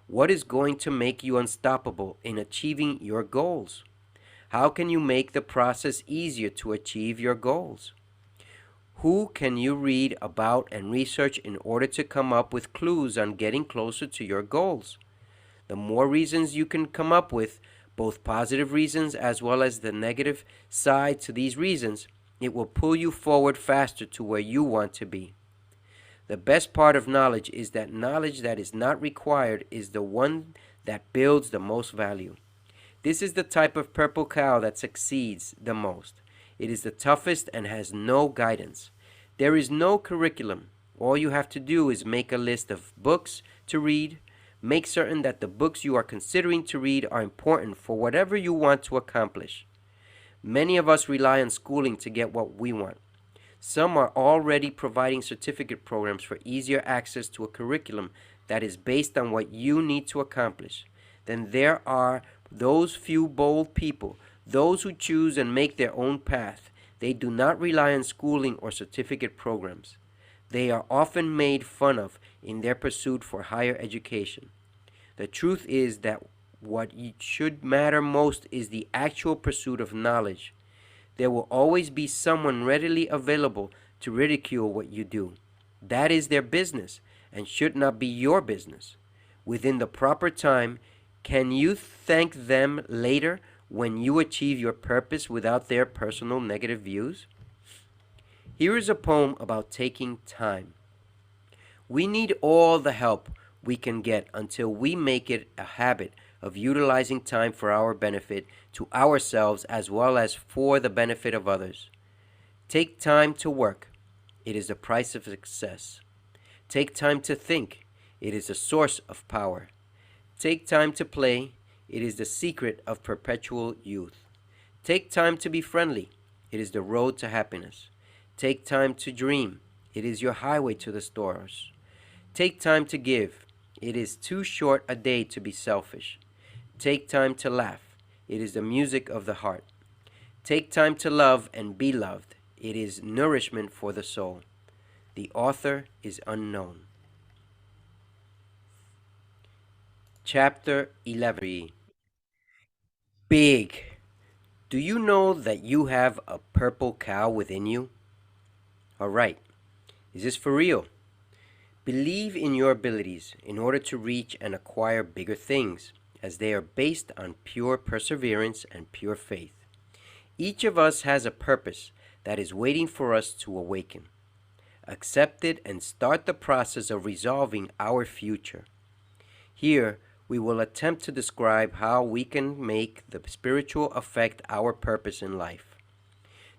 What is going to make you unstoppable in achieving your goals? How can you make the process easier to achieve your goals? Who can you read about and research in order to come up with clues on getting closer to your goals? The more reasons you can come up with, both positive reasons as well as the negative side to these reasons, it will pull you forward faster to where you want to be. The best part of knowledge is that knowledge that is not required is the one that builds the most value. This is the type of purple cow that succeeds the most. It is the toughest and has no guidance. There is no curriculum. All you have to do is make a list of books to read. Make certain that the books you are considering to read are important for whatever you want to accomplish. Many of us rely on schooling to get what we want. Some are already providing certificate programs for easier access to a curriculum that is based on what you need to accomplish. Then there are those few bold people, those who choose and make their own path. They do not rely on schooling or certificate programs. They are often made fun of in their pursuit for higher education. The truth is that what should matter most is the actual pursuit of knowledge. There will always be someone readily available to ridicule what you do. That is their business and should not be your business. Within the proper time, can you thank them later when you achieve your purpose without their personal negative views? Here is a poem about taking time. We need all the help we can get until we make it a habit of utilizing time for our benefit to ourselves as well as for the benefit of others. Take time to work. It is the price of success. Take time to think. It is the source of power. Take time to play. It is the secret of perpetual youth. Take time to be friendly. It is the road to happiness. Take time to dream. It is your highway to the stars. Take time to give. It is too short a day to be selfish. Take time to laugh. It is the music of the heart. Take time to love and be loved. It is nourishment for the soul. The author is unknown. Chapter 11. Big. Do you know that you have a purple cow within you? All right. Is this for real? Believe in your abilities in order to reach and acquire bigger things. as they are based on pure perseverance and pure faith. Each of us has a purpose that is waiting for us to awaken, accept it, and start the process of resolving our future. Here, we will attempt to describe how we can make the spiritual affect our purpose in life.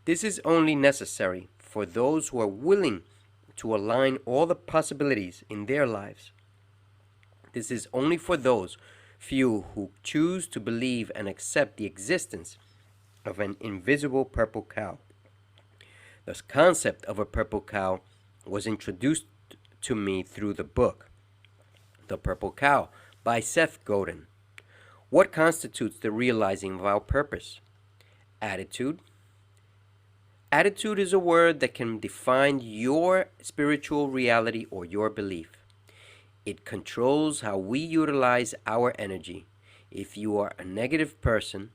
This is only necessary for those who are willing to align all the possibilities in their lives. This is only for those few who choose to believe and accept the existence of an invisible purple cow. The concept of a purple cow was introduced to me through the book, The Purple Cow, by Seth Godin. What constitutes the realizing of our purpose? Attitude. Attitude is a word that can define your spiritual reality or your belief. It controls how we utilize our energy. If you are a negative person,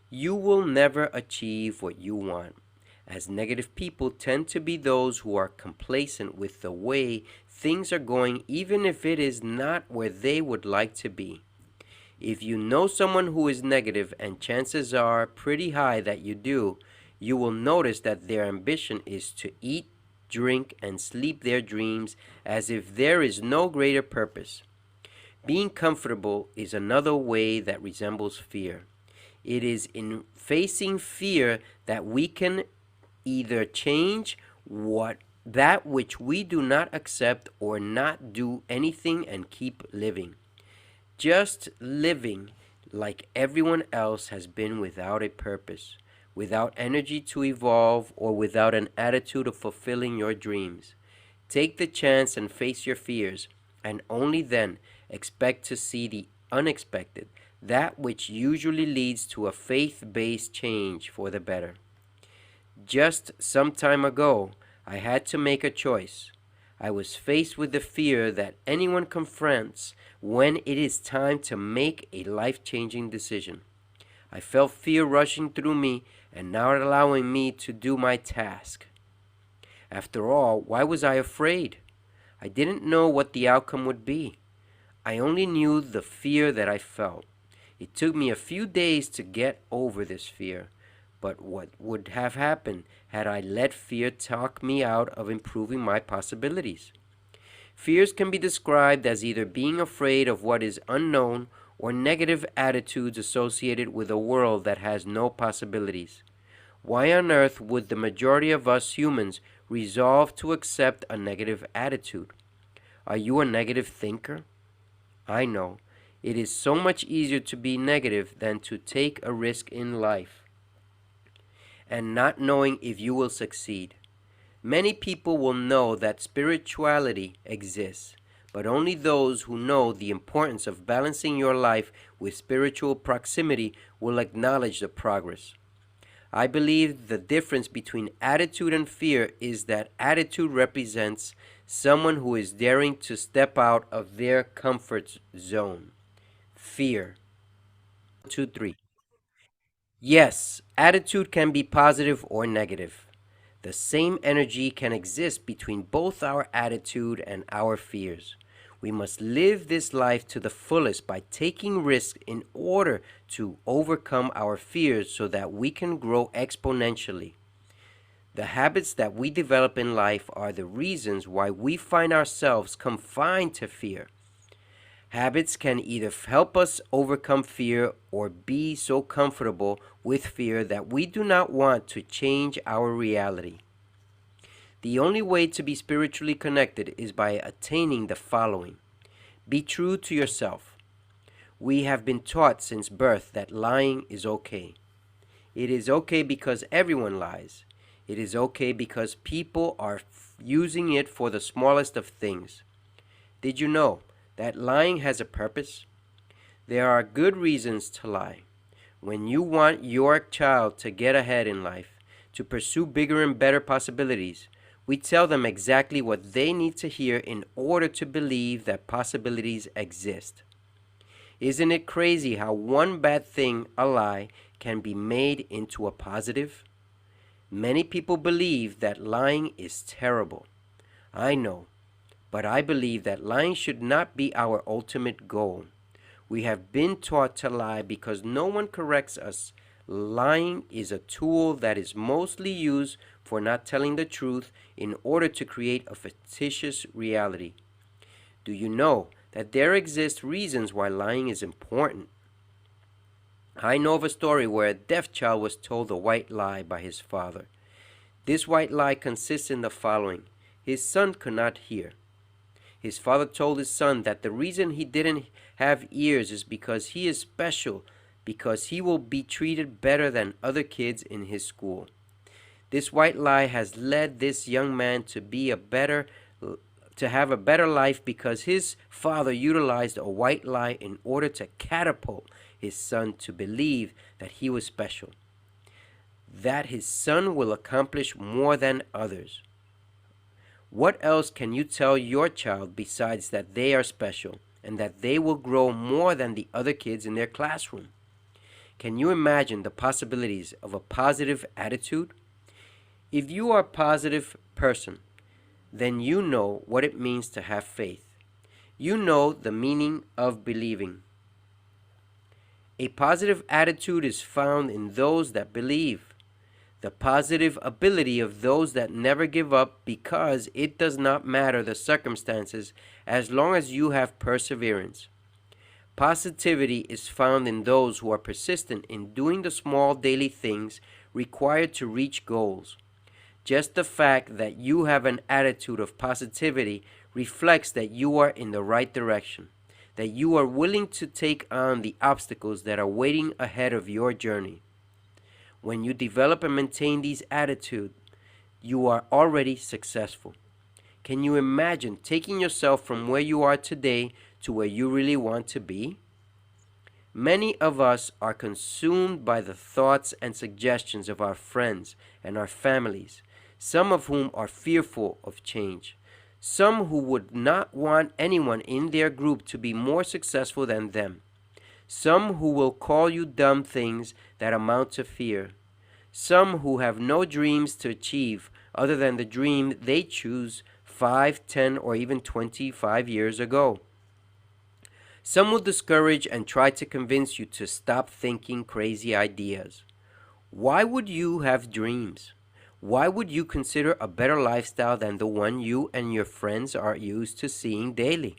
you will never achieve what you want, as negative people tend to be those who are complacent with the way things are going, even if it is not where they would like to be. If you know someone who is negative, and chances are pretty high that you do, you will notice that their ambition is to eat, drink, and sleep their dreams as if there is no greater purpose. Being comfortable is another way that resembles fear. It is in facing fear that we can either change that which we do not accept, or not do anything and keep living. Just living like everyone else has been without a purpose, without energy to evolve, or without an attitude of fulfilling your dreams. Take the chance and face your fears, and only then expect to see the unexpected, that which usually leads to a faith-based change for the better. Just some time ago, I had to make a choice. I was faced with the fear that anyone confronts when it is time to make a life-changing decision. I felt fear rushing through me and not allowing me to do my task. After all, why was I afraid? I didn't know what the outcome would be. I only knew the fear that I felt. It took me a few days to get over this fear. But what would have happened had I let fear talk me out of improving my possibilities? Fears can be described as either being afraid of what is unknown, or negative attitudes associated with a world that has no possibilities. Why on earth would the majority of us humans resolve to accept a negative attitude? Are you a negative thinker? I know. It is so much easier to be negative than to take a risk in life and not knowing if you will succeed. Many people will know that spirituality exists, but only those who know the importance of balancing your life with spiritual proximity will acknowledge the progress. I believe the difference between attitude and fear is that attitude represents someone who is daring to step out of their comfort zone. Fear. 2, 3. Yes, attitude can be positive or negative. The same energy can exist between both our attitude and our fears. We must live this life to the fullest by taking risks in order to overcome our fears so that we can grow exponentially. The habits that we develop in life are the reasons why we find ourselves confined to fear. Habits can either help us overcome fear or be so comfortable with fear that we do not want to change our reality. The only way to be spiritually connected is by attaining the following. Be true to yourself. We have been taught since birth that lying is okay. It is okay because everyone lies. It is okay because people are using it for the smallest of things. Did you know that lying has a purpose? There are good reasons to lie. When you want your child to get ahead in life, to pursue bigger and better possibilities, we tell them exactly what they need to hear in order to believe that possibilities exist. Isn't it crazy how one bad thing, a lie, can be made into a positive? Many people believe that lying is terrible. I know. But I believe that lying should not be our ultimate goal. We have been taught to lie because no one corrects us. Lying is a tool that is mostly used for not telling the truth in order to create a fictitious reality. Do you know that there exist reasons why lying is important? I know of a story where a deaf child was told a white lie by his father. This white lie consists in the following: his son could not hear. His father told his son that the reason he didn't have ears is because he is special, because he will be treated better than other kids in his school. This white lie has led this young man to have a better life because his father utilized a white lie in order to catapult his son to believe that he was special, that his son will accomplish more than others. What else can you tell your child besides that they are special and that they will grow more than the other kids in their classroom? Can you imagine the possibilities of a positive attitude? If you are a positive person, then you know what it means to have faith. You know the meaning of believing. A positive attitude is found in those that believe. The positive ability of those that never give up, because it does not matter the circumstances as long as you have perseverance. Positivity is found in those who are persistent in doing the small daily things required to reach goals. Just the fact that you have an attitude of positivity reflects that you are in the right direction, that you are willing to take on the obstacles that are waiting ahead of your journey. When you develop and maintain these attitudes, you are already successful. Can you imagine taking yourself from where you are today to where you really want to be? Many of us are consumed by the thoughts and suggestions of our friends and our families, some of whom are fearful of change, some who would not want anyone in their group to be more successful than them, some who will call you dumb things that amount to fear, some who have no dreams to achieve other than the dream they choose 5, 10, or even 25 years ago. Some will discourage and try to convince you to stop thinking crazy ideas. Why would you have dreams? Why would you consider a better lifestyle than the one you and your friends are used to seeing daily?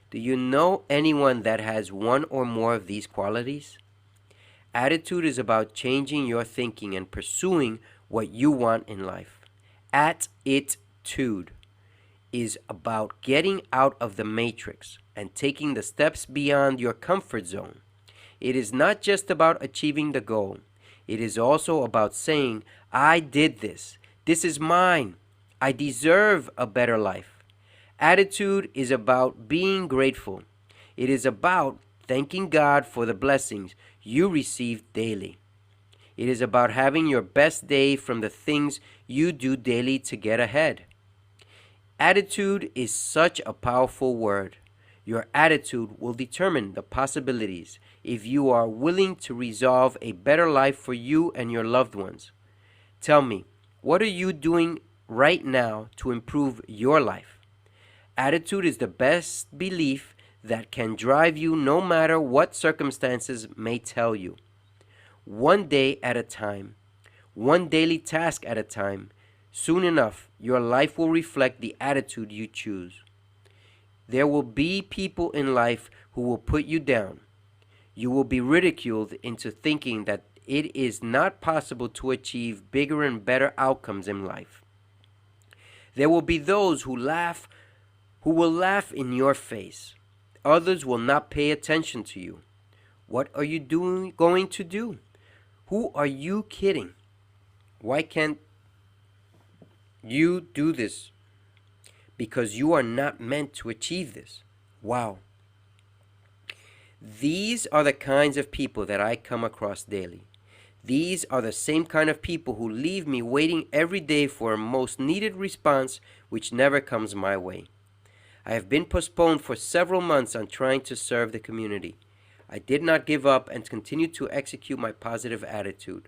Do you know anyone that has one or more of these qualities? Attitude is about changing your thinking and pursuing what you want in life. Attitude is about getting out of the matrix and taking the steps beyond your comfort zone. It is not just about achieving the goal. It is also about saying, I did this. This is mine. I deserve a better life. Attitude is about being grateful. It is about thanking God for the blessings you receive daily. It is about having your best day from the things you do daily to get ahead. Attitude is such a powerful word. Your attitude will determine the possibilities if you are willing to resolve a better life for you and your loved ones. Tell me, what are you doing right now to improve your life? Attitude is the best belief that can drive you no matter what circumstances may tell you. One day at a time, one daily task at a time, soon enough, your life will reflect the attitude you choose. There will be people in life who will put you down. You will be ridiculed into thinking that it is not possible to achieve bigger and better outcomes in life. There will be those who will laugh in your face. Others will not pay attention to you. What are you going to do? Who are you kidding? Why can't you do this? Because you are not meant to achieve this. Wow. These are the kinds of people that I come across daily. These are the same kind of people who leave me waiting every day for a most needed response which never comes my way. I have been postponed for several months on trying to serve the community. I did not give up and continued to execute my positive attitude.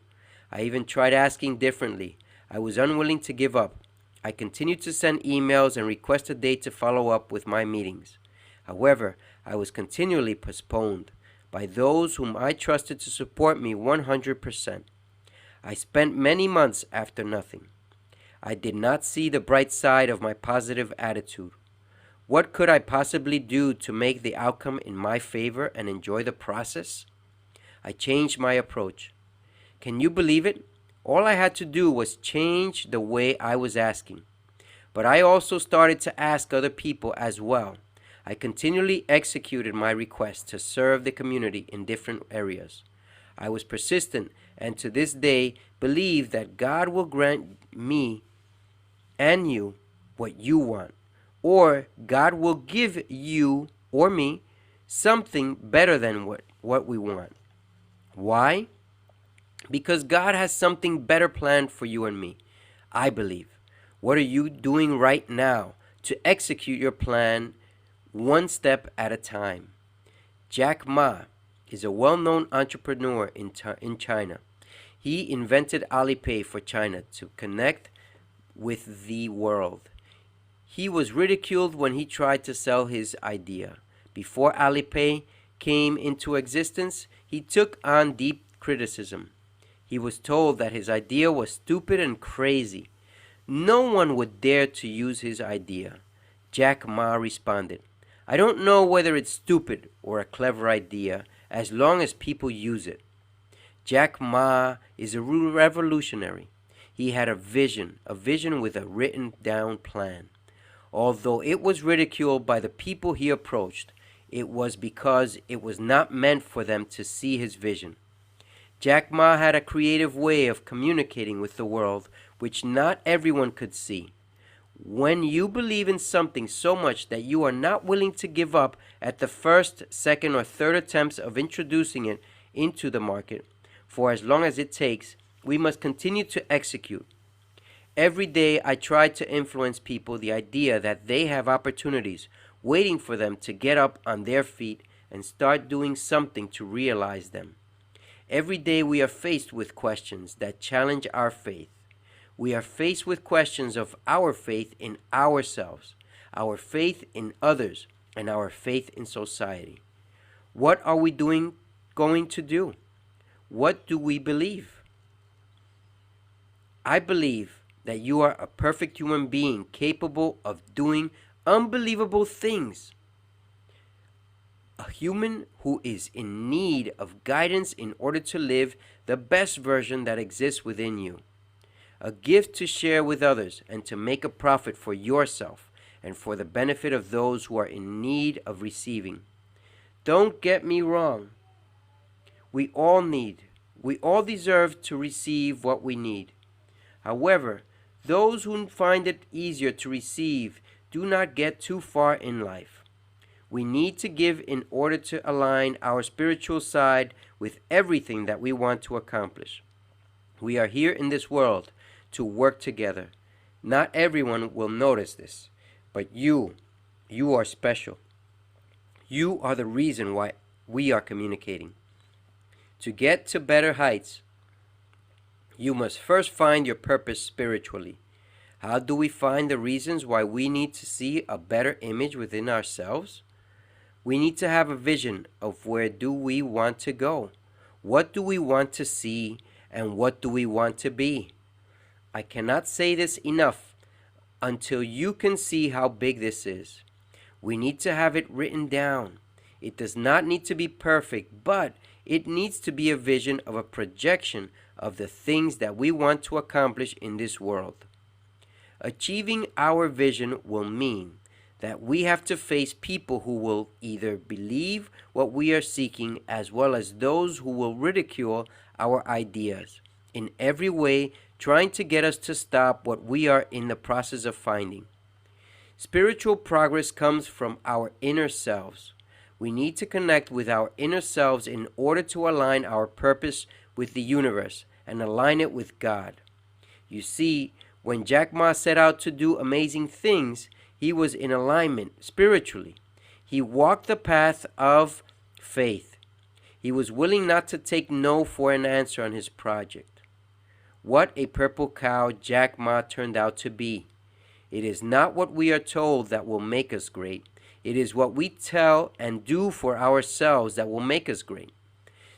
I even tried asking differently. I was unwilling to give up. I continued to send emails and request a date to follow up with my meetings. However, I was continually postponed by those whom I trusted to support me 100%. I spent many months after nothing. I did not see the bright side of my positive attitude. What could I possibly do to make the outcome in my favor and enjoy the process? I changed my approach. Can you believe it? All I had to do was change the way I was asking. But I also started to ask other people as well. I continually executed my request to serve the community in different areas. I was persistent and to this day believe that God will grant me and you what you want, or God will give you or me something better than what we want. Why? Because God has something better planned for you and me, I believe. What are you doing right now to execute your plan one step at a time? Jack Ma is a well-known entrepreneur in China. He invented Alipay for China to connect with the world. He was ridiculed when he tried to sell his idea. Before Alipay came into existence, he took on deep criticism. He was told that his idea was stupid and crazy. No one would dare to use his idea. Jack Ma responded, "I don't know whether it's stupid or a clever idea as long as people use it." Jack Ma is a revolutionary. He had a vision with a written down plan. Although it was ridiculed by the people he approached, it was because it was not meant for them to see his vision. Jack Ma had a creative way of communicating with the world which not everyone could see. When you believe in something so much that you are not willing to give up at the first, second, or third attempts of introducing it into the market, for as long as it takes, we must continue to execute. Every day I try to influence people the idea that they have opportunities waiting for them to get up on their feet and start doing something to realize them. Every day we are faced with questions that challenge our faith. We are faced with questions of our faith in ourselves, our faith in others, and our faith in society. What are we going to do? What do we believe? I believe that you are a perfect human being capable of doing unbelievable things. A human who is in need of guidance in order to live the best version that exists within you. A gift to share with others and to make a profit for yourself and for the benefit of those who are in need of receiving. Don't get me wrong. We all deserve to receive what we need. However, those who find it easier to receive do not get too far in life. We need to give in order to align our spiritual side with everything that we want to accomplish. We are here in this world to work together. Not everyone will notice this, but you are special. You are the reason why we are communicating. To get to better heights, you must first find your purpose spiritually. How do we find the reasons why we need to see a better image within ourselves? We need to have a vision of where do we want to go? What do we want to see? And what do we want to be? I cannot say this enough until you can see how big this is. We need to have it written down. It does not need to be perfect, but it needs to be a vision of a projection of the things that we want to accomplish in this world. Achieving our vision will mean that we have to face people who will either believe what we are seeking as well as those who will ridicule our ideas, in every way trying to get us to stop what we are in the process of finding. Spiritual progress comes from our inner selves. We need to connect with our inner selves in order to align our purpose with the universe and align it with God. You see, when Jack Ma set out to do amazing things, he was in alignment spiritually. He walked the path of faith. He was willing not to take no for an answer on his project. What a purple cow Jack Ma turned out to be. It is not what we are told that will make us great. It is what we tell and do for ourselves that will make us great.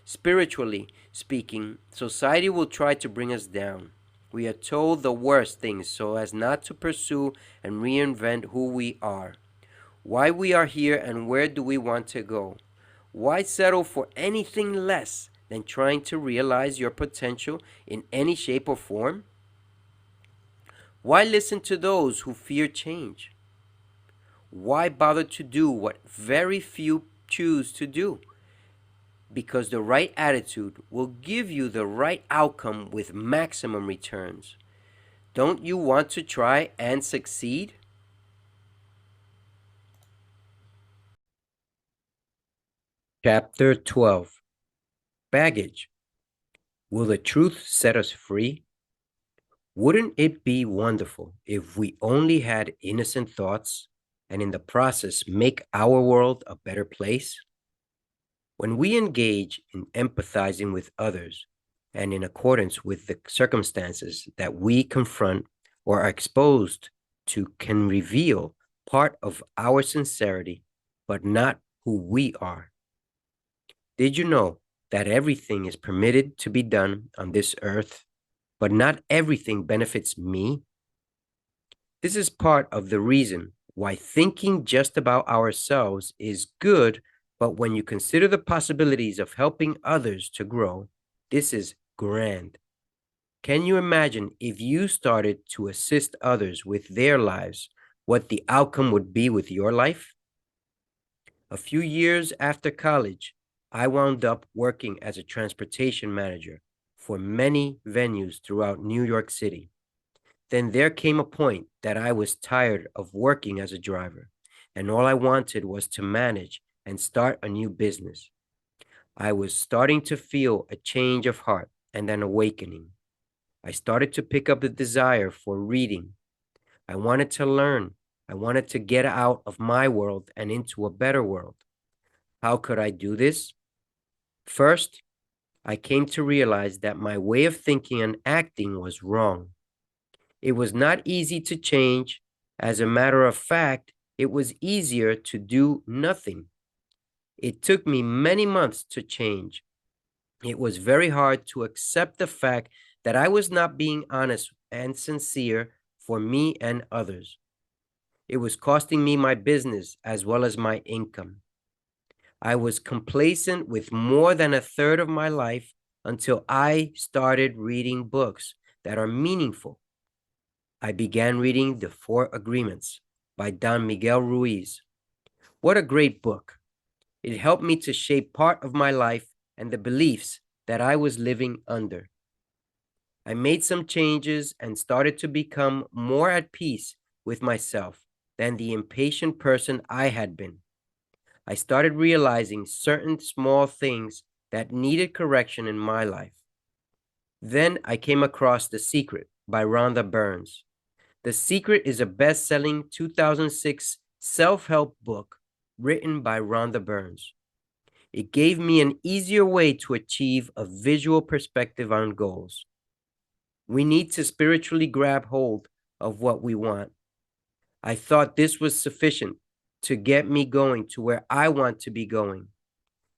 Spiritually speaking, society will try to bring us down. We are told the worst things so as not to pursue and reinvent who we are, why we are here, and where do we want to go. Why settle for anything less than trying to realize your potential in any shape or form? Why listen to those who fear change? Why bother to do what very few choose to do? Because the right attitude will give you the right outcome with maximum returns. Don't you want to try and succeed? Chapter 12. Baggage. Will the truth set us free? Wouldn't it be wonderful if we only had innocent thoughts and in the process make our world a better place? When we engage in empathizing with others and in accordance with the circumstances that we confront or are exposed to can reveal part of our sincerity, but not who we are. Did you know that everything is permitted to be done on this earth, but not everything benefits me? This is part of the reason why thinking just about ourselves is good, but when you consider the possibilities of helping others to grow, this is grand. Can you imagine if you started to assist others with their lives, what the outcome would be with your life? A few years after college, I wound up working as a transportation manager for many venues throughout New York City. Then there came a point that I was tired of working as a driver, and all I wanted was to manage and start a new business. I was starting to feel a change of heart and an awakening. I started to pick up the desire for reading. I wanted to learn. I wanted to get out of my world and into a better world. How could I do this? First, I came to realize that my way of thinking and acting was wrong. It was not easy to change. As a matter of fact, it was easier to do nothing. It took me many months to change. It was very hard to accept the fact that I was not being honest and sincere for me and others. It was costing me my business as well as my income. I was complacent with more than a third of my life until I started reading books that are meaningful. I began reading The Four Agreements by Don Miguel Ruiz. What a great book. It helped me to shape part of my life and the beliefs that I was living under. I made some changes and started to become more at peace with myself than the impatient person I had been. I started realizing certain small things that needed correction in my life. Then I came across The Secret by Rhonda Burns. The Secret is a best-selling 2006 self-help book written by Rhonda Burns. It gave me an easier way to achieve a visual perspective on goals. We need to spiritually grab hold of what we want. I thought this was sufficient to get me going to where I want to be going.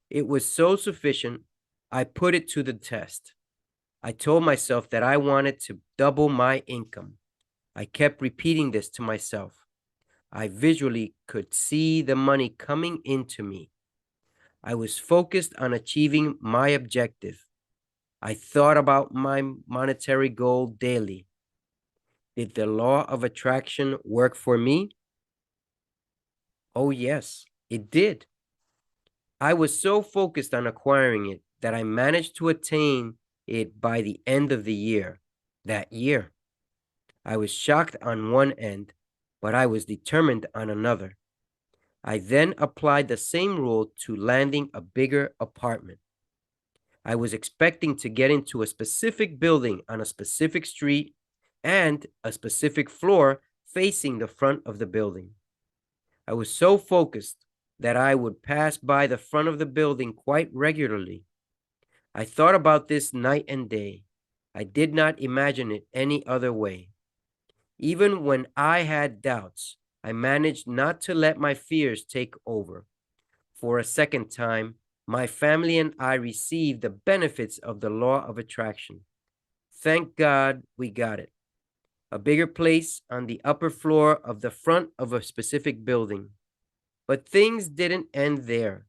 It was so sufficient, I put it to the test. I told myself that I wanted to double my income. I kept repeating this to myself. I visually could see the money coming into me. I was focused on achieving my objective. I thought about my monetary goal daily. Did the law of attraction work for me? Oh, yes, it did. I was so focused on acquiring it that I managed to attain it by the end of the year, that year. I was shocked on one end, but I was determined on another. I then applied the same rule to landing a bigger apartment. I was expecting to get into a specific building on a specific street and a specific floor facing the front of the building. I was so focused that I would pass by the front of the building quite regularly. I thought about this night and day. I did not imagine it any other way. Even when I had doubts, I managed not to let my fears take over. For a second time, my family and I received the benefits of the law of attraction. Thank God we got it. A bigger place on the upper floor of the front of a specific building. But things didn't end there.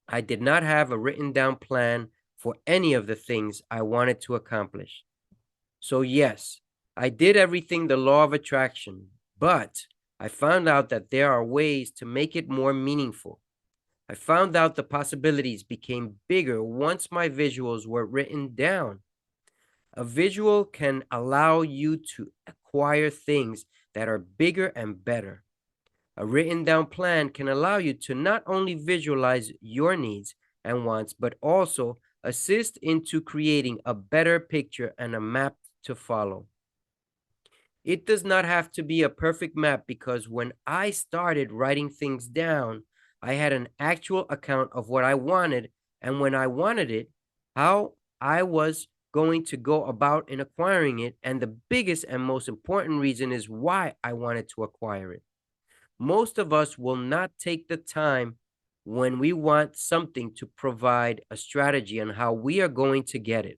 I did not have a written down plan for any of the things I wanted to accomplish. So, yes, I did everything the law of attraction, but I found out that there are ways to make it more meaningful. I found out the possibilities became bigger once my visuals were written down. A visual can allow you to acquire things that are bigger and better. A written down plan can allow you to not only visualize your needs and wants, but also assist into creating a better picture and a map to follow. It does not have to be a perfect map because when I started writing things down, I had an actual account of what I wanted and when I wanted it, how I was going to go about in acquiring it, and the biggest and most important reason is why I wanted to acquire it. Most of us will not take the time when we want something to provide a strategy on how we are going to get it.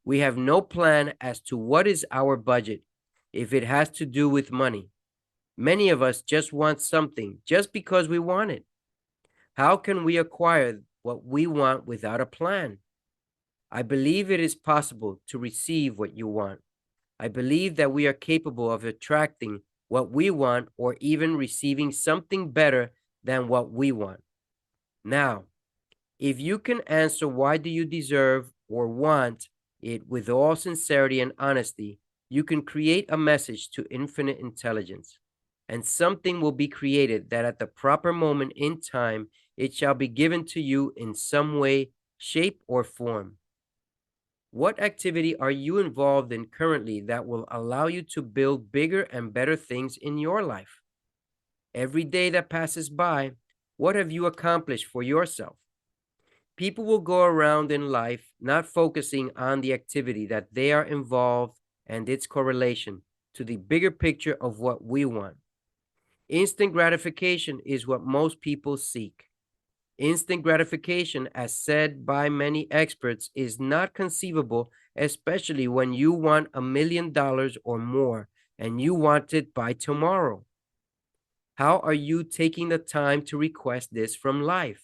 We have no plan as to what is our budget if it has to do with money. Many of us just want something just because we want it. How can we acquire what we want without a plan? I believe it is possible to receive what you want. I believe that we are capable of attracting what we want or even receiving something better than what we want. Now, if you can answer why do you deserve or want it with all sincerity and honesty, you can create a message to infinite intelligence, and something will be created that at the proper moment in time, it shall be given to you in some way, shape, or form. What activity are you involved in currently that will allow you to build bigger and better things in your life? Every day that passes by, what have you accomplished for yourself? People will go around in life not focusing on the activity that they are involved and its correlation to the bigger picture of what we want. Instant gratification is what most people seek. Instant gratification, as said by many experts, is not conceivable, especially when you want $1 million or more and you want it by tomorrow. How are you taking the time to request this from life?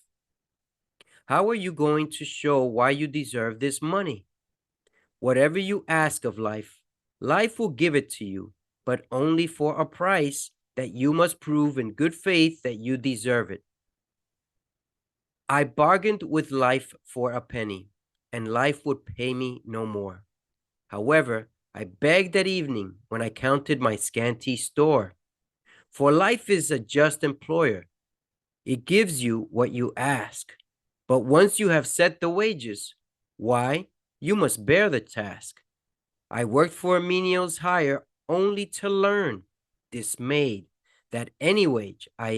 How are you going to show why you deserve this money? Whatever you ask of life, life will give it to you, but only for a price that you must prove in good faith that you deserve it. I bargained with life for a penny, and life would pay me no more. However, I begged that evening when I counted my scanty store. For life is a just employer. It gives you what you ask. But once you have set the wages, why, you must bear the task. I worked for a menial's hire only to learn, dismayed, that any wage I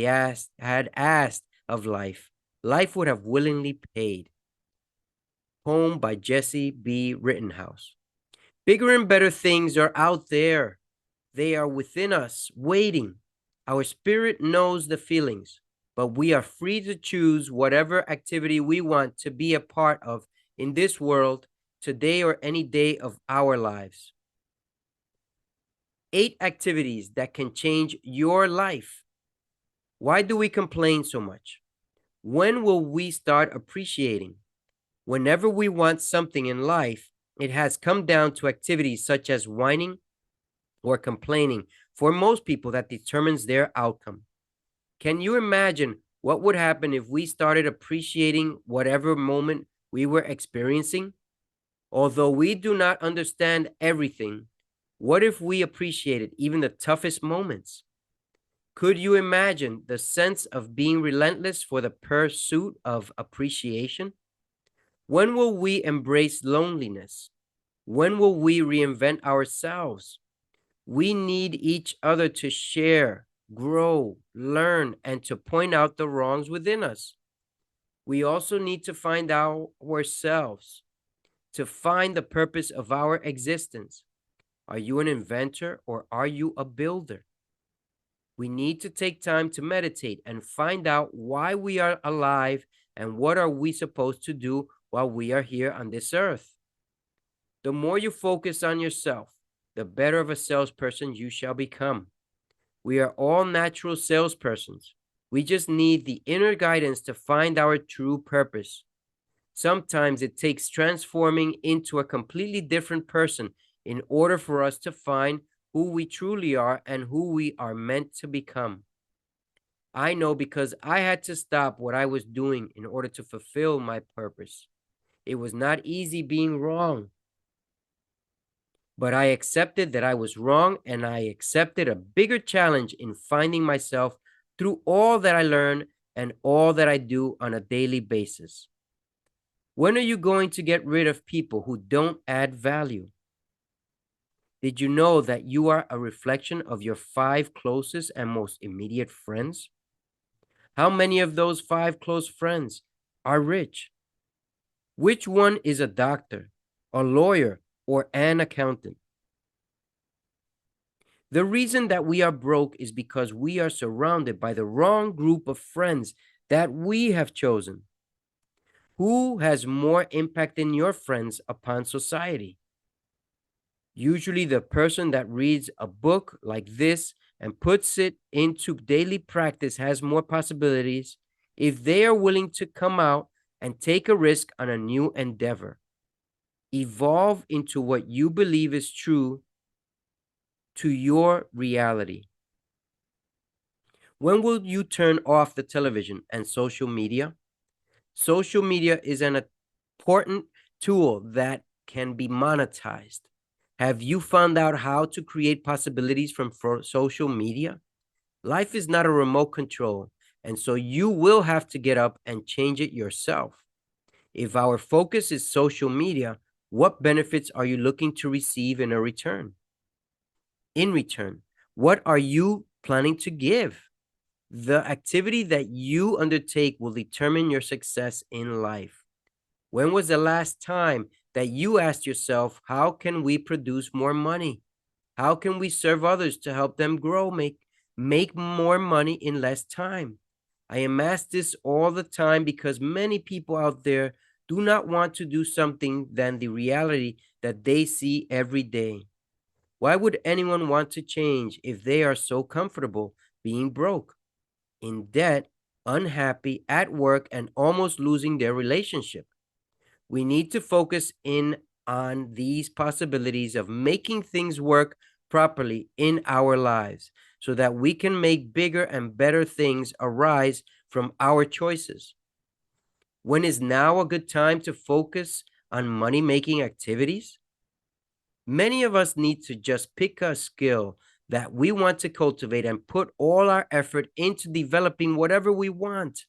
had asked of life, life would have willingly paid. Poem by Jesse B. Rittenhouse. Bigger and better things are out there. They are within us, waiting. Our spirit knows the feelings, but we are free to choose whatever activity we want to be a part of in this world, today or any day of our lives. 8 activities that can change your life. Why do we complain so much? When will we start appreciating? Whenever we want something in life, it has come down to activities such as whining or complaining for most people that determines their outcome. Can you imagine what would happen if we started appreciating whatever moment we were experiencing? Although we do not understand everything, what if we appreciated even the toughest moments? Could you imagine the sense of being relentless for the pursuit of appreciation? When will we embrace loneliness? When will we reinvent ourselves? We need each other to share, grow, learn, and to point out the wrongs within us. We also need to find out ourselves, to find the purpose of our existence. Are you an inventor or are you a builder? We need to take time to meditate and find out why we are alive and what are we supposed to do while we are here on this earth. The more you focus on yourself, the better of a salesperson you shall become. We are all natural salespersons. We just need the inner guidance to find our true purpose. Sometimes it takes transforming into a completely different person in order for us to find who we truly are and who we are meant to become. I know because I had to stop what I was doing in order to fulfill my purpose. It was not easy being wrong, but I accepted that I was wrong and I accepted a bigger challenge in finding myself through all that I learn and all that I do on a daily basis. When are you going to get rid of people who don't add value? Did you know that you are a reflection of your 5 closest and most immediate friends? How many of those 5 close friends are rich? Which one is a doctor, a lawyer, or an accountant? The reason that we are broke is because we are surrounded by the wrong group of friends that we have chosen. Who has more impact than your friends upon society? Usually, the person that reads a book like this and puts it into daily practice has more possibilities if they are willing to come out and take a risk on a new endeavor. Evolve into what you believe is true to your reality. When will you turn off the television and social media? Social media is an important tool that can be monetized. Have you found out how to create possibilities from social media? Life is not a remote control, and so you will have to get up and change it yourself. If our focus is social media, what benefits are you looking to receive in a return? In return, what are you planning to give? The activity that you undertake will determine your success in life. When was the last time that you asked yourself, how can we produce more money? How can we serve others to help them grow, make more money in less time? I am asked this all the time because many people out there do not want to do something than the reality that they see every day. Why would anyone want to change if they are so comfortable being broke, in debt, unhappy, at work, and almost losing their relationship? We need to focus in on these possibilities of making things work properly in our lives so that we can make bigger and better things arise from our choices. When is now a good time to focus on money making activities? Many of us need to just pick a skill that we want to cultivate and put all our effort into developing whatever we want.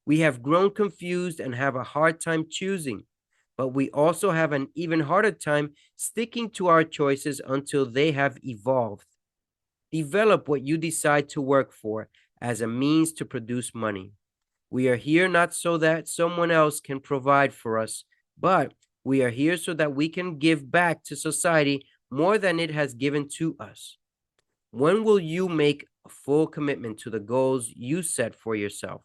We have grown confused and have a hard time choosing, but we also have an even harder time sticking to our choices until they have evolved. Develop what you decide to work for as a means to produce money. We are here not so that someone else can provide for us, but we are here so that we can give back to society more than it has given to us. When will you make a full commitment to the goals you set for yourself?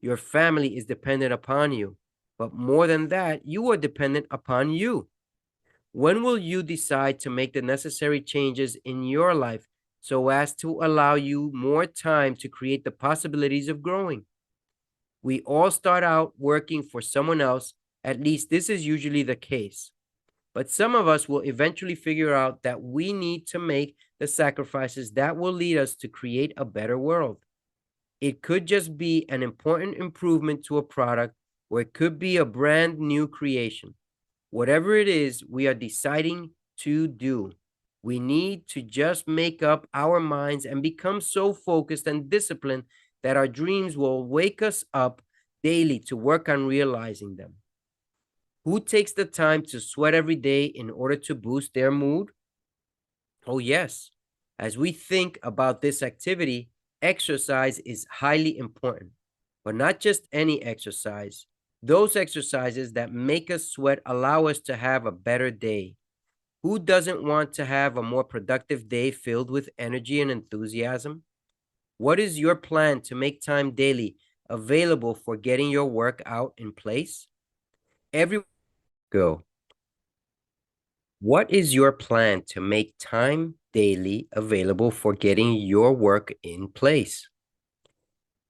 Your family is dependent upon you, but more than that, you are dependent upon you. When will you decide to make the necessary changes in your life so as to allow you more time to create the possibilities of growing? We all start out working for someone else, at least this is usually the case. But some of us will eventually figure out that we need to make the sacrifices that will lead us to create a better world. It could just be an important improvement to a product, or it could be a brand new creation. Whatever it is we are deciding to do, we need to just make up our minds and become so focused and disciplined that our dreams will wake us up daily to work on realizing them. Who takes the time to sweat every day in order to boost their mood? Oh, yes. As we think about this activity, exercise is highly important, but not just any exercise. Those exercises that make us sweat allow us to have a better day. Who doesn't want to have a more productive day filled with energy and enthusiasm? What is your plan to make time daily available for getting your work out in place? Everyone go. What is your plan to make time daily available for getting your work in place?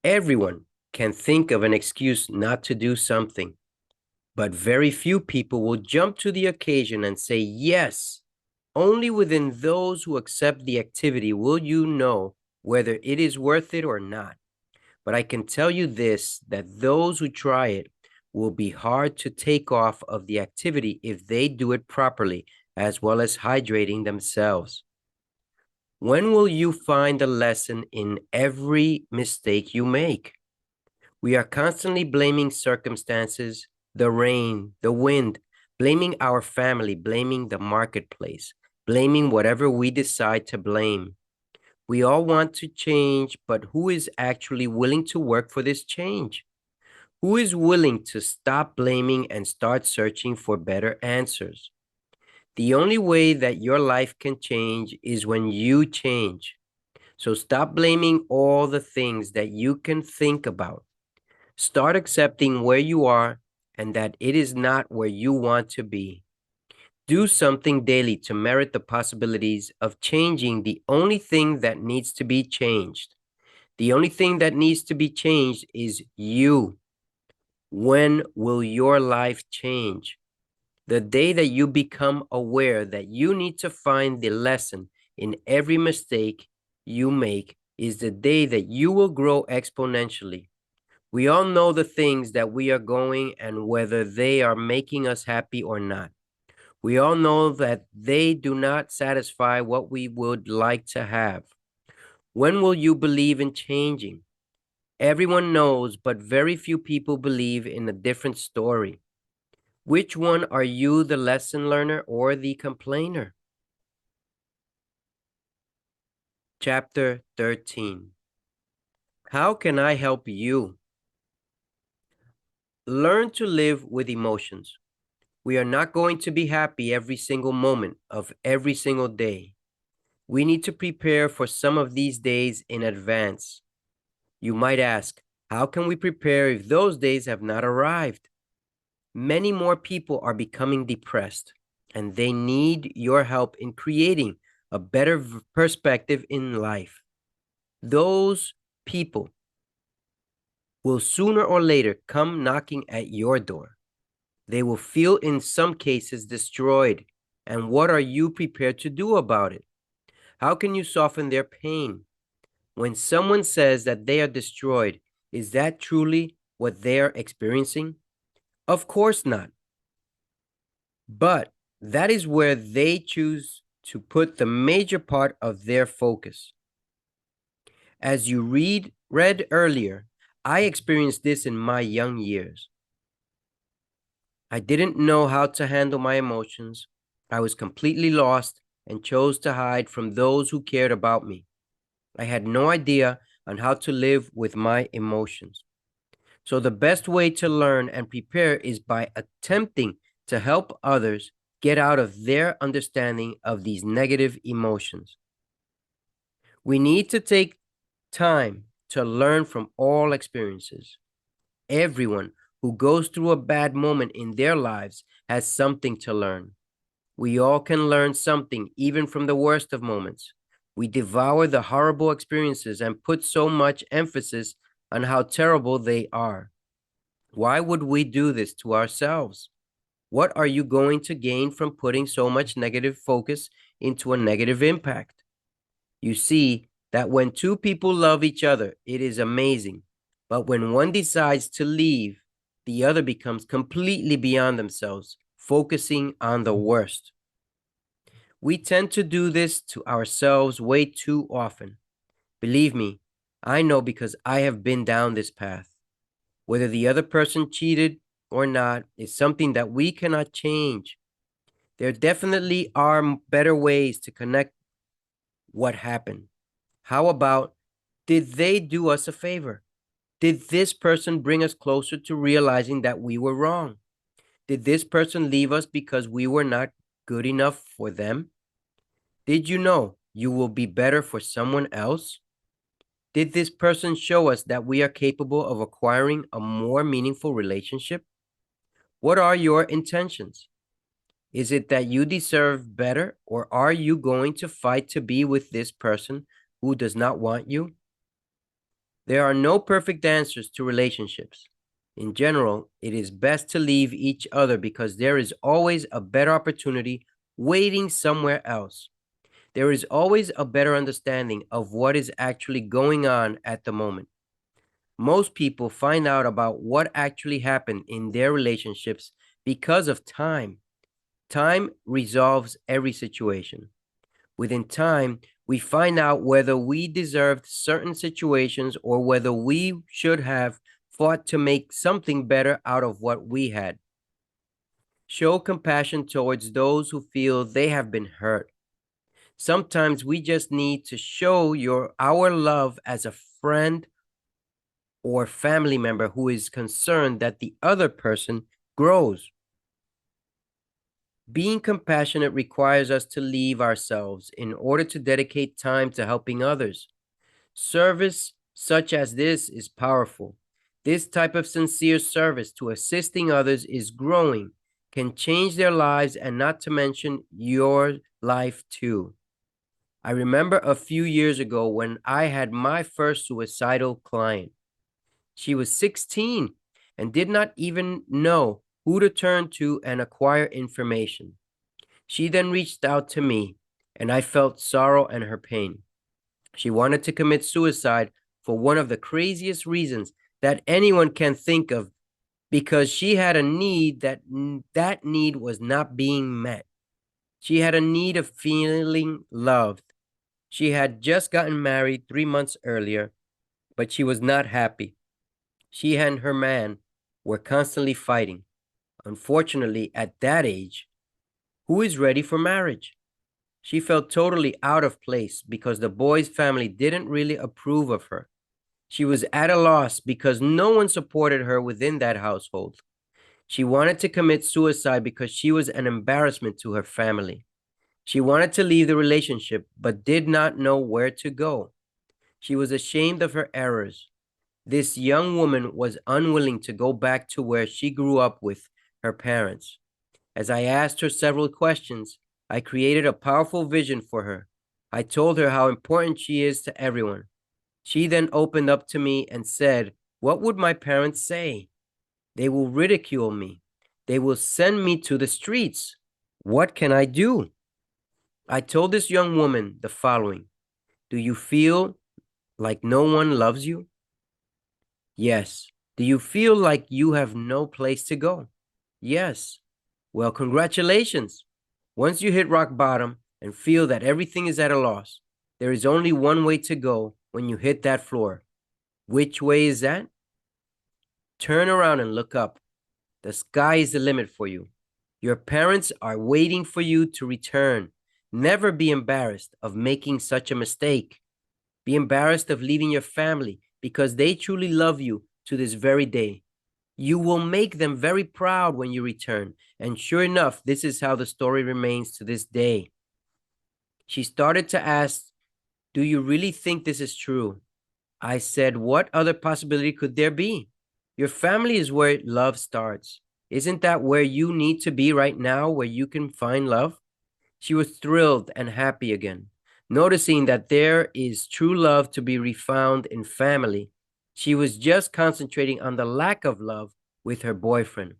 Everyone can think of an excuse not to do something, but very few people will jump to the occasion and say yes. Only within those who accept the activity will you know whether it is worth it or not. But I can tell you this, that those who try it will be hard to take off of the activity if they do it properly, as well as hydrating themselves. When will you find a lesson in every mistake you make? We are constantly blaming circumstances, the rain, the wind, blaming our family, blaming the marketplace, blaming whatever we decide to blame. We all want to change, but who is actually willing to work for this change? Who is willing to stop blaming and start searching for better answers? The only way that your life can change is when you change. So stop blaming all the things that you can think about. Start accepting where you are and that it is not where you want to be. Do something daily to merit the possibilities of changing the only thing that needs to be changed. The only thing that needs to be changed is you. When will your life change? The day that you become aware that you need to find the lesson in every mistake you make is the day that you will grow exponentially. We all know the things that we are going and whether they are making us happy or not. We all know that they do not satisfy what we would like to have. When will you believe in changing? Everyone knows, but very few people believe in a different story. Which one are you, the lesson learner or the complainer? Chapter 13. How can I help you? Learn to live with emotions. We are not going to be happy every single moment of every single day. We need to prepare for some of these days in advance. You might ask, how can we prepare if those days have not arrived? Many more people are becoming depressed, and they need your help in creating a better perspective in life. Those people will sooner or later come knocking at your door. They will feel in some cases destroyed. And what are you prepared to do about it? How can you soften their pain? When someone says that they are destroyed, is that truly what they are experiencing? Of course not. But that is where they choose to put the major part of their focus. As you read earlier, I experienced this in my young years. I didn't know how to handle my emotions. I was completely lost and chose to hide from those who cared about me. I had no idea on how to live with my emotions. So the best way to learn and prepare is by attempting to help others get out of their understanding of these negative emotions. We need to take time to learn from all experiences. Everyone who goes through a bad moment in their lives has something to learn. We all can learn something, even from the worst of moments. We devour the horrible experiences and put so much emphasis on how terrible they are. Why would we do this to ourselves? What are you going to gain from putting so much negative focus into a negative impact? You see that when two people love each other, it is amazing. But when one decides to leave, the other becomes completely beyond themselves, focusing on the worst. We tend to do this to ourselves way too often. Believe me, I know because I have been down this path. Whether the other person cheated or not is something that we cannot change. There definitely are better ways to connect what happened. How about, did they do us a favor? Did this person bring us closer to realizing that we were wrong? Did this person leave us because we were not good enough for them? Did you know you will be better for someone else? Did this person show us that we are capable of acquiring a more meaningful relationship? What are your intentions? Is it that you deserve better, or are you going to fight to be with this person who does not want you? There are no perfect answers to relationships. In general, it is best to leave each other because there is always a better opportunity waiting somewhere else. There is always a better understanding of what is actually going on at the moment. Most people find out about what actually happened in their relationships because of time. Time resolves every situation. Within time, we find out whether we deserved certain situations or whether we should have fought to make something better out of what we had. Show compassion towards those who feel they have been hurt. Sometimes we just need to show our love as a friend or family member who is concerned that the other person grows. Being compassionate requires us to leave ourselves in order to dedicate time to helping others. Service such as this is powerful. This type of sincere service to assisting others is growing, can change their lives, and not to mention your life too. I remember a few years ago when I had my first suicidal client. She was 16 and did not even know who to turn to and acquire information. She then reached out to me, and I felt sorrow and her pain. She wanted to commit suicide for one of the craziest reasons that anyone can think of, because she had a need that need was not being met. She had a need of feeling loved. She had just gotten married 3 months earlier, but she was not happy. She and her man were constantly fighting. Unfortunately, at that age, who is ready for marriage? She felt totally out of place because the boy's family didn't really approve of her. She was at a loss because no one supported her within that household. She wanted to commit suicide because she was an embarrassment to her family. She wanted to leave the relationship but did not know where to go. She was ashamed of her errors. This young woman was unwilling to go back to where she grew up with her parents. As I asked her several questions, I created a powerful vision for her. I told her how important she is to everyone. She then opened up to me and said, "What would my parents say? They will ridicule me. They will send me to the streets. What can I do?" I told this young woman the following: "Do you feel like no one loves you?" "Yes." "Do you feel like you have no place to go?" "Yes." "Well, congratulations. Once you hit rock bottom and feel that everything is at a loss, there is only one way to go when you hit that floor. Which way is that? Turn around and look up. The sky is the limit for you. Your parents are waiting for you to return. Never be embarrassed of making such a mistake. Be embarrassed of leaving your family because they truly love you to this very day. You will make them very proud when you return. And sure enough, this is how the story remains to this day. She started to ask, "Do you really think this is true?" I said, "What other possibility could there be? Your family is where love starts. Isn't that where you need to be right now, where you can find love?" She was thrilled and happy again, noticing that there is true love to be refound in family. She was just concentrating on the lack of love with her boyfriend.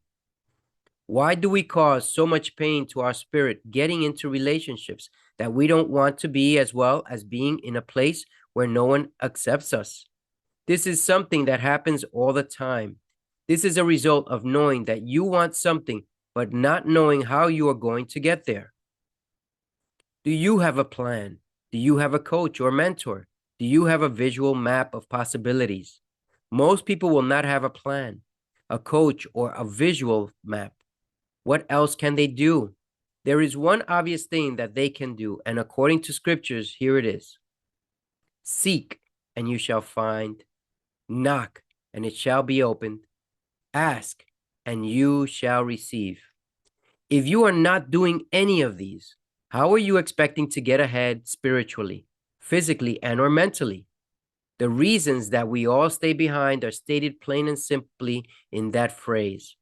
Why do we cause so much pain to our spirit getting into relationships that we don't want to be, as well as being in a place where no one accepts us? This is something that happens all the time. This is a result of knowing that you want something, but not knowing how you are going to get there. Do you have a plan? Do you have a coach or mentor? Do you have a visual map of possibilities? Most people will not have a plan, a coach, or a visual map. What else can they do? There is one obvious thing that they can do, and according to scriptures, here it is: seek, and you shall find; knock, and it shall be opened; ask, and you shall receive. If you are not doing any of these, how are you expecting to get ahead spiritually, physically, and or mentally? The reasons that we all stay behind are stated plain and simply in that phrase.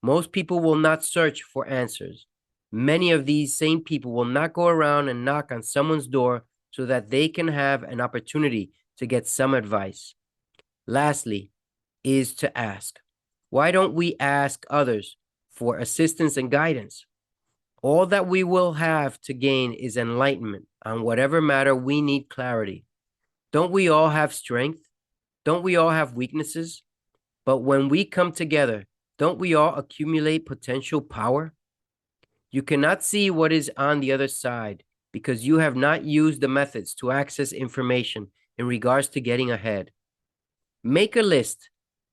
Most people will not search for answers. Many of these same people will not go around and knock on someone's door so that they can have an opportunity to get some advice. Lastly, is to ask. Why don't we ask others for assistance and guidance? All that we will have to gain is enlightenment on whatever matter we need clarity. Don't we all have strength? Don't we all have weaknesses? But when we come together, don't we all accumulate potential power? You cannot see what is on the other side because you have not used the methods to access information in regards to getting ahead. Make a list,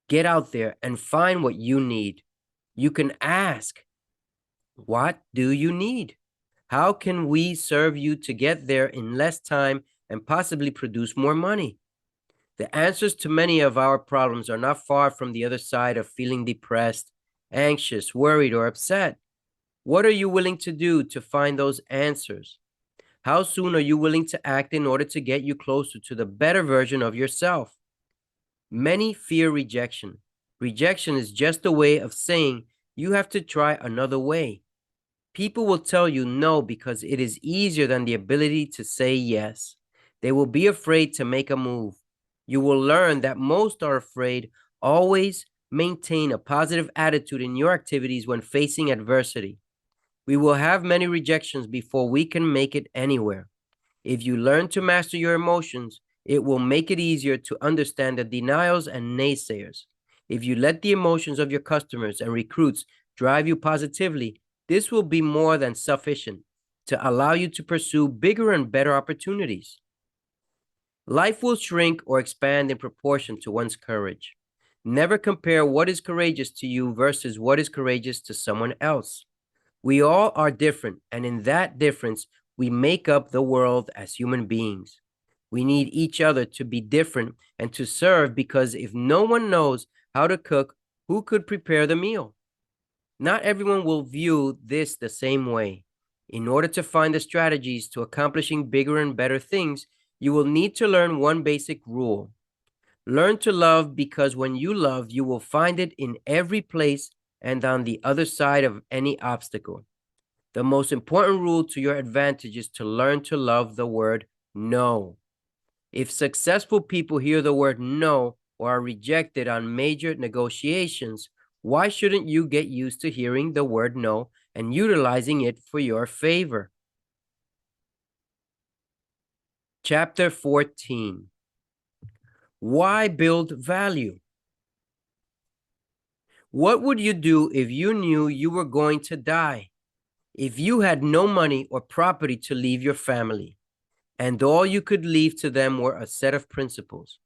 get out there and find what you need. You can ask, what do you need? How can we serve you to get there in less time and possibly produce more money? The answers to many of our problems are not far from the other side of feeling depressed, anxious, worried, or upset. What are you willing to do to find those answers? How soon are you willing to act in order to get you closer to the better version of yourself? Many fear rejection. Rejection is just a way of saying you have to try another way. People will tell you no because it is easier than the ability to say yes. They will be afraid to make a move. You will learn that most are afraid. Always maintain a positive attitude in your activities when facing adversity. We will have many rejections before we can make it anywhere. If you learn to master your emotions, it will make it easier to understand the denials and naysayers. If you let the emotions of your customers and recruits drive you positively, this will be more than sufficient to allow you to pursue bigger and better opportunities. Life will shrink or expand in proportion to one's courage. Never compare what is courageous to you versus what is courageous to someone else. We all are different, and in that difference, we make up the world as human beings. We need each other to be different and to serve because if no one knows how to cook, who could prepare the meal? Not everyone will view this the same way. In order to find the strategies to accomplishing bigger and better things, you will need to learn one basic rule. Learn to love because when you love, you will find it in every place and on the other side of any obstacle. The most important rule to your advantage is to learn to love the word no. If successful people hear the word no or are rejected on major negotiations, why shouldn't you get used to hearing the word no and utilizing it for your favor? Chapter 14. Why build value? What would you do if you knew you were going to die? If you had no money or property to leave your family, and all you could leave to them were a set of principles,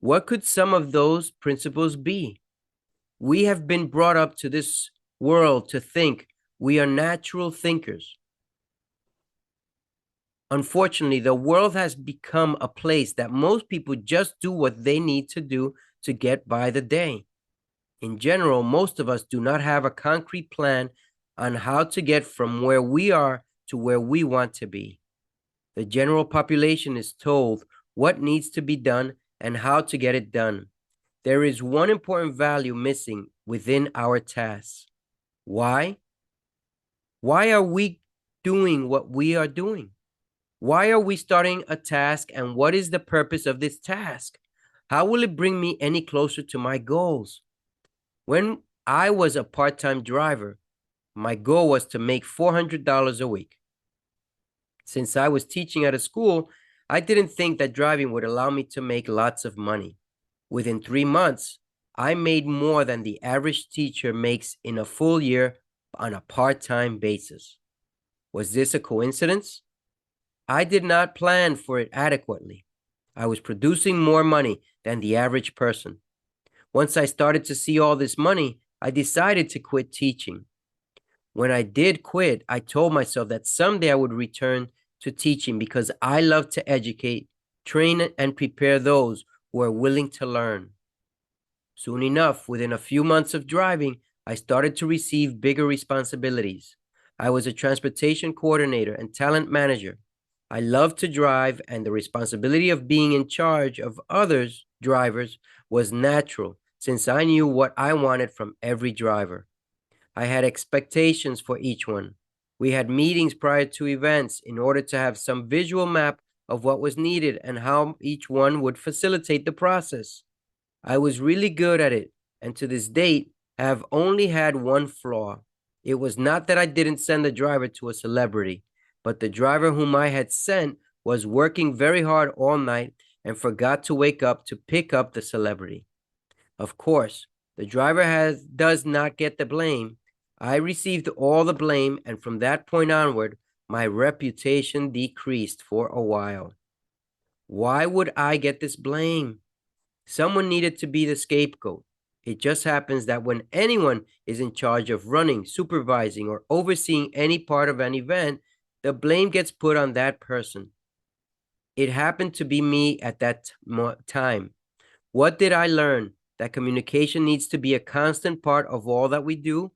what could some of those principles be? We have been brought up to this world to think we are natural thinkers. Unfortunately, the world has become a place that most people just do what they need to do to get by the day. In general, most of us do not have a concrete plan on how to get from where we are to where we want to be. The general population is told what needs to be done and how to get it done. There is one important value missing within our tasks. Why? Why are we doing what we are doing? Why are we starting a task and what is the purpose of this task? How will it bring me any closer to my goals? When I was a part-time driver, my goal was to make $400 a week. Since I was teaching at a school, I didn't think that driving would allow me to make lots of money. Within 3 months, I made more than the average teacher makes in a full year on a part-time basis. Was this a coincidence? I did not plan for it adequately. I was producing more money than the average person. Once I started to see all this money, I decided to quit teaching. When I did quit, I told myself that someday I would return to teaching because I love to educate, train, and prepare those who are willing to learn. Soon enough, within a few months of driving, I started to receive bigger responsibilities. I was a transportation coordinator and talent manager. I loved to drive, and the responsibility of being in charge of others' drivers was natural since I knew what I wanted from every driver. I had expectations for each one. We had meetings prior to events in order to have some visual map of what was needed and how each one would facilitate the process. I was really good at it, and to this date, have only had one flaw. It was not that I didn't send the driver to a celebrity, but the driver whom I had sent was working very hard all night and forgot to wake up to pick up the celebrity. Of course, the driver does not get the blame. I received all the blame, and from that point onward, my reputation decreased for a while. Why would I get this blame? Someone needed to be the scapegoat. It just happens that when anyone is in charge of running, supervising, or overseeing any part of an event, the blame gets put on that person. It happened to be me at that time. What did I learn? That communication needs to be a constant part of all that we do.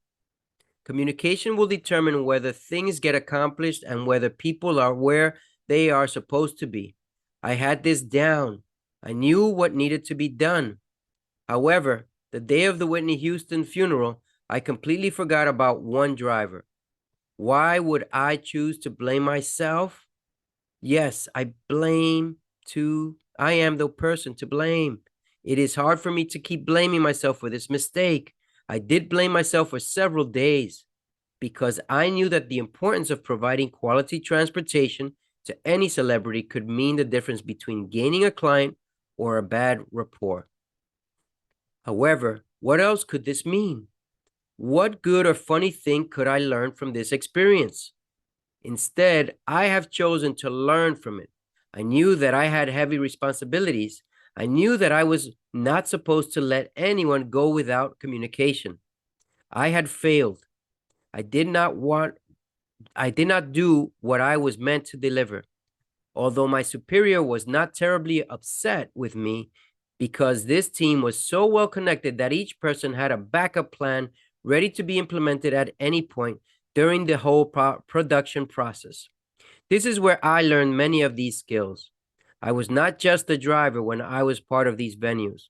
Communication will determine whether things get accomplished and whether people are where they are supposed to be. I had this down. I knew what needed to be done. However, the day of the Whitney Houston funeral, I completely forgot about one driver. Why would I choose to blame myself? Yes, I am the person to blame. It is hard for me to keep blaming myself for this mistake. I did blame myself for several days because I knew that the importance of providing quality transportation to any celebrity could mean the difference between gaining a client or a bad rapport. However, what else could this mean? What good or funny thing could I learn from this experience? Instead, I have chosen to learn from it. I knew that I had heavy responsibilities. I knew that I was not supposed to let anyone go without communication. I had failed. I did not do what I was meant to deliver. Although my superior was not terribly upset with me because this team was so well connected that each person had a backup plan ready to be implemented at any point during the whole production process. This is where I learned many of these skills. I was not just a driver when I was part of these venues.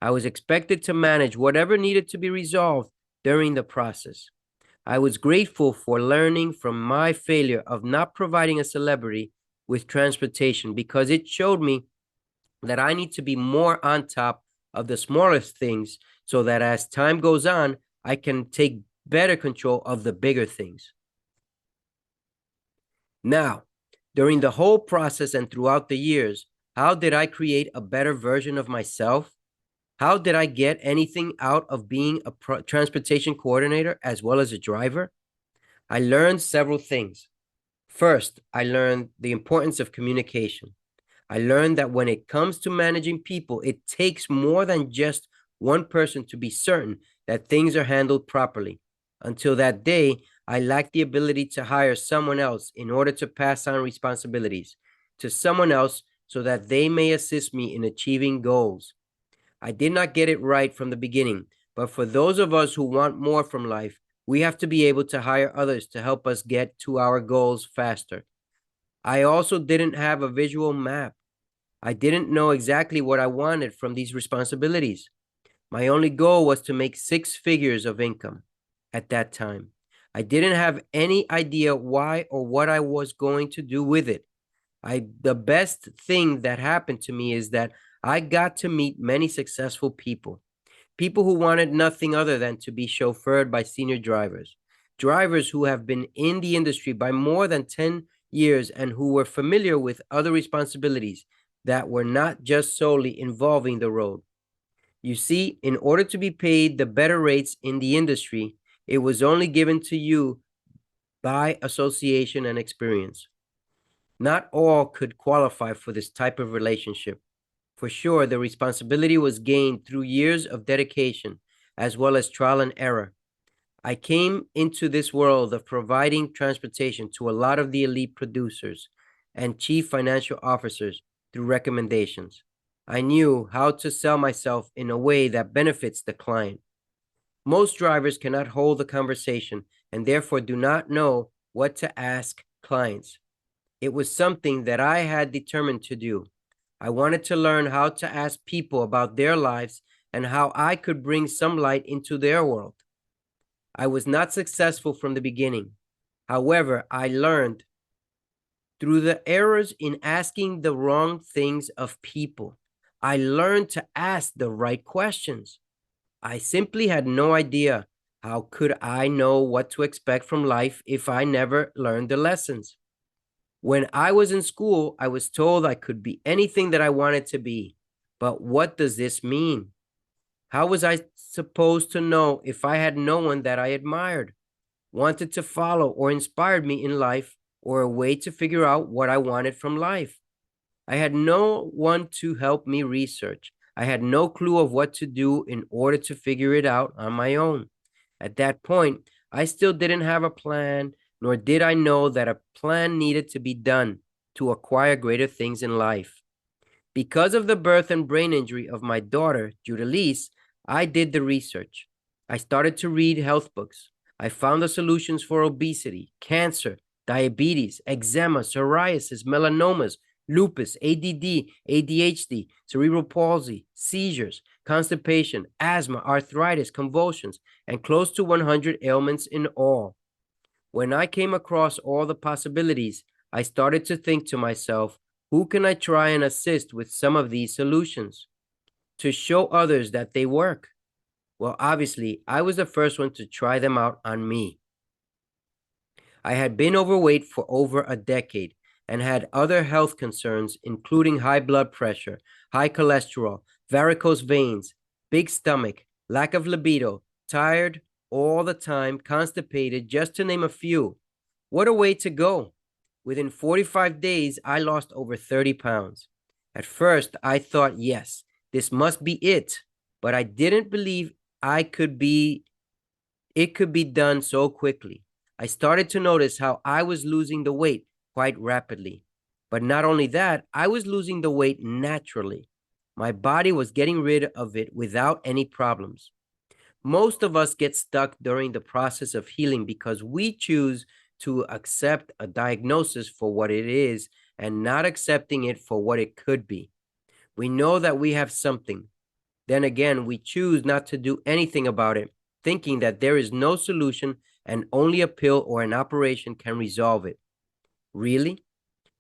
I was expected to manage whatever needed to be resolved during the process. I was grateful for learning from my failure of not providing a celebrity with transportation because it showed me that I need to be more on top of the smallest things so that as time goes on, I can take better control of the bigger things. Now, during the whole process and throughout the years, how did I create a better version of myself? How did I get anything out of being a transportation coordinator as well as a driver? I learned several things. First, I learned the importance of communication. I learned that when it comes to managing people, it takes more than just one person to be certain that things are handled properly. Until that day, I lacked the ability to hire someone else in order to pass on responsibilities to someone else so that they may assist me in achieving goals. I did not get it right from the beginning, but for those of us who want more from life, we have to be able to hire others to help us get to our goals faster. I also didn't have a visual map. I didn't know exactly what I wanted from these responsibilities. My only goal was to make 6 figures of income at that time. I didn't have any idea why or what I was going to do with it. The best thing that happened to me is that I got to meet many successful people. People who wanted nothing other than to be chauffeured by senior drivers. Drivers who have been in the industry by more than 10 years and who were familiar with other responsibilities that were not just solely involving the road. You see, in order to be paid the better rates in the industry, it was only given to you by association and experience. Not all could qualify for this type of relationship. For sure, the responsibility was gained through years of dedication, as well as trial and error. I came into this world of providing transportation to a lot of the elite producers and chief financial officers through recommendations. I knew how to sell myself in a way that benefits the client. Most drivers cannot hold a conversation and therefore do not know what to ask clients. It was something that I had determined to do. I wanted to learn how to ask people about their lives and how I could bring some light into their world. I was not successful from the beginning. However, I learned through the errors in asking the wrong things of people. I learned to ask the right questions. I simply had no idea. How could I know what to expect from life if I never learned the lessons? When I was in school, I was told I could be anything that I wanted to be. But what does this mean? How was I supposed to know if I had no one that I admired, wanted to follow, or inspired me in life, or a way to figure out what I wanted from life? I had no one to help me research. I had no clue of what to do in order to figure it out on my own. At that point, I still didn't have a plan, nor did I know that a plan needed to be done to acquire greater things in life. Because of the birth and brain injury of my daughter, Judalise, I did the research. I started to read health books. I found the solutions for obesity, cancer, diabetes, eczema, psoriasis, melanomas, lupus, ADD, ADHD, cerebral palsy, seizures, constipation, asthma, arthritis, convulsions, and close to 100 ailments in all. When I came across all the possibilities, I started to think to myself, who can I try and assist with some of these solutions to show others that they work? Well, obviously, I was the first one to try them out on me. I had been overweight for over a decade and had other health concerns, including high blood pressure, high cholesterol, varicose veins, big stomach, lack of libido, tired all the time, constipated, just to name a few. What a way to go. Within 45 days, I lost over 30 pounds. At first, I thought, yes, this must be it, but I didn't believe it could be done so quickly. I started to notice how I was losing the weight quite rapidly. But not only that, I was losing the weight naturally. My body was getting rid of it without any problems. Most of us get stuck during the process of healing because we choose to accept a diagnosis for what it is and not accepting it for what it could be. We know that we have something. Then again, we choose not to do anything about it, thinking that there is no solution and only a pill or an operation can resolve it. Really?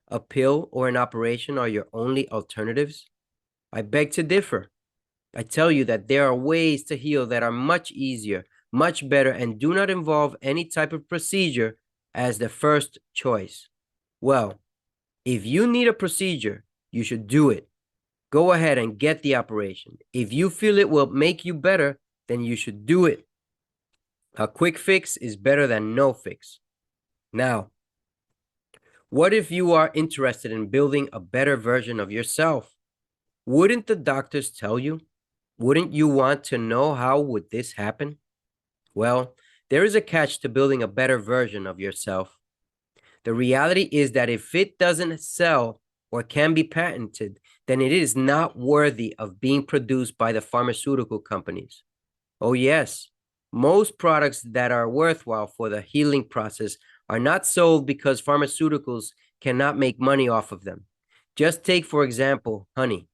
A pill or an operation are your only alternatives? I beg to differ. I tell you that there are ways to heal that are much easier, much better, and do not involve any type of procedure as the first choice. Well, if you need a procedure, you should do it. Go ahead and get the operation. If you feel it will make you better, then you should do it. A quick fix is better than no fix. Now, what if you are interested in building a better version of yourself? Wouldn't the doctors tell you? Wouldn't you want to know how would this happen? Well, there is a catch to building a better version of yourself. The reality is that if it doesn't sell or can be patented, then it is not worthy of being produced by the pharmaceutical companies. Oh yes, most products that are worthwhile for the healing process are not sold because pharmaceuticals cannot make money off of them. Just take, for example, honey.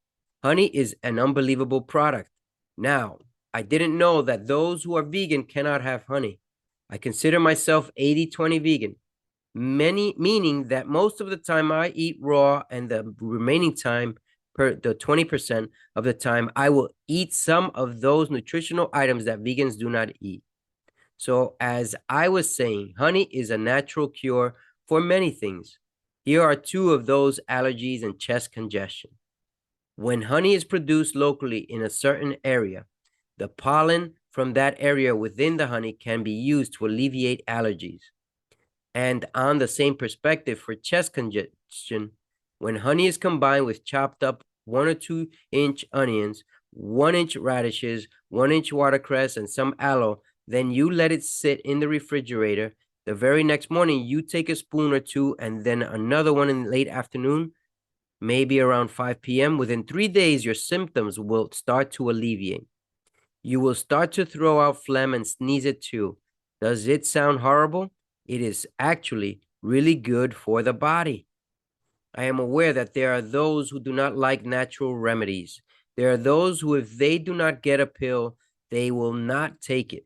Honey is an unbelievable product. Now, I didn't know that those who are vegan cannot have honey. I consider myself 80-20 vegan, meaning that most of the time I eat raw and the remaining time, the 20% of the time, I will eat some of those nutritional items that vegans do not eat. So as I was saying, honey is a natural cure for many things. Here are two of those: allergies and chest congestion. When honey is produced locally in a certain area, the pollen from that area within the honey can be used to alleviate allergies. And on the same perspective for chest congestion, when honey is combined with chopped up 1 or 2 inch onions, 1 inch radishes, 1 inch watercress, and some aloe, then you let it sit in the refrigerator. The very next morning, you take a spoon or two and then another one in the late afternoon, maybe around 5 p.m. Within 3 days, your symptoms will start to alleviate. You will start to throw out phlegm and sneeze it too. Does it sound horrible? It is actually really good for the body. I am aware that there are those who do not like natural remedies. There are those who, if they do not get a pill, they will not take it.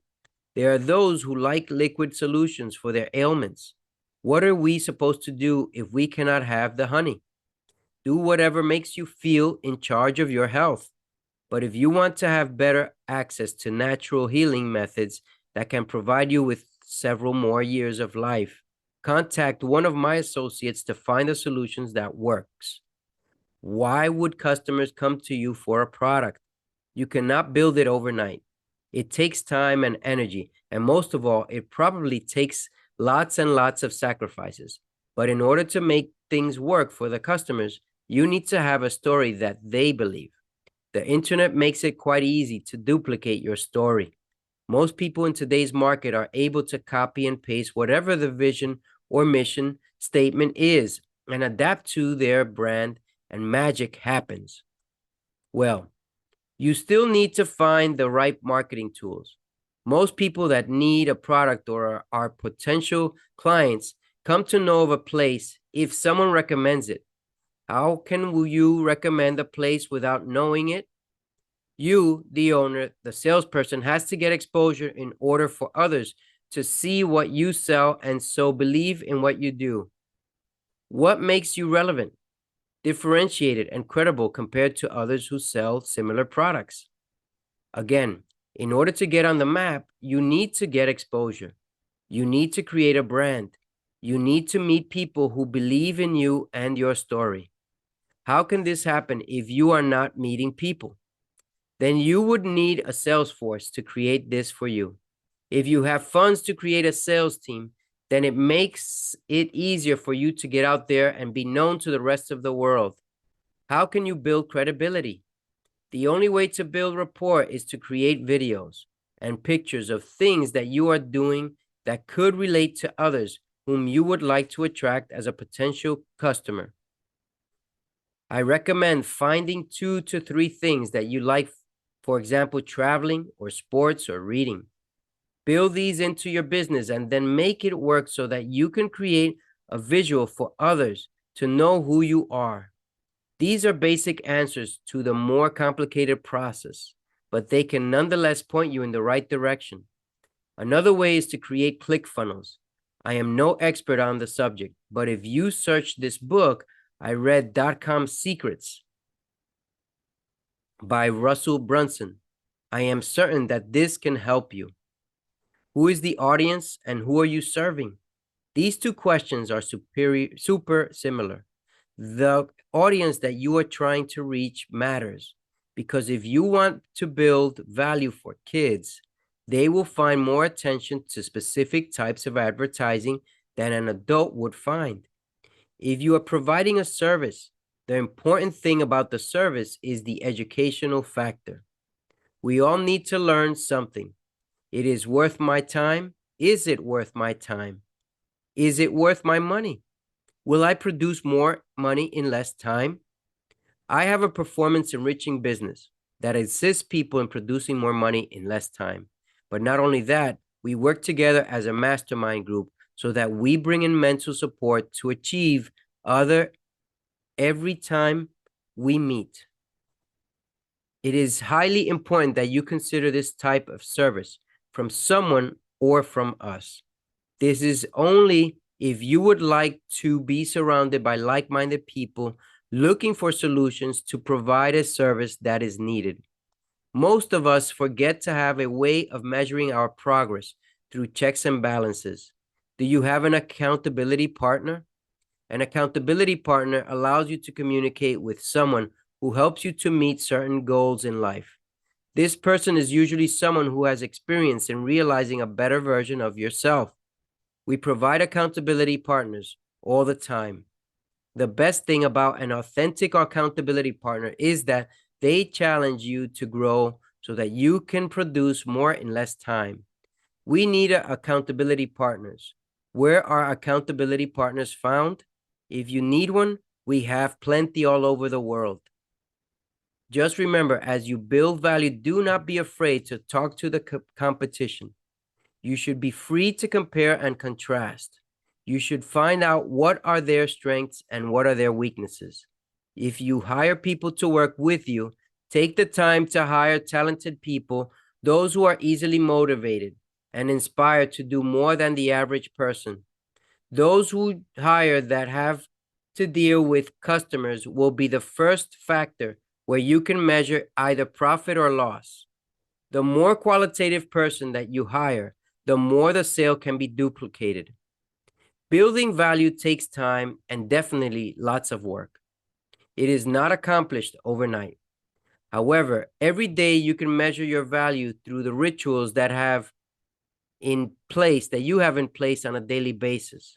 There are those who like liquid solutions for their ailments. What are we supposed to do if we cannot have the honey? Do whatever makes you feel in charge of your health. But if you want to have better access to natural healing methods that can provide you with several more years of life, contact one of my associates to find the solutions that works. Why would customers come to you for a product? You cannot build it overnight. It takes time and energy, and most of all, it probably takes lots and lots of sacrifices. But in order to make things work for the customers, you need to have a story that they believe. The internet makes it quite easy to duplicate your story. Most people in today's market are able to copy and paste whatever the vision or mission statement is and adapt to their brand, and magic happens. Well, you still need to find the right marketing tools. Most people that need a product or are potential clients come to know of a place if someone recommends it. How can you recommend a place without knowing it? You, the owner, the salesperson, has to get exposure in order for others to see what you sell and so believe in what you do. What makes you relevant, differentiated, and credible compared to others who sell similar products? Again, in order to get on the map, you need to get exposure. You need to create a brand. You need to meet people who believe in you and your story. How can this happen if you are not meeting people? Then you would need a sales force to create this for you. If you have funds to create a sales team, then it makes it easier for you to get out there and be known to the rest of the world. How can you build credibility? The only way to build rapport is to create videos and pictures of things that you are doing that could relate to others whom you would like to attract as a potential customer. I recommend finding 2 to 3 things that you like, for example, traveling or sports or reading. Build these into your business and then make it work so that you can create a visual for others to know who you are. These are basic answers to the more complicated process, but they can nonetheless point you in the right direction. Another way is to create ClickFunnels. I am no expert on the subject, but if you search this book, I read .com Secrets by Russell Brunson. I am certain that this can help you. Who is the audience and who are you serving? These 2 questions are super similar. The audience that you are trying to reach matters because if you want to build value for kids, they will find more attention to specific types of advertising than an adult would find. If you are providing a service, the important thing about the service is the educational factor. We all need to learn something. It is worth my time. Is it worth my time? Is it worth my money? Will I produce more money in less time? I have a performance enriching business that assists people in producing more money in less time. But not only that, we work together as a mastermind group so that we bring in mental support to achieve other every time we meet. It is highly important that you consider this type of service from someone or from us. This is only if you would like to be surrounded by like-minded people looking for solutions to provide a service that is needed. Most of us forget to have a way of measuring our progress through checks and balances. Do you have an accountability partner? An accountability partner allows you to communicate with someone who helps you to meet certain goals in life. This person is usually someone who has experience in realizing a better version of yourself. We provide accountability partners all the time. The best thing about an authentic accountability partner is that they challenge you to grow so that you can produce more in less time. We need accountability partners. Where are accountability partners found? If you need one, we have plenty all over the world. Just remember, as you build value, do not be afraid to talk to the competition. You should be free to compare and contrast. You should find out what are their strengths and what are their weaknesses. If you hire people to work with you, take the time to hire talented people, those who are easily motivated and inspired to do more than the average person. Those who hire that have to deal with customers will be the first factor where you can measure either profit or loss. The more qualitative person that you hire, the more the sale can be duplicated. Building value takes time and definitely lots of work. It is not accomplished overnight. However, every day you can measure your value through the rituals that you have in place on a daily basis.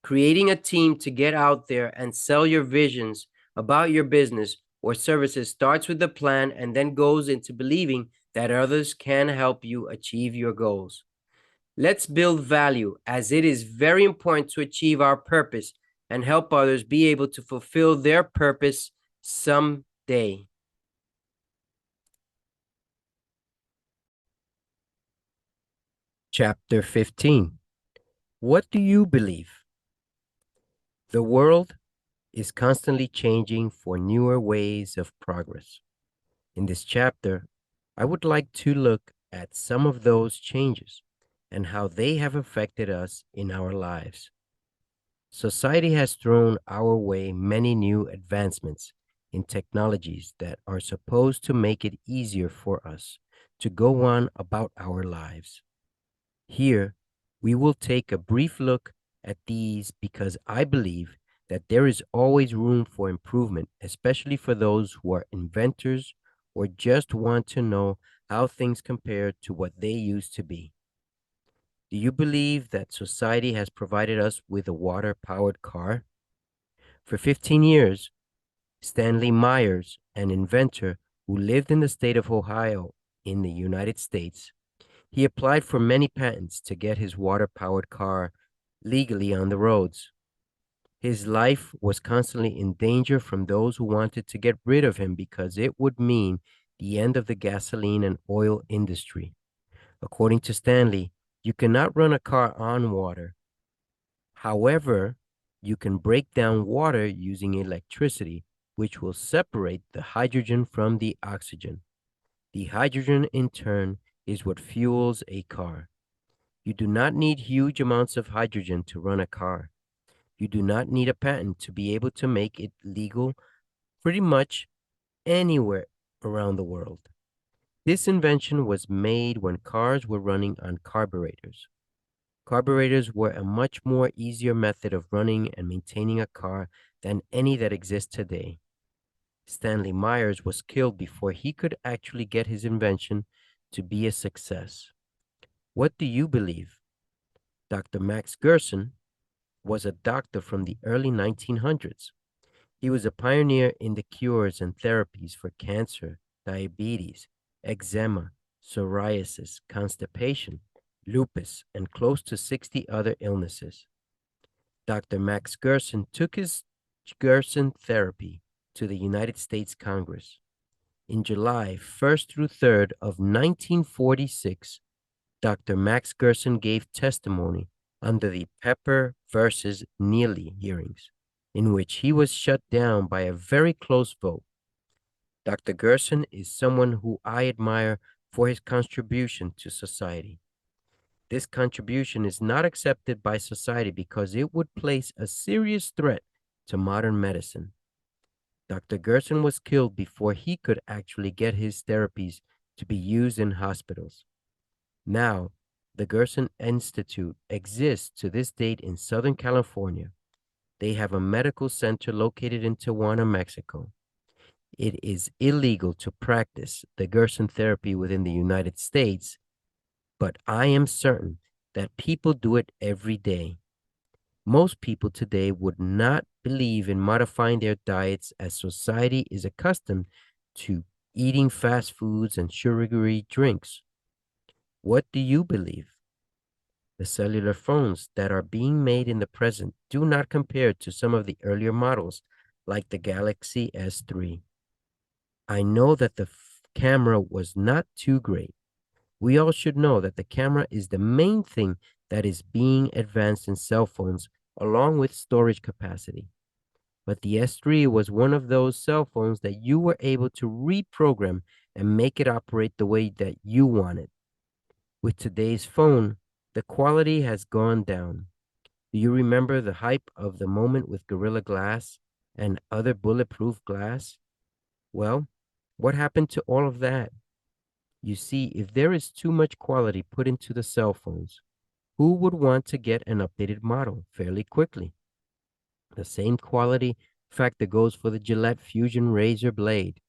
Creating a team to get out there and sell your visions about your business or services starts with the plan and then goes into believing that others can help you achieve your goals. Let's build value, as it is very important to achieve our purpose and help others be able to fulfill their purpose someday. Chapter 15. What do you believe? The world is constantly changing for newer ways of progress. In this chapter, I would like to look at some of those changes and how they have affected us in our lives. Society has thrown our way many new advancements in technologies that are supposed to make it easier for us to go on about our lives. Here, we will take a brief look at these because I believe that there is always room for improvement, especially for those who are inventors or just want to know how things compare to what they used to be. Do you believe that society has provided us with a water-powered car? For 15 years, Stanley Myers, an inventor who lived in the state of Ohio in the United States, he applied for many patents to get his water-powered car legally on the roads. His life was constantly in danger from those who wanted to get rid of him because it would mean the end of the gasoline and oil industry. According to Stanley, you cannot run a car on water. However, you can break down water using electricity, which will separate the hydrogen from the oxygen. The hydrogen, in turn, is what fuels a car. You do not need huge amounts of hydrogen to run a car. You do not need a patent to be able to make it legal pretty much anywhere around the world. This invention was made when cars were running on carburetors. Carburetors were a much more easier method of running and maintaining a car than any that exists today. Stanley Myers was killed before he could actually get his invention to be a success. What do you believe? Dr. Max Gerson was a doctor from the early 1900s. He was a pioneer in the cures and therapies for cancer, diabetes, eczema, psoriasis, constipation, lupus, and close to 60 other illnesses. Dr. Max Gerson took his Gerson therapy to the United States Congress. In July 1st through 3rd of 1946, Dr. Max Gerson gave testimony under the Pepper versus Neely hearings, in which he was shut down by a very close vote. Dr. Gerson is someone who I admire for his contribution to society. This contribution is not accepted by society because it would place a serious threat to modern medicine. Dr. Gerson was killed before he could actually get his therapies to be used in hospitals. Now, the Gerson Institute exists to this date in Southern California. They have a medical center located in Tijuana, Mexico. It is illegal to practice the Gerson therapy within the United States, but I am certain that people do it every day. Most people today would not believe in modifying their diets as society is accustomed to eating fast foods and sugary drinks. What do you believe? The cellular phones that are being made in the present do not compare to some of the earlier models, like the Galaxy S3. I know that the camera was not too great. We all should know that the camera is the main thing that is being advanced in cell phones along with storage capacity. But the S3 was one of those cell phones that you were able to reprogram and make it operate the way that you wanted. With today's phone, the quality has gone down. Do you remember the hype of the moment with Gorilla Glass and other bulletproof glass? Well, what happened to all of that? You see, if there is too much quality put into the cell phones, who would want to get an updated model fairly quickly? The same quality factor goes for the Gillette Fusion razor blade.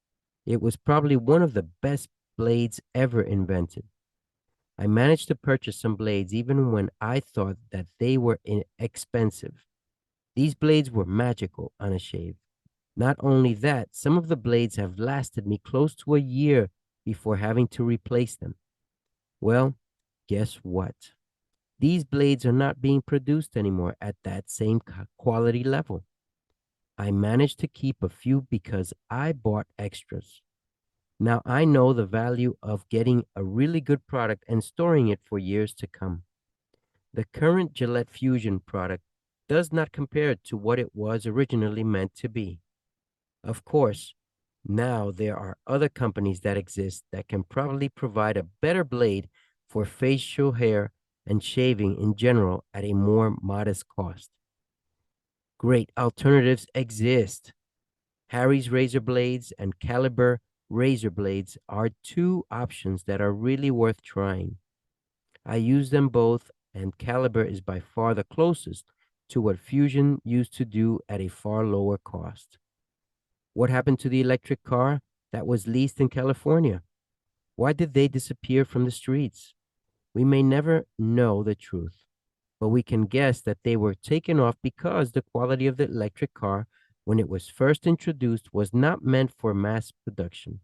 It was probably one of the best blades ever invented. I managed to purchase some blades even when I thought that they were expensive. These blades were magical on a shave. Not only that, some of the blades have lasted me close to a year before having to replace them. Well, guess what? These blades are not being produced anymore at that same quality level. I managed to keep a few because I bought extras. Now I know the value of getting a really good product and storing it for years to come. The current Gillette Fusion product does not compare to what it was originally meant to be. Of course, now there are other companies that exist that can probably provide a better blade for facial hair and shaving in general at a more modest cost. Great alternatives exist. Harry's razor blades and Caliber razor blades are two options that are really worth trying. I use them both, and Caliber is by far the closest to what Fusion used to do at a far lower cost. What happened to the electric car that was leased in California? Why did they disappear from the streets? We may never know the truth, but we can guess that they were taken off because the quality of the electric car when it was first introduced was not meant for mass production.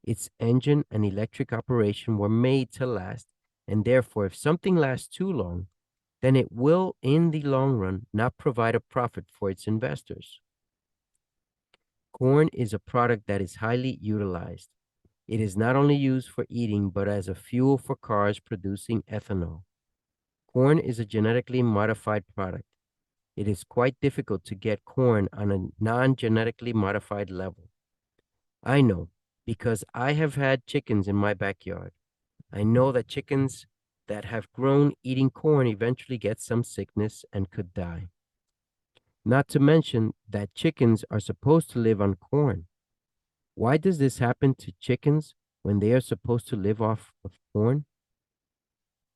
Its engine and electric operation were made to last, and therefore, if something lasts too long, then it will, in the long run, not provide a profit for its investors. Corn is a product that is highly utilized. It is not only used for eating, but as a fuel for cars producing ethanol. Corn is a genetically modified product. It is quite difficult to get corn on a non genetically modified level. I know because I have had chickens in my backyard. I know that chickens that have grown eating corn eventually get some sickness and could die. Not to mention that chickens are supposed to live on corn. Why does this happen to chickens when they are supposed to live off of corn?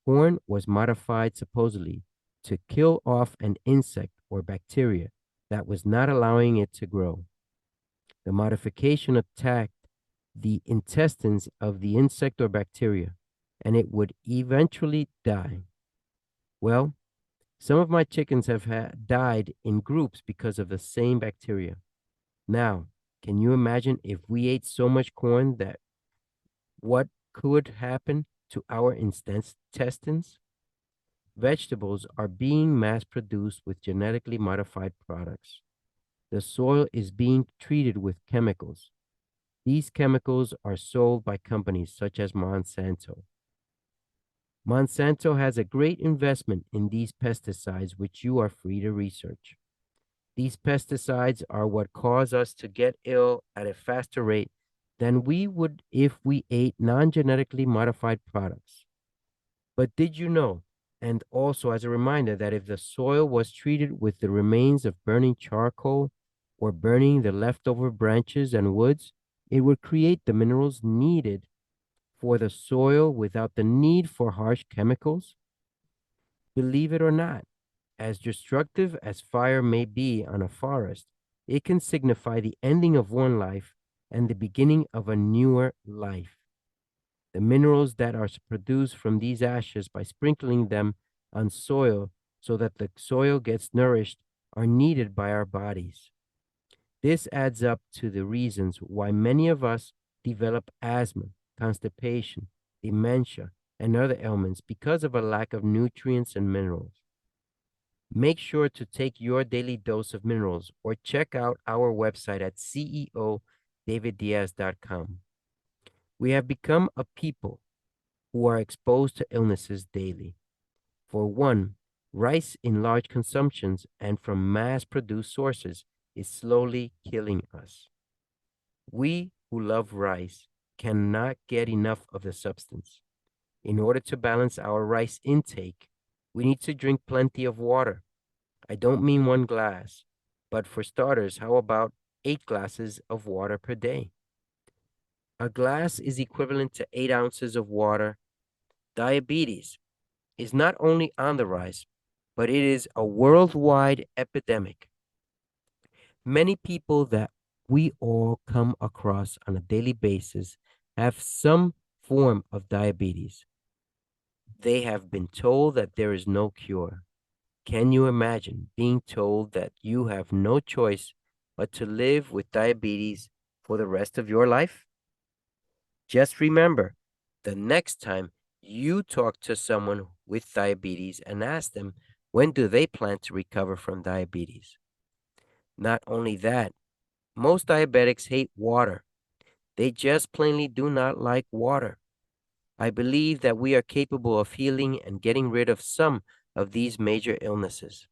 Corn was modified supposedly to kill off an insect or bacteria that was not allowing it to grow. The modification attacked the intestines of the insect or bacteria, and it would eventually die. Well, some of my chickens have died in groups because of the same bacteria. Now, can you imagine if we ate so much corn that what could happen to our intestines? Vegetables are being mass produced with genetically modified products. The soil is being treated with chemicals. These chemicals are sold by companies such as Monsanto. Monsanto has a great investment in these pesticides, which you are free to research. These pesticides are what cause us to get ill at a faster rate than we would if we ate non genetically modified products. But did you know, and also as a reminder, that if the soil was treated with the remains of burning charcoal or burning the leftover branches and woods, it would create the minerals needed for the soil without the need for harsh chemicals? Believe it or not, as destructive as fire may be on a forest, it can signify the ending of one life and the beginning of a newer life. The minerals that are produced from these ashes by sprinkling them on soil so that the soil gets nourished are needed by our bodies. This adds up to the reasons why many of us develop asthma, constipation, dementia, and other ailments because of a lack of nutrients and minerals. Make sure to take your daily dose of minerals or check out our website at ceodaviddiaz.com. We have become a people who are exposed to illnesses daily. For one, rice in large consumptions and from mass produced sources is slowly killing us. We who love rice cannot get enough of the substance. In order to balance our rice intake, we need to drink plenty of water. I don't mean 1 glass, but for starters, how about 8 glasses of water per day? A glass is equivalent to 8 ounces of water. Diabetes is not only on the rise, but it is a worldwide epidemic. Many people that we all come across on a daily basis have some form of diabetes. They have been told that there is no cure. Can you imagine being told that you have no choice but to live with diabetes for the rest of your life? Just remember, the next time you talk to someone with diabetes and ask them when do they plan to recover from diabetes. Not only that, most diabetics hate water. They just plainly do not like water. I believe that we are capable of healing and getting rid of some of these major illnesses.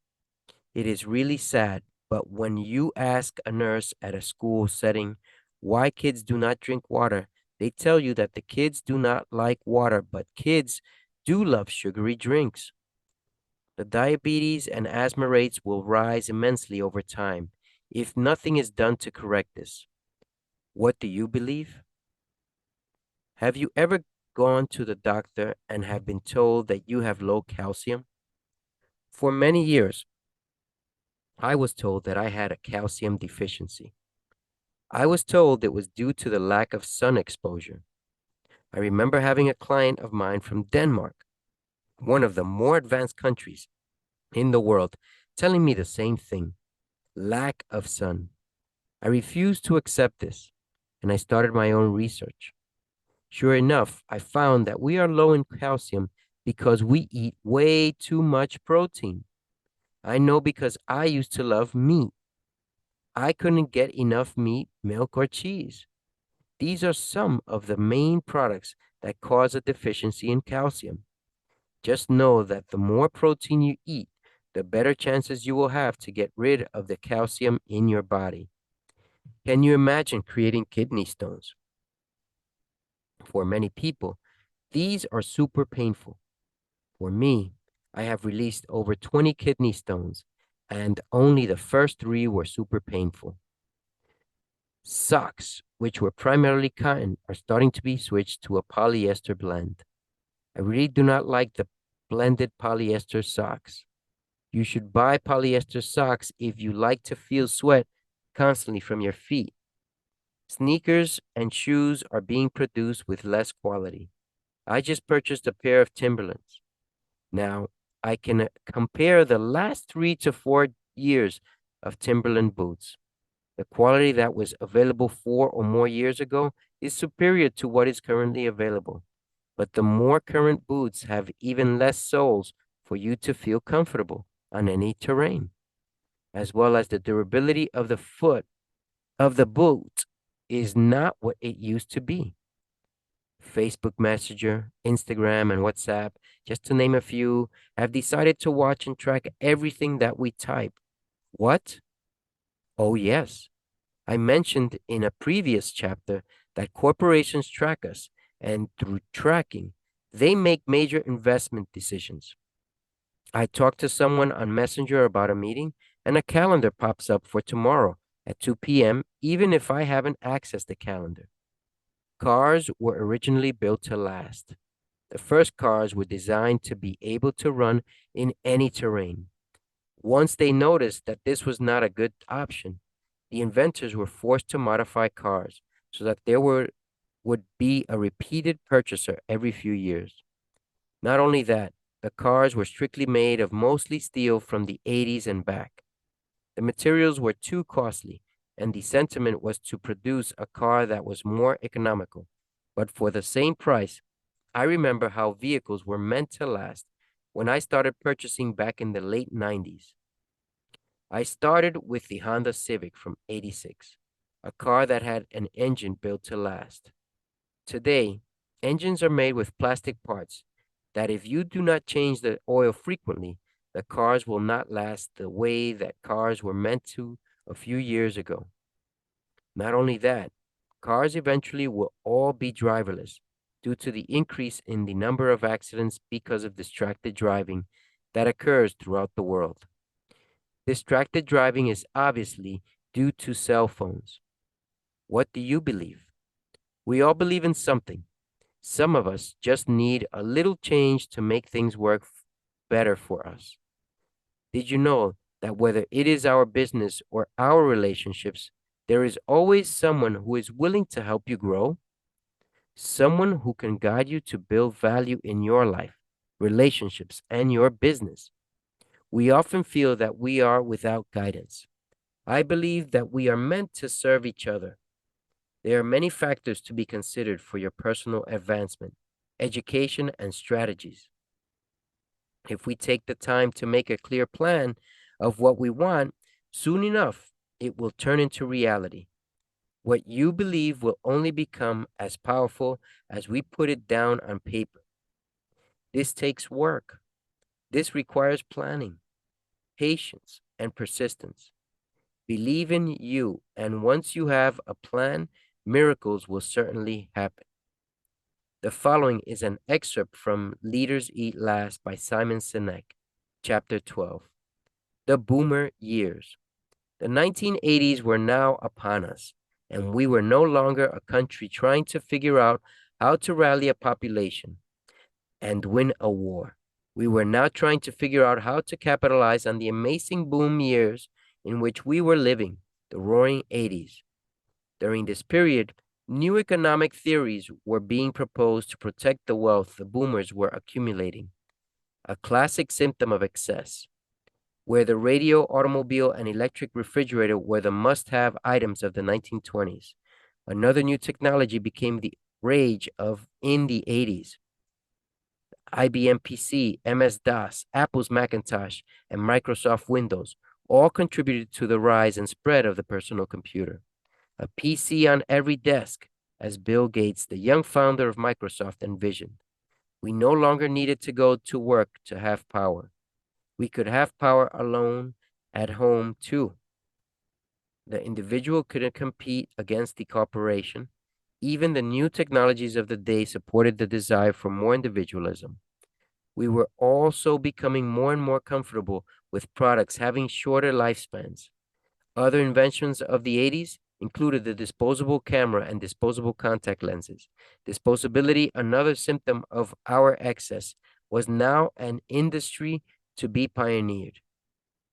It is really sad, but when you ask a nurse at a school setting why kids do not drink water, they tell you that the kids do not like water, but kids do love sugary drinks. The diabetes and asthma rates will rise immensely over time if nothing is done to correct this. What do you believe? Have you ever gone to the doctor and have been told that you have low calcium? For many years, I was told that I had a calcium deficiency. I was told it was due to the lack of sun exposure. I remember having a client of mine from Denmark, one of the more advanced countries in the world, telling me the same thing: lack of sun. I refused to accept this, and I started my own research. Sure enough, I found that we are low in calcium because we eat way too much protein. I know because I used to love meat. I couldn't get enough meat, milk, or cheese. These are some of the main products that cause a deficiency in calcium. Just know that the more protein you eat, the better chances you will have to get rid of the calcium in your body. Can you imagine creating kidney stones? For many people, these are super painful. For me, I have released over 20 kidney stones, and only the first 3 were super painful. Socks, which were primarily cotton, are starting to be switched to a polyester blend. I really do not like the blended polyester socks. You should buy polyester socks if you like to feel sweat constantly from your feet. Sneakers and shoes are being produced with less quality. I just purchased a pair of Timberlands. Now, I can compare the last 3 to 4 years of Timberland boots. The quality that was available 4 or more years ago is superior to what is currently available. But the more current boots have even less soles for you to feel comfortable on any terrain, as well as the durability of the foot of the boot is not what it used to be. Facebook Messenger, Instagram, and WhatsApp, just to name a few, have decided to watch and track everything that we type. What? Oh, yes. I mentioned in a previous chapter that corporations track us, and through tracking, they make major investment decisions. I talked to someone on Messenger about a meeting, and a calendar pops up for tomorrow at 2 p.m., even if I haven't accessed the calendar. Cars were originally built to last. The first cars were designed to be able to run in any terrain. Once they noticed that this was not a good option, the inventors were forced to modify cars so that there would be a repeated purchaser every few years. Not only that, the cars were strictly made of mostly steel from the 80s and back. The materials were too costly, and the sentiment was to produce a car that was more economical, but for the same price. I remember how vehicles were meant to last when I started purchasing back in the late 90s. I started with the Honda Civic from '86, a car that had an engine built to last. Today, engines are made with plastic parts that if you do not change the oil frequently, the cars will not last the way that cars were meant to a few years ago. Not only that, cars eventually will all be driverless due to the increase in the number of accidents because of distracted driving that occurs throughout the world. Distracted driving is obviously due to cell phones. What do you believe? We all believe in something. Some of us just need a little change to make things work better for us. Did you know that whether it is our business or our relationships, there is always someone who is willing to help you grow? Someone who can guide you to build value in your life, relationships, and your business. We often feel that we are without guidance. I believe that we are meant to serve each other. There are many factors to be considered for your personal advancement, education, and strategies. If we take the time to make a clear plan of what we want, soon enough it will turn into reality. What you believe will only become as powerful as we put it down on paper. This takes work. This requires planning, patience, and persistence. Believe in you, and once you have a plan, miracles will certainly happen. The following is an excerpt from Leaders Eat Last by Simon Sinek, Chapter 12. The Boomer Years. The 1980s were now upon us, and we were no longer a country trying to figure out how to rally a population and win a war. We were now trying to figure out how to capitalize on the amazing boom years in which we were living, the roaring 80s. During this period, new economic theories were being proposed to protect the wealth the boomers were accumulating, a classic symptom of excess. Where the radio, automobile, and electric refrigerator were the must-have items of the 1920s, another new technology became the rage of in the 80s. IBM PC, MS-DOS, Apple's Macintosh, and Microsoft Windows all contributed to the rise and spread of the personal computer. A PC on every desk, as Bill Gates, the young founder of Microsoft, envisioned. We no longer needed to go to work to have power. We could have power alone at home too. The individual couldn't compete against the corporation. Even the new technologies of the day supported the desire for more individualism. We were also becoming more and more comfortable with products having shorter lifespans. Other inventions of the 80s included the disposable camera and disposable contact lenses. Disposability, another symptom of our excess, was now an industry to be pioneered.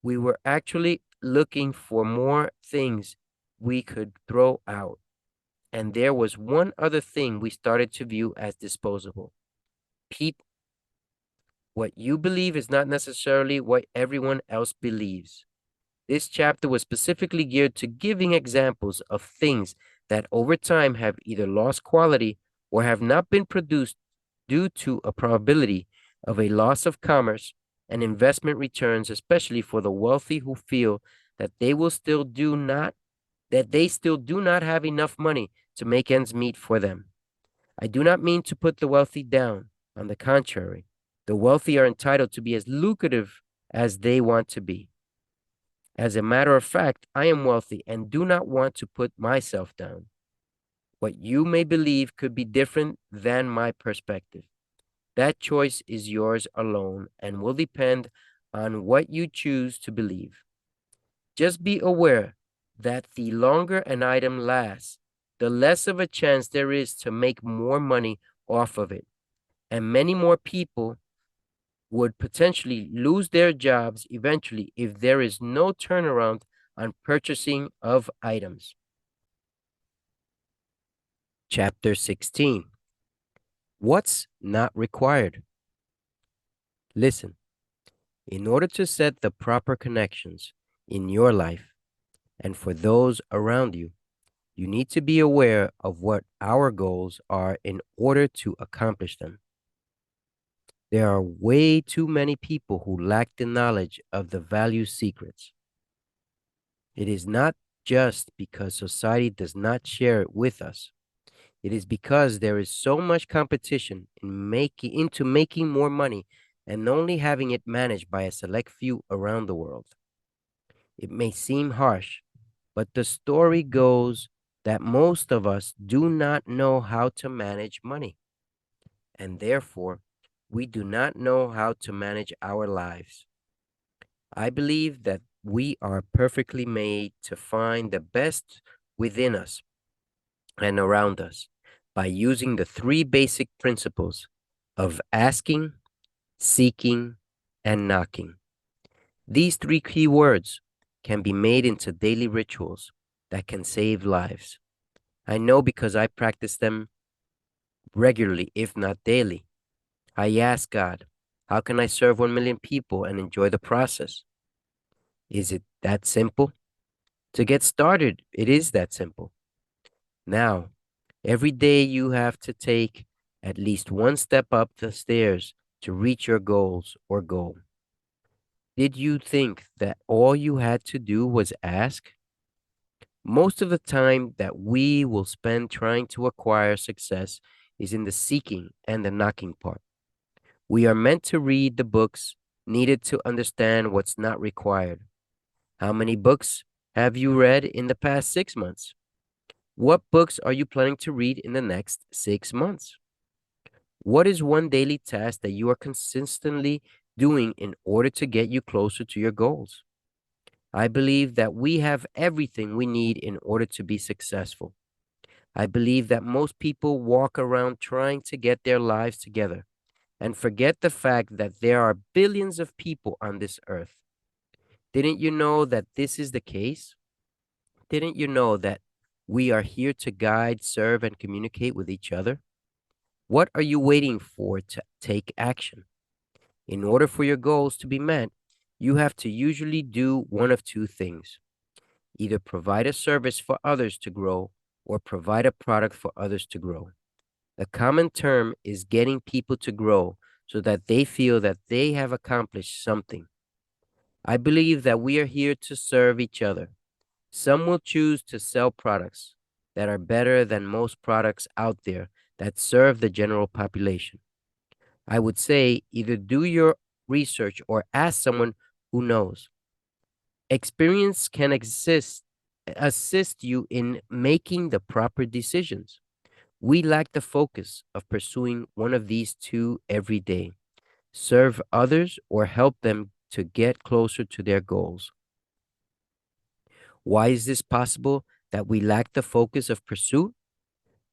We were actually looking for more things we could throw out. And there was one other thing we started to view as disposable: people. What you believe is not necessarily what everyone else believes. This chapter was specifically geared to giving examples of things that over time have either lost quality or have not been produced due to a probability of a loss of commerce and investment returns, especially for the wealthy who feel that they still do not have enough money to make ends meet for them. I do not mean to put the wealthy down. On the contrary, the wealthy are entitled to be as lucrative as they want to be. As a matter of fact, I am wealthy and do not want to put myself down. What you may believe could be different than my perspective. That choice is yours alone and will depend on what you choose to believe. Just be aware that the longer an item lasts, the less of a chance there is to make more money off of it, and many more people would potentially lose their jobs eventually if there is no turnaround on purchasing of items. Chapter 16. What's not required? Listen, in order to set the proper connections in your life and for those around you, you need to be aware of what our goals are in order to accomplish them. There are way too many people who lack the knowledge of the value secrets. It is not just because society does not share it with us. It is because there is so much competition into making more money and only having it managed by a select few around the world. It may seem harsh, but the story goes that most of us do not know how to manage money, and therefore we do not know how to manage our lives. I believe that we are perfectly made to find the best within us and around us by using the three basic principles of asking, seeking, and knocking. These three key words can be made into daily rituals that can save lives. I know because I practice them regularly, if not daily. I ask God, how can I serve 1 million people and enjoy the process? Is it that simple? To get started, it is that simple. Now, every day you have to take at least one step up the stairs to reach your goals or goal. Did you think that all you had to do was ask? Most of the time that we will spend trying to acquire success is in the seeking and the knocking part. We are meant to read the books needed to understand what's not required. How many books have you read in the past 6 months? What books are you planning to read in the next 6 months? What is one daily task that you are consistently doing in order to get you closer to your goals? I believe that we have everything we need in order to be successful. I believe that most people walk around trying to get their lives together and forget the fact that there are billions of people on this earth. Didn't you know that this is the case? Didn't you know that we are here to guide, serve, and communicate with each other? What are you waiting for to take action? In order for your goals to be met, you have to usually do one of two things: either provide a service for others to grow or provide a product for others to grow. The common term is getting people to grow so that they feel that they have accomplished something. I believe that we are here to serve each other. Some will choose to sell products that are better than most products out there that serve the general population. I would say either do your research or ask someone who knows. Experience can assist you in making the proper decisions. We lack the focus of pursuing one of these two every day: serve others or help them to get closer to their goals. Why is this possible that we lack the focus of pursuit?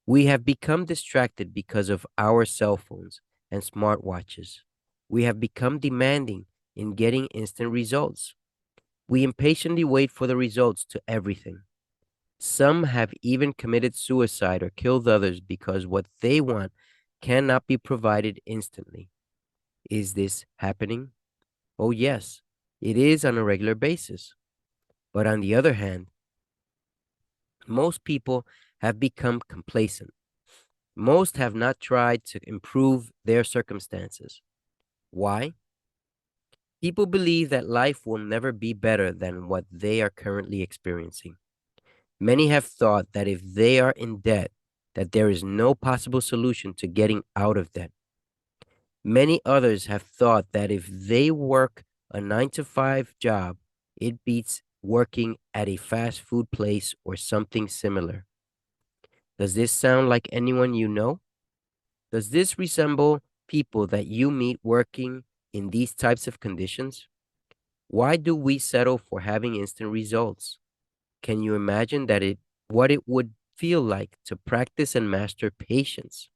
We have become distracted because of our cell phones and smartwatches. We have become demanding in getting instant results. We impatiently wait for the results to everything. Some have even committed suicide or killed others because what they want cannot be provided instantly. Is this happening? Oh, yes, it is on a regular basis. But on the other hand, most people have become complacent. Most have not tried to improve their circumstances. Why? People believe that life will never be better than what they are currently experiencing. Many have thought that if they are in debt, that there is no possible solution to getting out of debt. Many others have thought that if they work a 9 to 5 job, it beats working at a fast food place or something similar. Does this sound like anyone you know? Does this resemble people that you meet working in these types of conditions? Why do we settle for having instant results? Can you imagine what it would feel like to practice and master patience?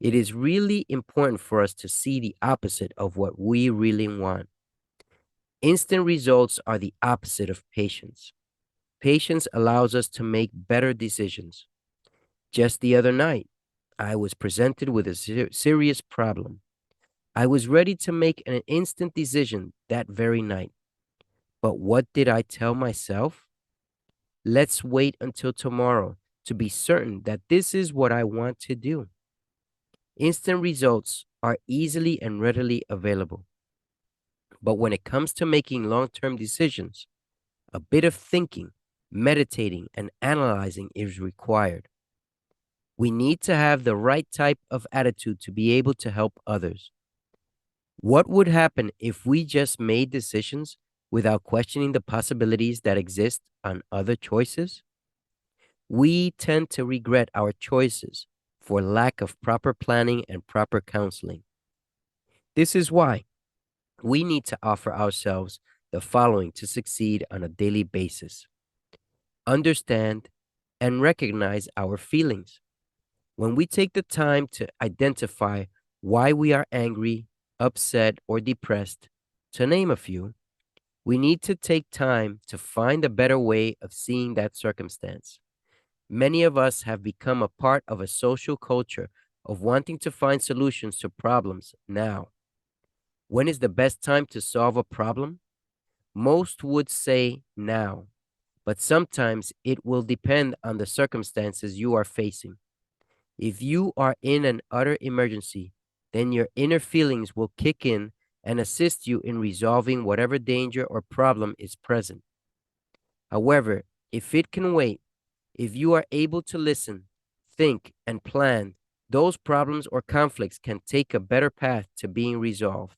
It is really important for us to see the opposite of what we really want. Instant results are the opposite of patience. Patience allows us to make better decisions. Just the other night, I was presented with a serious problem. I was ready to make an instant decision that very night. But what did I tell myself? Let's wait until tomorrow to be certain that this is what I want to do. Instant results are easily and readily available. But when it comes to making long term decisions, a bit of thinking, meditating, and analyzing is required. We need to have the right type of attitude to be able to help others. What would happen if we just made decisions without questioning the possibilities that exist on other choices? We tend to regret our choices for lack of proper planning and proper counseling. This is why we need to offer ourselves the following to succeed on a daily basis: understand and recognize our feelings. When we take the time to identify why we are angry, upset, or depressed, to name a few, we need to take time to find a better way of seeing that circumstance. Many of us have become a part of a social culture of wanting to find solutions to problems now. When is the best time to solve a problem? Most would say now, but sometimes it will depend on the circumstances you are facing. If you are in an utter emergency, then your inner feelings will kick in and assist you in resolving whatever danger or problem is present. However, if it can wait, if you are able to listen, think, and plan, those problems or conflicts can take a better path to being resolved.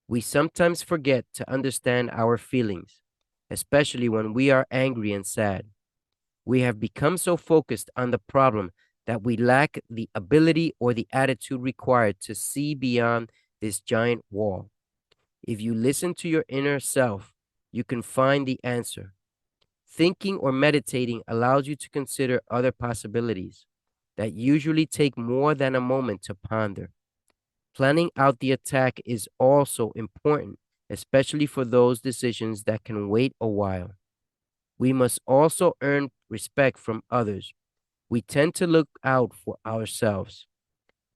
We sometimes forget to understand our feelings, especially when we are angry and sad. We have become so focused on the problem that we lack the ability or the attitude required to see beyond this giant wall. If you listen to your inner self, you can find the answer. Thinking or meditating allows you to consider other possibilities that usually take more than a moment to ponder. Planning out the attack is also important, especially for those decisions that can wait a while. We must also earn respect from others. We tend to look out for ourselves.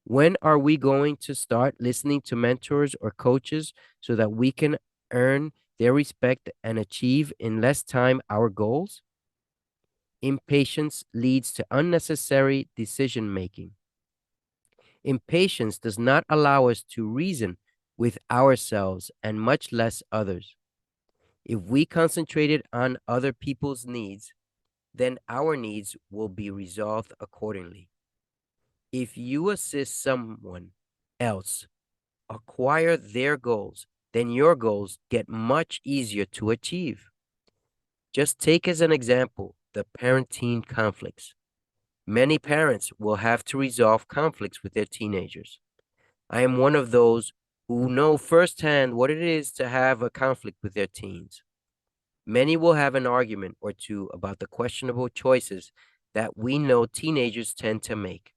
When are we going to start listening to mentors or coaches so that we can earn their respect and achieve in less time our goals? Impatience leads to unnecessary decision making. Impatience does not allow us to reason with ourselves and much less others. If we concentrated on other people's needs, then our needs will be resolved accordingly. If you assist someone else acquire their goals, then your goals get much easier to achieve. Just take as an example the parent-teen conflicts. Many parents will have to resolve conflicts with their teenagers. I am one of those who know firsthand what it is to have a conflict with their teens. Many will have an argument or two about the questionable choices that we know teenagers tend to make.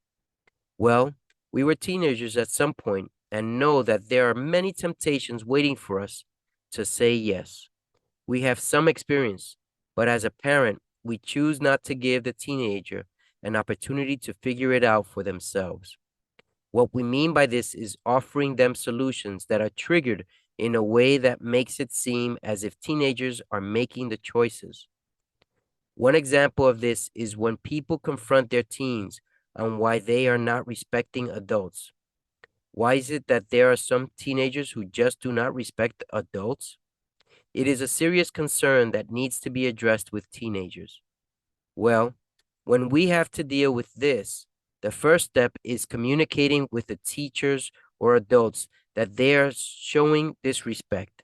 Well, we were teenagers at some point and know that there are many temptations waiting for us to say yes. We have some experience, but as a parent, we choose not to give the teenager an opportunity to figure it out for themselves. What we mean by this is offering them solutions that are triggered in a way that makes it seem as if teenagers are making the choices. One example of this is when people confront their teens on why they are not respecting adults. Why is it that there are some teenagers who just do not respect adults? It is a serious concern that needs to be addressed with teenagers. Well, when we have to deal with this, the first step is communicating with the teachers or adults that they are showing disrespect.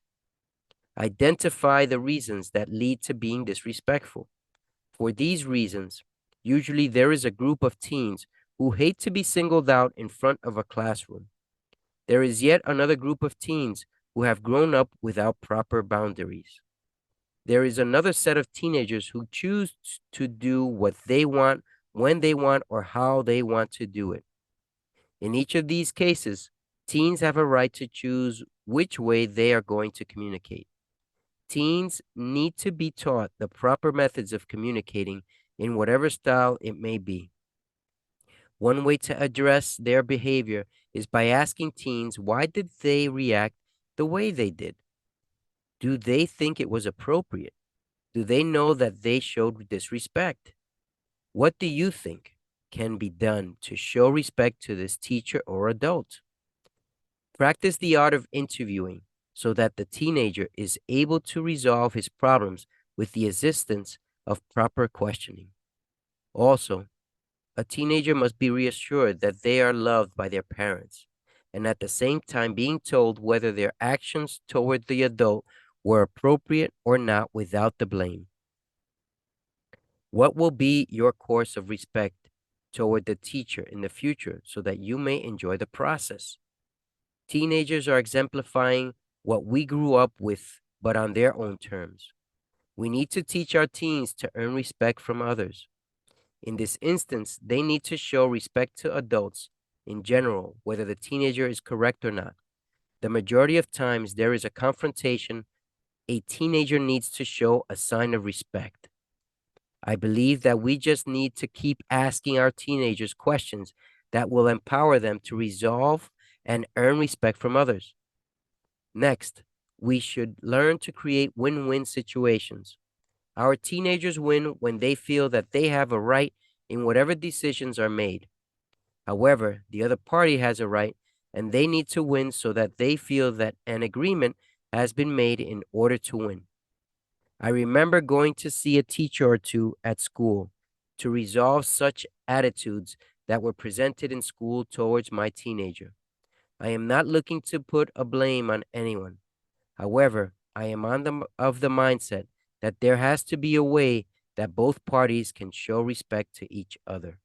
Identify the reasons that lead to being disrespectful. For these reasons, usually there is a group of teens who hate to be singled out in front of a classroom. There is yet another group of teens who have grown up without proper boundaries. There is another set of teenagers who choose to do what they want, when they want, or how they want to do it. In each of these cases, teens have a right to choose which way they are going to communicate. Teens need to be taught the proper methods of communicating in whatever style it may be. One way to address their behavior is by asking teens why did they react the way they did? Do they think it was appropriate? Do they know that they showed disrespect? What do you think can be done to show respect to this teacher or adult? Practice the art of interviewing so that the teenager is able to resolve his problems with the assistance of proper questioning. Also, A teenager must be reassured that they are loved by their parents, and at the same time being told whether their actions toward the adult were appropriate or not without the blame. What will be your course of respect toward the teacher in the future so that you may enjoy the process? Teenagers are exemplifying what we grew up with, but on their own terms. We need to teach our teens to earn respect from others. In this instance, they need to show respect to adults in general, whether the teenager is correct or not. The majority of times there is a confrontation. A teenager needs to show a sign of respect. I believe that we just need to keep asking our teenagers questions that will empower them to resolve and earn respect from others. Next, we should learn to create win-win situations. Our teenagers win when they feel that they have a right in whatever decisions are made. However, the other party has a right and they need to win so that they feel that an agreement has been made in order to win. I remember going to see a teacher or two at school to resolve such attitudes that were presented in school towards my teenager. I am not looking to put a blame on anyone. However, I am of the mindset that there has to be a way that both parties can show respect to each other.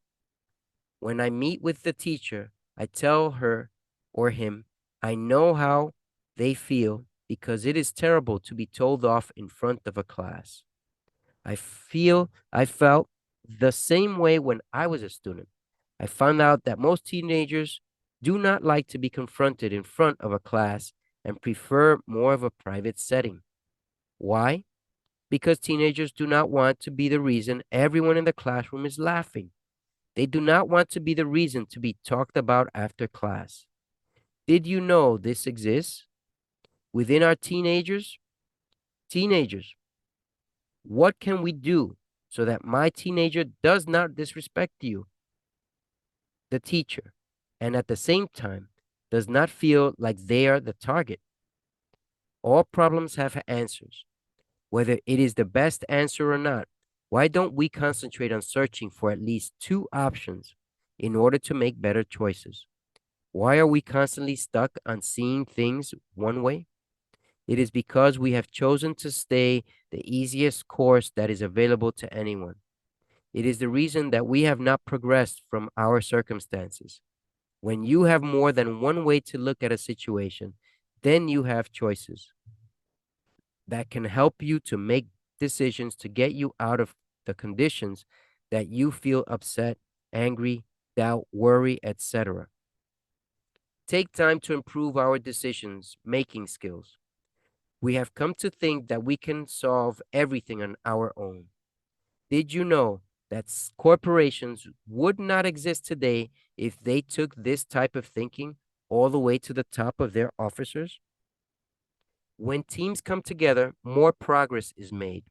When I meet with the teacher, I tell her or him I know how they feel because it is terrible to be told off in front of a class. I felt the same way when I was a student. I found out that most teenagers do not like to be confronted in front of a class and prefer more of a private setting. Why? Because teenagers do not want to be the reason everyone in the classroom is laughing. They do not want to be the reason to be talked about after class. Did you know this exists within our teenagers? Teenagers, what can we do so that my teenager does not disrespect you, the teacher, and at the same time does not feel like they are the target? All problems have answers. Whether it is the best answer or not, why don't we concentrate on searching for at least two options in order to make better choices? Why are we constantly stuck on seeing things one way? It is because we have chosen to stay the easiest course that is available to anyone. It is the reason that we have not progressed from our circumstances. When you have more than one way to look at a situation, then you have choices that can help you to make decisions to get you out of the conditions that you feel upset, angry, doubt, worry, etc. Take time to improve our decisions making skills. We have come to think that we can solve everything on our own. Did you know that corporations would not exist today if they took this type of thinking all the way to the top of their officers? When teams come together, more progress is made.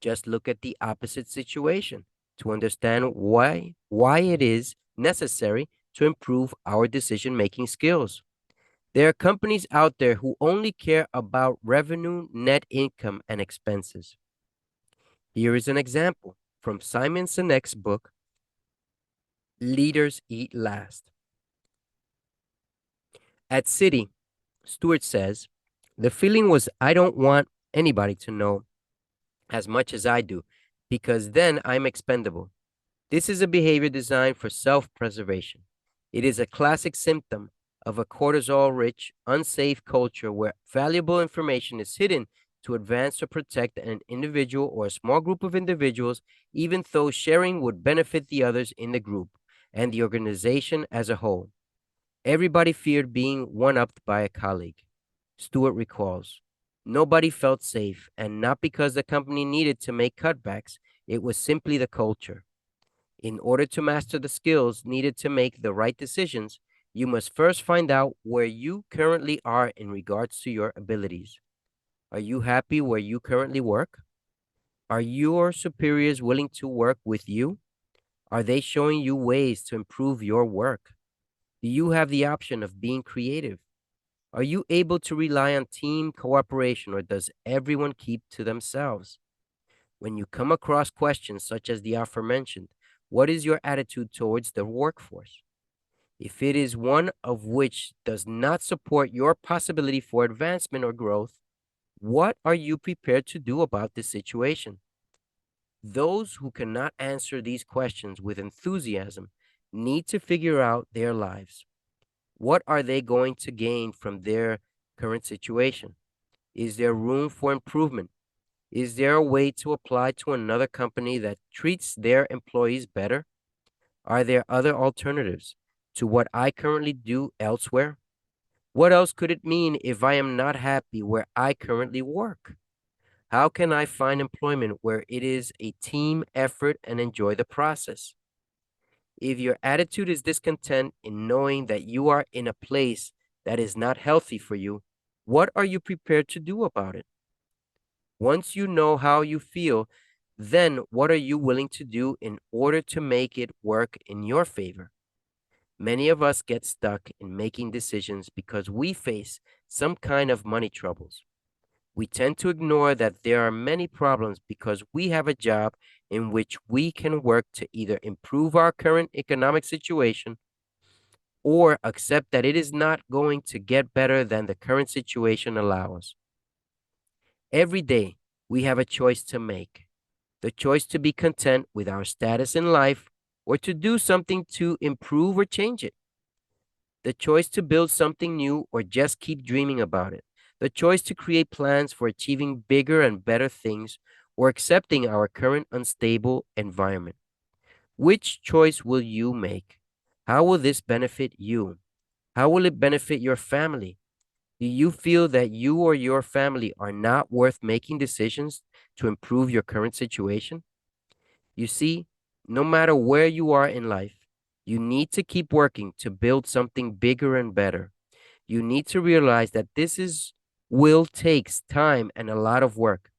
Just look at the opposite situation to understand why it is necessary to improve our decision-making skills. There are companies out there who only care about revenue, net income, and expenses. Here is an example from Simon Sinek's book, Leaders Eat Last. At Citi, Stewart says, the feeling was I don't want anybody to know as much as I do, because then I'm expendable. This is a behavior designed for self-preservation. It is a classic symptom of a cortisol-rich, unsafe culture where valuable information is hidden to advance or protect an individual or a small group of individuals, even though sharing would benefit the others in the group and the organization as a whole. Everybody feared being one-upped by a colleague. Stewart recalls, nobody felt safe, and not because the company needed to make cutbacks, it was simply the culture. In order to master the skills needed to make the right decisions, you must first find out where you currently are in regards to your abilities. Are you happy where you currently work? Are your superiors willing to work with you? Are they showing you ways to improve your work? Do you have the option of being creative? Are you able to rely on team cooperation, or does everyone keep to themselves? When you come across questions such as the aforementioned, What is your attitude towards the workforce? If it is one of which does not support your possibility for advancement or growth, what are you prepared to do about this situation? Those who cannot answer these questions with enthusiasm need to figure out their lives. What are they going to gain from their current situation? Is there room for improvement? Is there a way to apply to another company that treats their employees better? Are there other alternatives to what I currently do elsewhere? What else could it mean if I am not happy where I currently work? How can I find employment where it is a team effort and enjoy the process? If your attitude is discontent in knowing that you are in a place that is not healthy for you, what are you prepared to do about it? Once you know how you feel, then what are you willing to do in order to make it work in your favor? Many of us get stuck in making decisions because we face some kind of money troubles. We tend to ignore that there are many problems because we have a job in which we can work to either improve our current economic situation or accept that it is not going to get better than the current situation allows. Every day, we have a choice to make, the choice to be content with our status in life or to do something to improve or change it, the choice to build something new or just keep dreaming about it, the choice to create plans for achieving bigger and better things or accepting our current unstable environment. Which choice will you make? How will this benefit you? How will it benefit your family? Do you feel that you or your family are not worth making decisions to improve your current situation? You see, no matter where you are in life, you need to keep working to build something bigger and better. You need to realize that this is will takes time and a lot of work.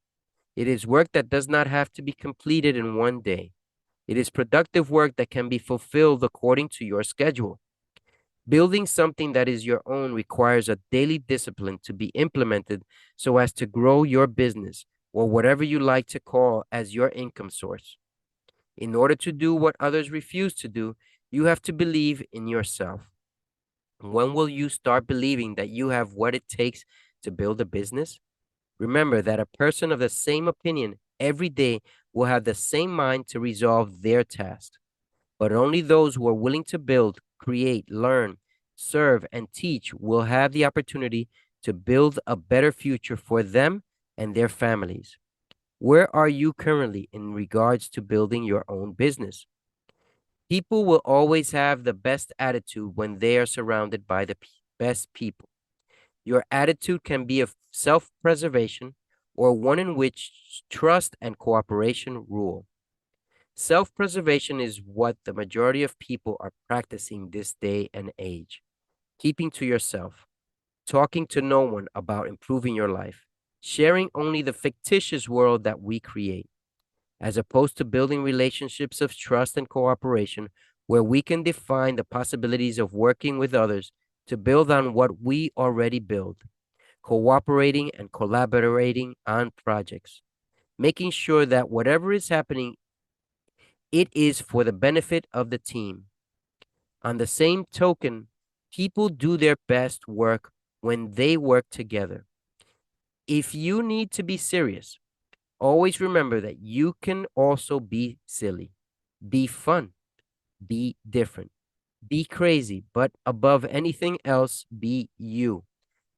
It is work that does not have to be completed in one day. It is productive work that can be fulfilled according to your schedule. Building something that is your own requires a daily discipline to be implemented so as to grow your business or whatever you like to call as your income source. In order to do what others refuse to do, you have to believe in yourself. When will you start believing that you have what it takes to build a business? Remember that a person of the same opinion every day will have the same mind to resolve their task. But only those who are willing to build, create, learn, serve, and teach will have the opportunity to build a better future for them and their families. Where are you currently in regards to building your own business? People will always have the best attitude when they are surrounded by the best people. Your attitude can be of self preservation or one in which trust and cooperation rule. Self preservation is what the majority of people are practicing this day and age. Keeping to yourself, talking to no one about improving your life, sharing only the fictitious world that we create, as opposed to building relationships of trust and cooperation where we can define the possibilities of working with others to build on what we already build, cooperating and collaborating on projects, making sure that whatever is happening, it is for the benefit of the team. On the same token, people do their best work when they work together. If you need to be serious, always remember that you can also be silly, be fun, be different, be crazy, but above anything else, be you.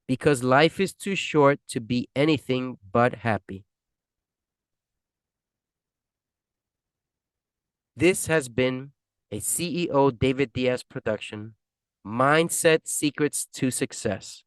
Because life is too short to be anything but happy. This has been a CEO David Diaz production, Mindset Secrets to Success.